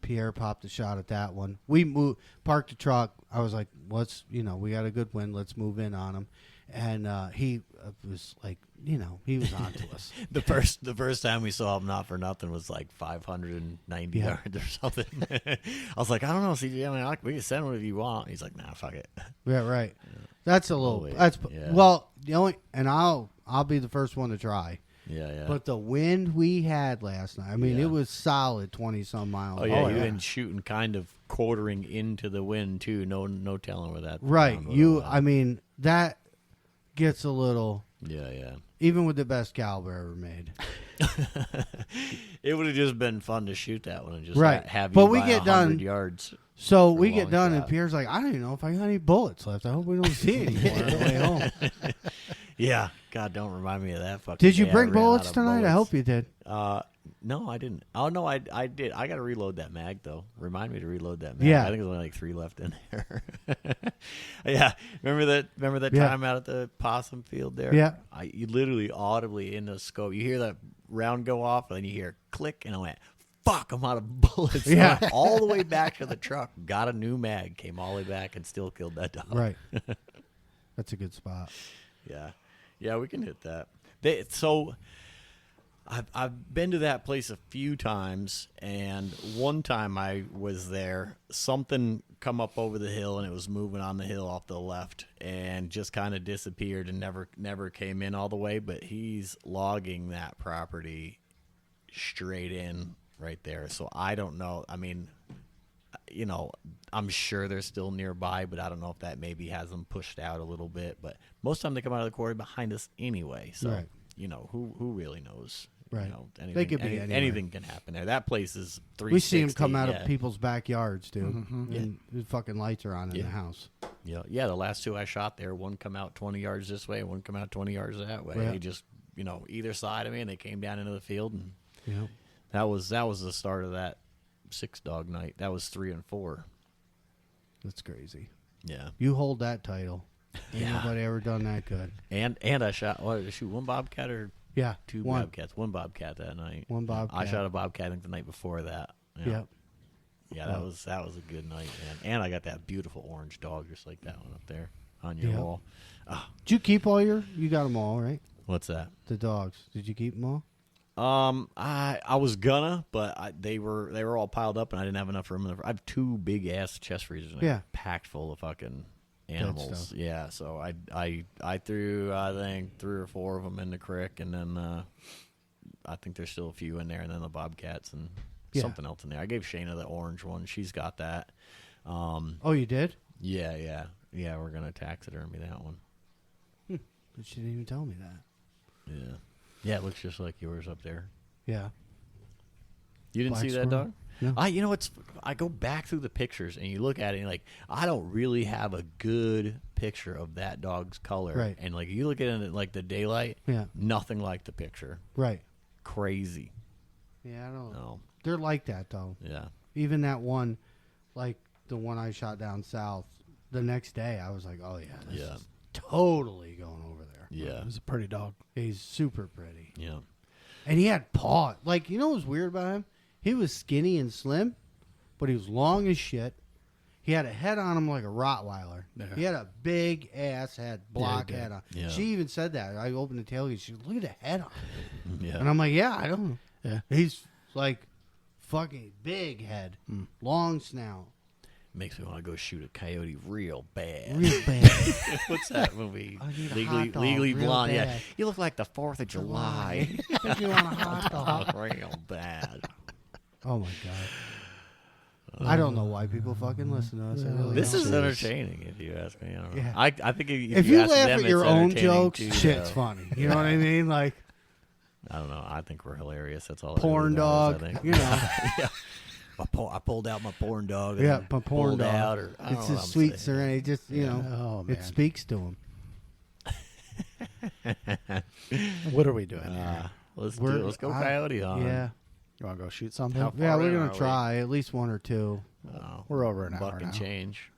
[SPEAKER 1] Pierre popped a shot at that one. We parked the truck. I was like, we got a good wind. Let's move in on him. And he was like, he was on to us.
[SPEAKER 3] The first time we saw him, not for nothing, was like 590
[SPEAKER 1] Yeah.
[SPEAKER 3] yards or something. I was like, I don't know, CJ. I mean, we can send one if you want. He's like, nah, fuck it.
[SPEAKER 1] Yeah, right. That's a little.
[SPEAKER 3] wait.
[SPEAKER 1] That's
[SPEAKER 3] Yeah.
[SPEAKER 1] well, the only, and I'll be the first one to try.
[SPEAKER 3] Yeah.
[SPEAKER 1] But the wind we had last night, I mean,
[SPEAKER 3] Yeah.
[SPEAKER 1] it was solid 20 some miles.
[SPEAKER 3] Oh yeah,
[SPEAKER 1] an
[SPEAKER 3] you've
[SPEAKER 1] hour.
[SPEAKER 3] been shooting kind of quartering into the wind too. No telling where that.
[SPEAKER 1] Right.
[SPEAKER 3] round would have went.
[SPEAKER 1] I mean, that gets a little.
[SPEAKER 3] Yeah.
[SPEAKER 1] Even with the best caliber ever made.
[SPEAKER 3] It would have just been fun to shoot that one and just
[SPEAKER 1] Right.
[SPEAKER 3] have you
[SPEAKER 1] But we
[SPEAKER 3] by
[SPEAKER 1] get
[SPEAKER 3] 100
[SPEAKER 1] done-
[SPEAKER 3] yards.
[SPEAKER 1] So
[SPEAKER 3] For
[SPEAKER 1] we
[SPEAKER 3] a
[SPEAKER 1] get
[SPEAKER 3] long
[SPEAKER 1] done, and
[SPEAKER 3] shot.
[SPEAKER 1] Pierre's like, I don't even know if I got any bullets left. I hope we don't see any more on the way home.
[SPEAKER 3] Yeah. God, don't remind me of that fucking.
[SPEAKER 1] Did you
[SPEAKER 3] day. I
[SPEAKER 1] bring
[SPEAKER 3] ran
[SPEAKER 1] bullets
[SPEAKER 3] out of
[SPEAKER 1] tonight? I
[SPEAKER 3] bullets.
[SPEAKER 1] hope you did.
[SPEAKER 3] No, I didn't. Oh no, I did. I got to reload that mag though. Remind me to reload that mag.
[SPEAKER 1] Yeah.
[SPEAKER 3] I think there's only like 3 left in there. Yeah, remember that
[SPEAKER 1] Yeah.
[SPEAKER 3] time out at the possum field there?
[SPEAKER 1] Yeah.
[SPEAKER 3] You literally audibly in the scope, you hear that round go off, and then you hear click, and I went, "Fuck, I'm out of bullets."
[SPEAKER 1] Yeah.
[SPEAKER 3] So I went all the way back to the truck, got a new mag, came all the way back, and still killed that dog.
[SPEAKER 1] Right. That's a good spot.
[SPEAKER 3] Yeah, we can hit that. I've been to that place a few times, and one time I was there, something come up over the hill, and it was moving on the hill off the left, and just kind of disappeared and never came in all the way. But he's logging that property straight in right there, so I don't know. I mean, I'm sure they're still nearby, but I don't know if that maybe has them pushed out a little bit. But most of the time they come out of the quarry behind us anyway, so
[SPEAKER 1] Right.
[SPEAKER 3] Who really knows?
[SPEAKER 1] Right.
[SPEAKER 3] Anything,
[SPEAKER 1] They could be anywhere.
[SPEAKER 3] anything can happen there. That place is 360.
[SPEAKER 1] We see them come out
[SPEAKER 3] yeah.
[SPEAKER 1] of people's backyards, dude.
[SPEAKER 2] Mm-hmm.
[SPEAKER 1] And the fucking lights are on in
[SPEAKER 3] Yeah.
[SPEAKER 1] the house.
[SPEAKER 3] Yeah. The last 2 I shot there, one come out 20 yards this way, one come out 20 yards that way.
[SPEAKER 1] Yeah.
[SPEAKER 3] They just either side of me, and they came down into the field, and
[SPEAKER 1] Yeah.
[SPEAKER 3] that was the start of that 6 dog night. That was 3 and 4.
[SPEAKER 1] That's crazy.
[SPEAKER 3] Yeah.
[SPEAKER 1] You hold that title. Ain't nobody ever done that good.
[SPEAKER 3] And I shot, what did I shoot, one bobcat or
[SPEAKER 1] Yeah.
[SPEAKER 3] two bobcats? One bobcat that night.
[SPEAKER 1] One bobcat.
[SPEAKER 3] I shot a bobcat, I think, the night before that. Yeah.
[SPEAKER 1] Yep.
[SPEAKER 3] Yeah, that was a good night, man. And I got that beautiful orange dog just like that one up there on your wall. Oh.
[SPEAKER 1] Did you keep all you got them all, right?
[SPEAKER 3] What's that?
[SPEAKER 1] The dogs. Did you keep them all?
[SPEAKER 3] I was gonna, but they were all piled up, and I didn't have enough room. I have 2 big ass chest freezers, packed full of fucking animals.
[SPEAKER 1] stuff.
[SPEAKER 3] Yeah, so I threw, I think, 3 or 4 of them in the creek, and then I think there's still a few in there, and then the bobcats and something else in there. I gave Shayna the orange one; she's got that.
[SPEAKER 1] Oh, you did?
[SPEAKER 3] Yeah. We're gonna taxidermy that one.
[SPEAKER 1] But she didn't even tell me that.
[SPEAKER 3] Yeah, it looks just like yours up there.
[SPEAKER 1] Yeah.
[SPEAKER 3] You didn't
[SPEAKER 1] Black
[SPEAKER 3] see that
[SPEAKER 1] squirrel?
[SPEAKER 3] dog?
[SPEAKER 1] No.
[SPEAKER 3] You know what's? I go back through the pictures and you look at it and you're like, I don't really have a good picture of that dog's color.
[SPEAKER 1] Right.
[SPEAKER 3] And like you look at it in like the daylight, nothing like the picture.
[SPEAKER 1] Right.
[SPEAKER 3] Crazy.
[SPEAKER 1] Yeah, I don't know.
[SPEAKER 3] No.
[SPEAKER 1] They're like that, though.
[SPEAKER 3] Yeah.
[SPEAKER 1] Even that one, like the one I shot down south, the next day I was like, oh, yeah, this is totally going over there.
[SPEAKER 3] Yeah.
[SPEAKER 2] It was a pretty dog.
[SPEAKER 1] He's super pretty.
[SPEAKER 3] Yeah.
[SPEAKER 1] And he had paw. Like, you know what was weird about him? He was skinny and slim, but he was long as shit. He had a head on him like a Rottweiler.
[SPEAKER 2] Yeah.
[SPEAKER 1] He had a big ass head, block
[SPEAKER 2] he did.
[SPEAKER 1] head on.
[SPEAKER 3] Yeah.
[SPEAKER 1] She even said that. I opened the tailgate. She goes, look at the head on him.
[SPEAKER 3] Yeah.
[SPEAKER 1] And I'm like, yeah, I don't know.
[SPEAKER 2] Yeah.
[SPEAKER 1] He's like fucking big head, long snout.
[SPEAKER 3] Makes me want to go shoot a coyote real bad.
[SPEAKER 1] Real bad.
[SPEAKER 3] What's that movie?
[SPEAKER 1] I need a
[SPEAKER 3] Legally,
[SPEAKER 1] hot dog
[SPEAKER 3] Legally
[SPEAKER 1] real
[SPEAKER 3] Blonde. Yeah.
[SPEAKER 1] bad.
[SPEAKER 3] You look like the 4th of July.
[SPEAKER 1] Think you want a hot dog?
[SPEAKER 3] Real bad.
[SPEAKER 1] Oh my god. I don't know why people fucking listen to us. I really
[SPEAKER 3] This
[SPEAKER 1] don't.
[SPEAKER 3] is entertaining, if you ask me. I don't know.
[SPEAKER 1] Yeah.
[SPEAKER 3] I think
[SPEAKER 1] If you
[SPEAKER 3] ask
[SPEAKER 1] laugh
[SPEAKER 3] them,
[SPEAKER 1] at your
[SPEAKER 3] it's
[SPEAKER 1] own
[SPEAKER 3] entertaining
[SPEAKER 1] jokes,
[SPEAKER 3] too,
[SPEAKER 1] shit's
[SPEAKER 3] though.
[SPEAKER 1] funny. You know what I mean? Like
[SPEAKER 3] I don't know. I think we're hilarious. That's all.
[SPEAKER 1] porn
[SPEAKER 3] it really matters,
[SPEAKER 1] dog.
[SPEAKER 3] I think.
[SPEAKER 1] You know.
[SPEAKER 3] Yeah. I pulled out my porn dog. And
[SPEAKER 1] Yeah,
[SPEAKER 3] then
[SPEAKER 1] my porn
[SPEAKER 3] pulled
[SPEAKER 1] dog.
[SPEAKER 3] Out, or, I don't
[SPEAKER 1] It's
[SPEAKER 3] know
[SPEAKER 1] his
[SPEAKER 3] what I'm
[SPEAKER 1] sweet
[SPEAKER 3] saying.
[SPEAKER 1] serenity. Just you know,
[SPEAKER 2] Oh, man.
[SPEAKER 1] it speaks to him.
[SPEAKER 2] What are we doing here?
[SPEAKER 3] Let's
[SPEAKER 1] We're-
[SPEAKER 3] go coyote on.
[SPEAKER 1] Yeah,
[SPEAKER 2] You want to go shoot something?
[SPEAKER 3] How
[SPEAKER 1] yeah.
[SPEAKER 3] far
[SPEAKER 1] We're
[SPEAKER 3] in
[SPEAKER 1] gonna
[SPEAKER 3] are we?
[SPEAKER 1] try at least one or two.
[SPEAKER 3] Oh,
[SPEAKER 2] We're over an
[SPEAKER 3] buck
[SPEAKER 2] hour
[SPEAKER 3] and
[SPEAKER 2] now.
[SPEAKER 3] change.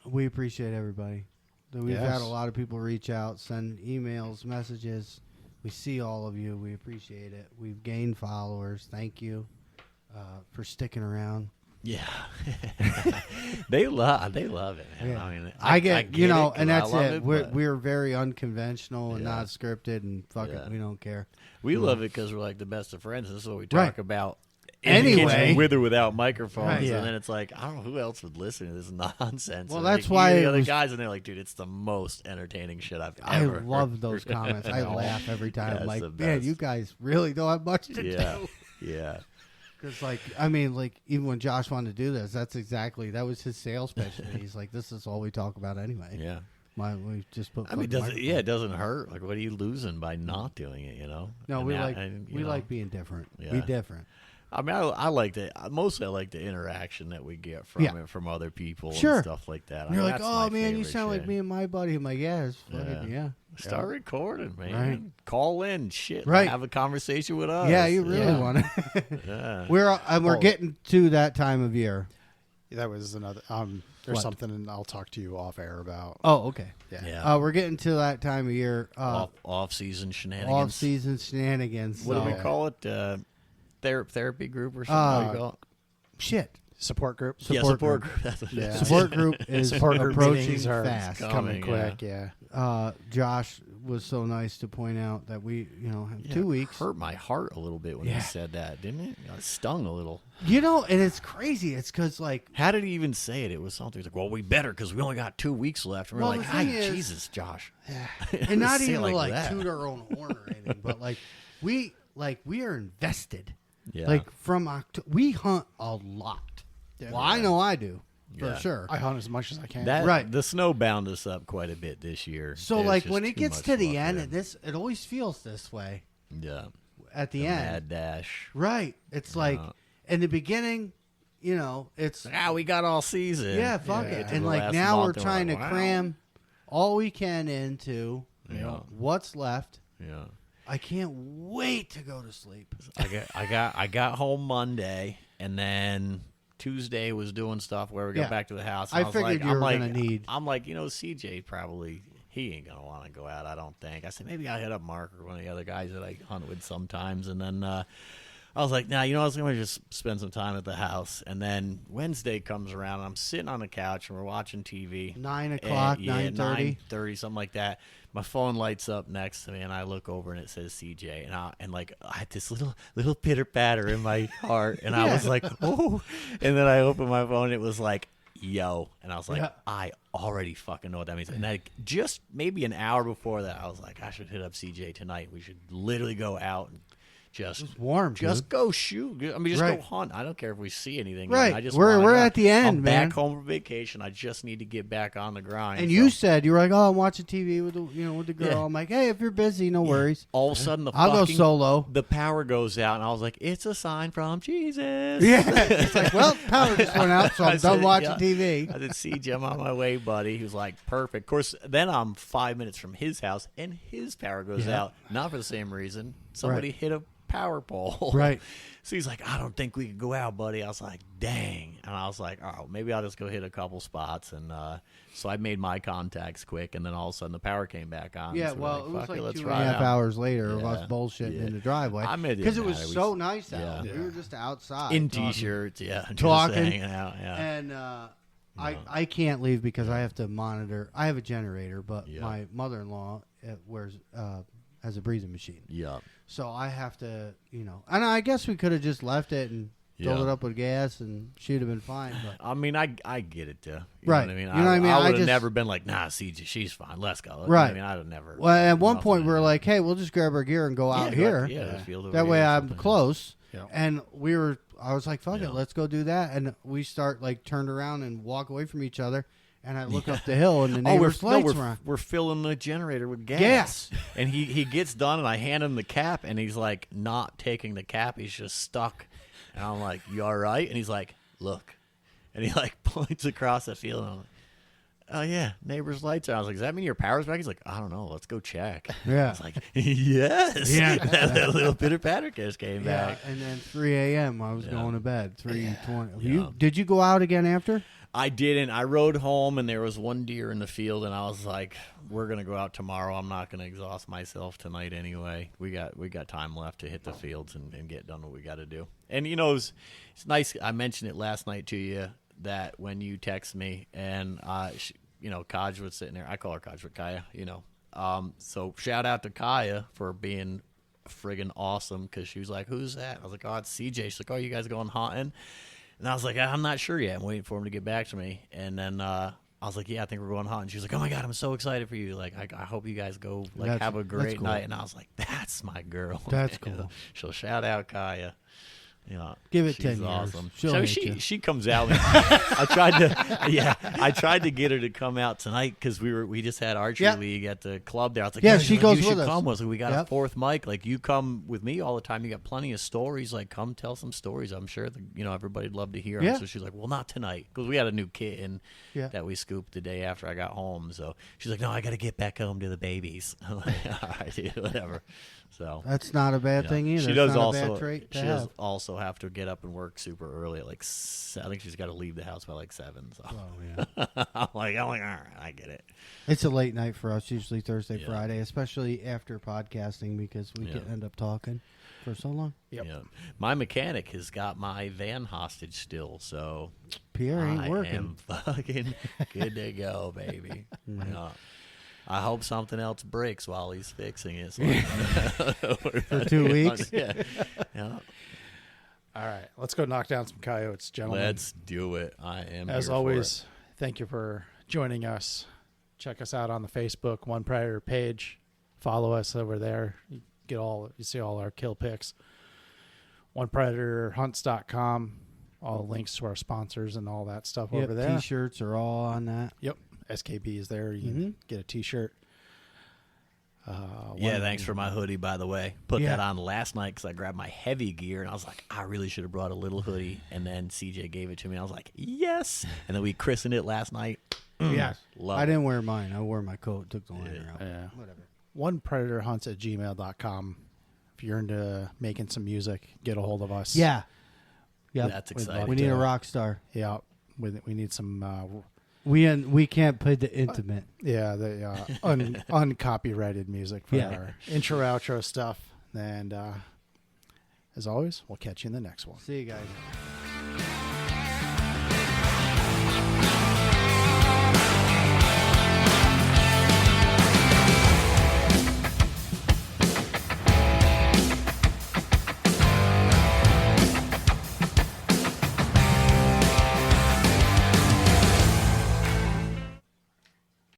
[SPEAKER 1] We appreciate everybody. We've
[SPEAKER 2] Yes.
[SPEAKER 1] had a lot of people reach out, send emails, messages. We see all of you. We appreciate it. We've gained followers. Thank you for sticking around.
[SPEAKER 3] Yeah, they love it. Man.
[SPEAKER 1] Yeah.
[SPEAKER 3] I mean,
[SPEAKER 1] I get you
[SPEAKER 3] it,
[SPEAKER 1] know,
[SPEAKER 3] 'cause
[SPEAKER 1] and
[SPEAKER 3] I
[SPEAKER 1] that's
[SPEAKER 3] love
[SPEAKER 1] it. We're
[SPEAKER 3] but
[SPEAKER 1] very unconventional and
[SPEAKER 3] Yeah.
[SPEAKER 1] not scripted, and fuck
[SPEAKER 3] Yeah.
[SPEAKER 1] it, we don't care.
[SPEAKER 3] we love it because we're like the best of friends. This is what we
[SPEAKER 1] Right.
[SPEAKER 3] talk about. In the
[SPEAKER 1] Anyway.
[SPEAKER 3] kitchen with or without microphones,
[SPEAKER 1] Right.
[SPEAKER 2] Yeah.
[SPEAKER 3] and then it's like I don't know who else would listen to this nonsense.
[SPEAKER 1] Well,
[SPEAKER 3] And
[SPEAKER 1] that's
[SPEAKER 3] like, you
[SPEAKER 1] why
[SPEAKER 3] hear the
[SPEAKER 1] it
[SPEAKER 3] other
[SPEAKER 1] was-
[SPEAKER 3] guys, and they're like, "Dude, it's the most entertaining shit I've
[SPEAKER 1] I
[SPEAKER 3] ever."
[SPEAKER 1] love those comments. I laugh every time.
[SPEAKER 3] Yeah, it's
[SPEAKER 1] like,
[SPEAKER 3] the
[SPEAKER 1] man,
[SPEAKER 3] best.
[SPEAKER 1] you guys really don't have much to
[SPEAKER 3] Yeah,
[SPEAKER 1] do.
[SPEAKER 3] yeah,
[SPEAKER 1] Because, like, I mean, like, even when Josh wanted to do this, that was his sales pitch. And he's like, this is all we talk about anyway.
[SPEAKER 3] yeah.
[SPEAKER 1] We just put.
[SPEAKER 3] I mean,
[SPEAKER 1] fucking
[SPEAKER 3] it doesn't hurt. Like, what are you losing by not doing it? You know?
[SPEAKER 1] No,
[SPEAKER 3] And
[SPEAKER 1] we
[SPEAKER 3] that-
[SPEAKER 1] like
[SPEAKER 3] and, you
[SPEAKER 1] we
[SPEAKER 3] know,
[SPEAKER 1] like being different.
[SPEAKER 3] Yeah.
[SPEAKER 1] Be different.
[SPEAKER 3] I mean, I like the mostly I like the interaction that we get from
[SPEAKER 1] Yeah.
[SPEAKER 3] it from other people
[SPEAKER 1] Sure.
[SPEAKER 3] and stuff like that.
[SPEAKER 1] And you're like,
[SPEAKER 3] that's
[SPEAKER 1] oh
[SPEAKER 3] my
[SPEAKER 1] man, you
[SPEAKER 3] favorite
[SPEAKER 1] sound like
[SPEAKER 3] shit.
[SPEAKER 1] me and my buddy. I'm like, yeah, it's fucking,
[SPEAKER 3] Yeah.
[SPEAKER 1] yeah.
[SPEAKER 3] Start recording, man.
[SPEAKER 1] Right.
[SPEAKER 3] Call in, shit.
[SPEAKER 1] Right.
[SPEAKER 3] Have a conversation with us.
[SPEAKER 1] Yeah, you really
[SPEAKER 2] Yeah.
[SPEAKER 1] want to.
[SPEAKER 3] Yeah.
[SPEAKER 1] we're
[SPEAKER 2] Oh.
[SPEAKER 1] getting to that time of year.
[SPEAKER 2] That was another. There's
[SPEAKER 1] What?
[SPEAKER 2] something I'll talk to you off air about.
[SPEAKER 1] Oh, okay.
[SPEAKER 3] Yeah.
[SPEAKER 1] We're getting to that time of year.
[SPEAKER 3] Off season shenanigans.
[SPEAKER 1] Off season shenanigans.
[SPEAKER 3] What do we
[SPEAKER 2] Yeah.
[SPEAKER 3] call it? Therapy group or something? What do you call it?
[SPEAKER 1] Shit.
[SPEAKER 2] Support group.
[SPEAKER 3] Yeah, support group. That's what it
[SPEAKER 2] Yeah.
[SPEAKER 3] is.
[SPEAKER 1] Support group is
[SPEAKER 2] Support group
[SPEAKER 1] approaching
[SPEAKER 2] meetings are
[SPEAKER 1] fast.
[SPEAKER 2] coming
[SPEAKER 3] Coming,
[SPEAKER 2] quick. Yeah.
[SPEAKER 1] Josh was so nice to point out that we, have
[SPEAKER 3] Yeah,
[SPEAKER 1] 2 weeks.
[SPEAKER 3] Hurt my heart a little bit when
[SPEAKER 1] Yeah.
[SPEAKER 3] he said that, didn't it? It stung a little.
[SPEAKER 1] And it's crazy. It's because, like,
[SPEAKER 3] How did he even say it? It was something. He's like, "Well, we better because we only got 2 weeks left." And we're
[SPEAKER 1] Well,
[SPEAKER 3] like,
[SPEAKER 1] the
[SPEAKER 3] "Hi,
[SPEAKER 1] thing is-
[SPEAKER 3] Jesus, Josh."
[SPEAKER 1] and not
[SPEAKER 3] Say it
[SPEAKER 1] even like
[SPEAKER 3] that.
[SPEAKER 1] toot our own horn or anything, but we are invested.
[SPEAKER 3] Yeah.
[SPEAKER 1] Like from October, we hunt a lot.
[SPEAKER 2] Yeah.
[SPEAKER 1] Well, I know I do for
[SPEAKER 3] Yeah.
[SPEAKER 1] sure.
[SPEAKER 2] I hunt as much as I can.
[SPEAKER 3] That
[SPEAKER 1] Right.
[SPEAKER 3] The snow bound us up quite a bit this year.
[SPEAKER 1] So,
[SPEAKER 3] It's
[SPEAKER 1] like,
[SPEAKER 3] just
[SPEAKER 1] when it
[SPEAKER 3] too
[SPEAKER 1] gets
[SPEAKER 3] much
[SPEAKER 1] to the
[SPEAKER 3] luck
[SPEAKER 1] end,
[SPEAKER 3] there.
[SPEAKER 1] it always feels this way
[SPEAKER 3] Yeah,
[SPEAKER 1] at the
[SPEAKER 3] the
[SPEAKER 1] end.
[SPEAKER 3] mad dash.
[SPEAKER 1] Right. It's like in the beginning, it's
[SPEAKER 3] We got all season.
[SPEAKER 1] yeah, fuck
[SPEAKER 2] Yeah.
[SPEAKER 1] it.
[SPEAKER 3] Get to
[SPEAKER 1] And
[SPEAKER 3] the
[SPEAKER 1] like
[SPEAKER 3] last
[SPEAKER 1] now we're
[SPEAKER 3] month and
[SPEAKER 1] trying to
[SPEAKER 3] like, wow.
[SPEAKER 1] cram all we can into
[SPEAKER 3] Yeah.
[SPEAKER 1] what's left.
[SPEAKER 3] Yeah.
[SPEAKER 1] I can't wait to go to sleep.
[SPEAKER 3] I got home Monday, and then Tuesday was doing stuff where we got
[SPEAKER 1] Yeah.
[SPEAKER 3] back to the house.
[SPEAKER 1] I
[SPEAKER 3] was
[SPEAKER 1] figured
[SPEAKER 3] like,
[SPEAKER 1] you were gonna need-
[SPEAKER 3] I'm like, CJ probably he ain't gonna want to go out. I don't think. I said maybe I'll hit up Mark or one of the other guys that I hunt with sometimes, and then. I was like, nah, I was going to just spend some time at the house. And then Wednesday comes around, and I'm sitting on the couch, and we're watching TV.
[SPEAKER 1] 9 o'clock, 9:30?
[SPEAKER 3] 9:30, something like that. My phone lights up next to me, and I look over, and it says CJ. And I had this little pitter-patter in my heart, and I was like, oh. And then I opened my phone, and it was like, yo. And I was like, I already fucking know what that means. And then just maybe an hour before that, I was like, I should hit up CJ tonight. We should literally go out and just
[SPEAKER 1] warm,
[SPEAKER 3] just go shoot. I mean, just
[SPEAKER 1] Right.
[SPEAKER 3] go hunt. I don't care if we see anything.
[SPEAKER 1] Right.
[SPEAKER 3] I just
[SPEAKER 1] We're
[SPEAKER 3] wanna go.
[SPEAKER 1] at the end,
[SPEAKER 3] I'm
[SPEAKER 1] man.
[SPEAKER 3] back home from vacation. I just need to get back on the grind.
[SPEAKER 1] And
[SPEAKER 3] so.
[SPEAKER 1] you said you were like, "Oh, I'm watching TV with the girl."
[SPEAKER 3] Yeah.
[SPEAKER 1] I'm like, "Hey, if you're busy, no worries.
[SPEAKER 3] All of a sudden,
[SPEAKER 1] I'll go solo."
[SPEAKER 3] The power goes out, and I was like, "It's a sign from Jesus."
[SPEAKER 1] Yeah, it's like, well, power just went out, so I'm
[SPEAKER 3] I
[SPEAKER 1] done
[SPEAKER 3] said,
[SPEAKER 1] watching
[SPEAKER 3] yeah.
[SPEAKER 1] TV.
[SPEAKER 3] I said, CJ, I'm on my way, buddy. He was like, perfect. Of course, then I'm 5 minutes from his house, and his power goes out. Not for the same reason. Somebody hit a power pole.
[SPEAKER 1] Right.
[SPEAKER 3] So he's like, I don't think we can go out, buddy. I was like, dang. And I was like, oh, maybe I'll just go hit a couple spots. And so I made my contacts quick, and then all of a sudden the power came back on.
[SPEAKER 1] Yeah,
[SPEAKER 3] So we're
[SPEAKER 1] well, it was
[SPEAKER 3] fuck
[SPEAKER 1] like
[SPEAKER 3] let's
[SPEAKER 1] 2.5
[SPEAKER 3] ride out.
[SPEAKER 1] hours later of
[SPEAKER 3] Yeah,
[SPEAKER 1] us bullshitting
[SPEAKER 3] yeah.
[SPEAKER 1] in the driveway.
[SPEAKER 3] I mean, it
[SPEAKER 1] because it
[SPEAKER 3] didn't
[SPEAKER 1] was
[SPEAKER 3] matter.
[SPEAKER 1] so nice out.
[SPEAKER 3] Yeah.
[SPEAKER 1] We were just outside
[SPEAKER 3] In
[SPEAKER 1] talking.
[SPEAKER 3] T-shirts, just
[SPEAKER 1] Talking.
[SPEAKER 3] hanging out,
[SPEAKER 1] And I can't leave because I have to monitor. I have a generator, but
[SPEAKER 3] Yeah.
[SPEAKER 1] my mother-in-law has a breathing machine.
[SPEAKER 3] Yeah.
[SPEAKER 1] So I have to, and I guess we could have just left it and filled
[SPEAKER 3] Yeah.
[SPEAKER 1] it up with gas, and she'd have been fine. But
[SPEAKER 3] I mean, I get it, too. You
[SPEAKER 1] Right.
[SPEAKER 3] Know what I mean?
[SPEAKER 1] You know what I mean?
[SPEAKER 3] I
[SPEAKER 1] I
[SPEAKER 3] would have
[SPEAKER 1] just-
[SPEAKER 3] never been like, nah, CJ, she's fine. Let's go.
[SPEAKER 1] Right.
[SPEAKER 3] I mean, I'd have never.
[SPEAKER 1] well, at one
[SPEAKER 3] nothing
[SPEAKER 1] point we
[SPEAKER 3] to
[SPEAKER 1] were
[SPEAKER 3] do.
[SPEAKER 1] like, "Hey, we'll just grab our gear and go out here.
[SPEAKER 3] Yeah, field over
[SPEAKER 1] That way
[SPEAKER 3] here or
[SPEAKER 1] I'm
[SPEAKER 3] something.
[SPEAKER 1] close."
[SPEAKER 2] Yeah.
[SPEAKER 1] And I was like, "Fuck
[SPEAKER 3] Yeah.
[SPEAKER 1] it, let's go do that." And we start turned around and walk away from each other. And I look up the hill, and the neighbor's lights were on.
[SPEAKER 3] We're filling the generator with gas.
[SPEAKER 1] Gas.
[SPEAKER 3] And he gets done, and I hand him the cap, and he's like not taking the cap. He's just stuck. And I'm like, you all right? And he's like, look. And he points across the field, and I'm like, oh, yeah, neighbor's lights are on. I was like, does that mean your power's back? He's like, I don't know. Let's go check.
[SPEAKER 1] Yeah.
[SPEAKER 3] I was like, yes.
[SPEAKER 1] Yeah.
[SPEAKER 3] that little pitter-patter just came
[SPEAKER 1] Yeah,
[SPEAKER 3] back.
[SPEAKER 1] and then 3 a.m. I was
[SPEAKER 3] Yeah.
[SPEAKER 1] going to bed. 3:20.
[SPEAKER 3] Yeah.
[SPEAKER 1] Did you go out again after?
[SPEAKER 3] I didn't. I rode home, and there was one deer in the field, and I was like, we're going to go out tomorrow. I'm not going to exhaust myself tonight anyway. We got time left to hit the fields and get done what we got to do. And, it's nice. I mentioned it last night to you that when you text me, and, Kaj was sitting there. I call her Kaj, but Kaya, So shout out to Kaya for being friggin' awesome, because she was like, who's that? I was like, oh, it's CJ. She's like, oh, you guys going hunting? And I was like, I'm not sure yet. I'm waiting for him to get back to me. And then I was like, yeah, I think we're going hunting. She was like, oh, my God, I'm so excited for you. Like, I hope you guys go, have a great
[SPEAKER 1] cool.
[SPEAKER 3] night. And I was like, that's my girl.
[SPEAKER 1] That's cool.
[SPEAKER 3] She'll shout out Kaya.
[SPEAKER 1] Give it
[SPEAKER 3] she's
[SPEAKER 1] 10 years.
[SPEAKER 3] awesome.
[SPEAKER 1] She'll
[SPEAKER 3] So
[SPEAKER 1] hate you.
[SPEAKER 3] she comes out. I tried to get her to come out tonight because we just had archery
[SPEAKER 1] Yep.
[SPEAKER 3] league at the club there. I was like,
[SPEAKER 1] Yeah, she goes
[SPEAKER 3] you
[SPEAKER 1] with
[SPEAKER 3] should
[SPEAKER 1] us.
[SPEAKER 3] come. I was like, we got a
[SPEAKER 1] Yep.
[SPEAKER 3] fourth mic. Like, you come with me all the time. You got plenty of stories. Like, come tell some stories. I'm sure everybody'd love to hear them.
[SPEAKER 1] Yeah.
[SPEAKER 3] So she's like, well, not tonight, because we had a new kitten
[SPEAKER 1] Yeah.
[SPEAKER 3] that we scooped the day after I got home. So she's like, no, I got to get back home to the babies. I'm like, all right, dude, whatever. So
[SPEAKER 1] That's not a bad
[SPEAKER 3] yeah.
[SPEAKER 1] thing either.
[SPEAKER 3] She
[SPEAKER 1] It's
[SPEAKER 3] does
[SPEAKER 1] not
[SPEAKER 3] also.
[SPEAKER 1] a bad trait to
[SPEAKER 3] She
[SPEAKER 1] have.
[SPEAKER 3] does also have to get up and work super early. I think she's got to leave the house by 7. So
[SPEAKER 1] Oh, yeah.
[SPEAKER 3] I'm like, all right, I get it.
[SPEAKER 1] It's a late night for us, usually Thursday,
[SPEAKER 3] Yeah.
[SPEAKER 1] Friday, especially after podcasting, because we can end up talking for so long.
[SPEAKER 2] Yep.
[SPEAKER 3] Yeah. My mechanic has got my van hostage still, so
[SPEAKER 1] Pierre ain't
[SPEAKER 3] I
[SPEAKER 1] working.
[SPEAKER 3] am fucking good to go, baby. Yeah. I hope something else breaks while he's fixing it.
[SPEAKER 1] For 2 weeks?
[SPEAKER 3] Yeah. Yeah.
[SPEAKER 2] All right, let's go knock down some coyotes, gentlemen.
[SPEAKER 3] Let's do it. I am
[SPEAKER 2] As
[SPEAKER 3] here
[SPEAKER 2] always, thank you for joining us. Check us out on the Facebook One Predator page. Follow us over there. You see all our kill pics. onepredatorhunts.com. All the links to our sponsors and all that stuff
[SPEAKER 1] Yep,
[SPEAKER 2] over there.
[SPEAKER 1] T-shirts are all on that.
[SPEAKER 2] Yep, SKB is there. You can get a T-shirt.
[SPEAKER 3] Yeah, thanks for my hoodie, by the way. Put
[SPEAKER 1] Yeah.
[SPEAKER 3] that on last night because I grabbed my heavy gear, and I was like, I really should have brought a little hoodie. And then CJ gave it to me, and I was like, yes. And then we christened it last night.
[SPEAKER 1] Yeah.
[SPEAKER 3] Love
[SPEAKER 1] I
[SPEAKER 3] it.
[SPEAKER 1] didn't wear mine. I wore my coat, took the liner out.
[SPEAKER 2] Yeah.
[SPEAKER 1] Whatever.
[SPEAKER 2] onepredatorhunts@gmail.com. If you're into making some music, get a hold of us.
[SPEAKER 1] Yeah. Yeah,
[SPEAKER 3] That's
[SPEAKER 2] We'd love
[SPEAKER 3] exciting.
[SPEAKER 1] we need a rock star.
[SPEAKER 2] Yeah, we need some.
[SPEAKER 1] We can't play the intimate.
[SPEAKER 2] The uncopyrighted music for
[SPEAKER 1] Yeah.
[SPEAKER 2] our intro outro stuff. And as always, we'll catch you in the next one.
[SPEAKER 1] See you guys.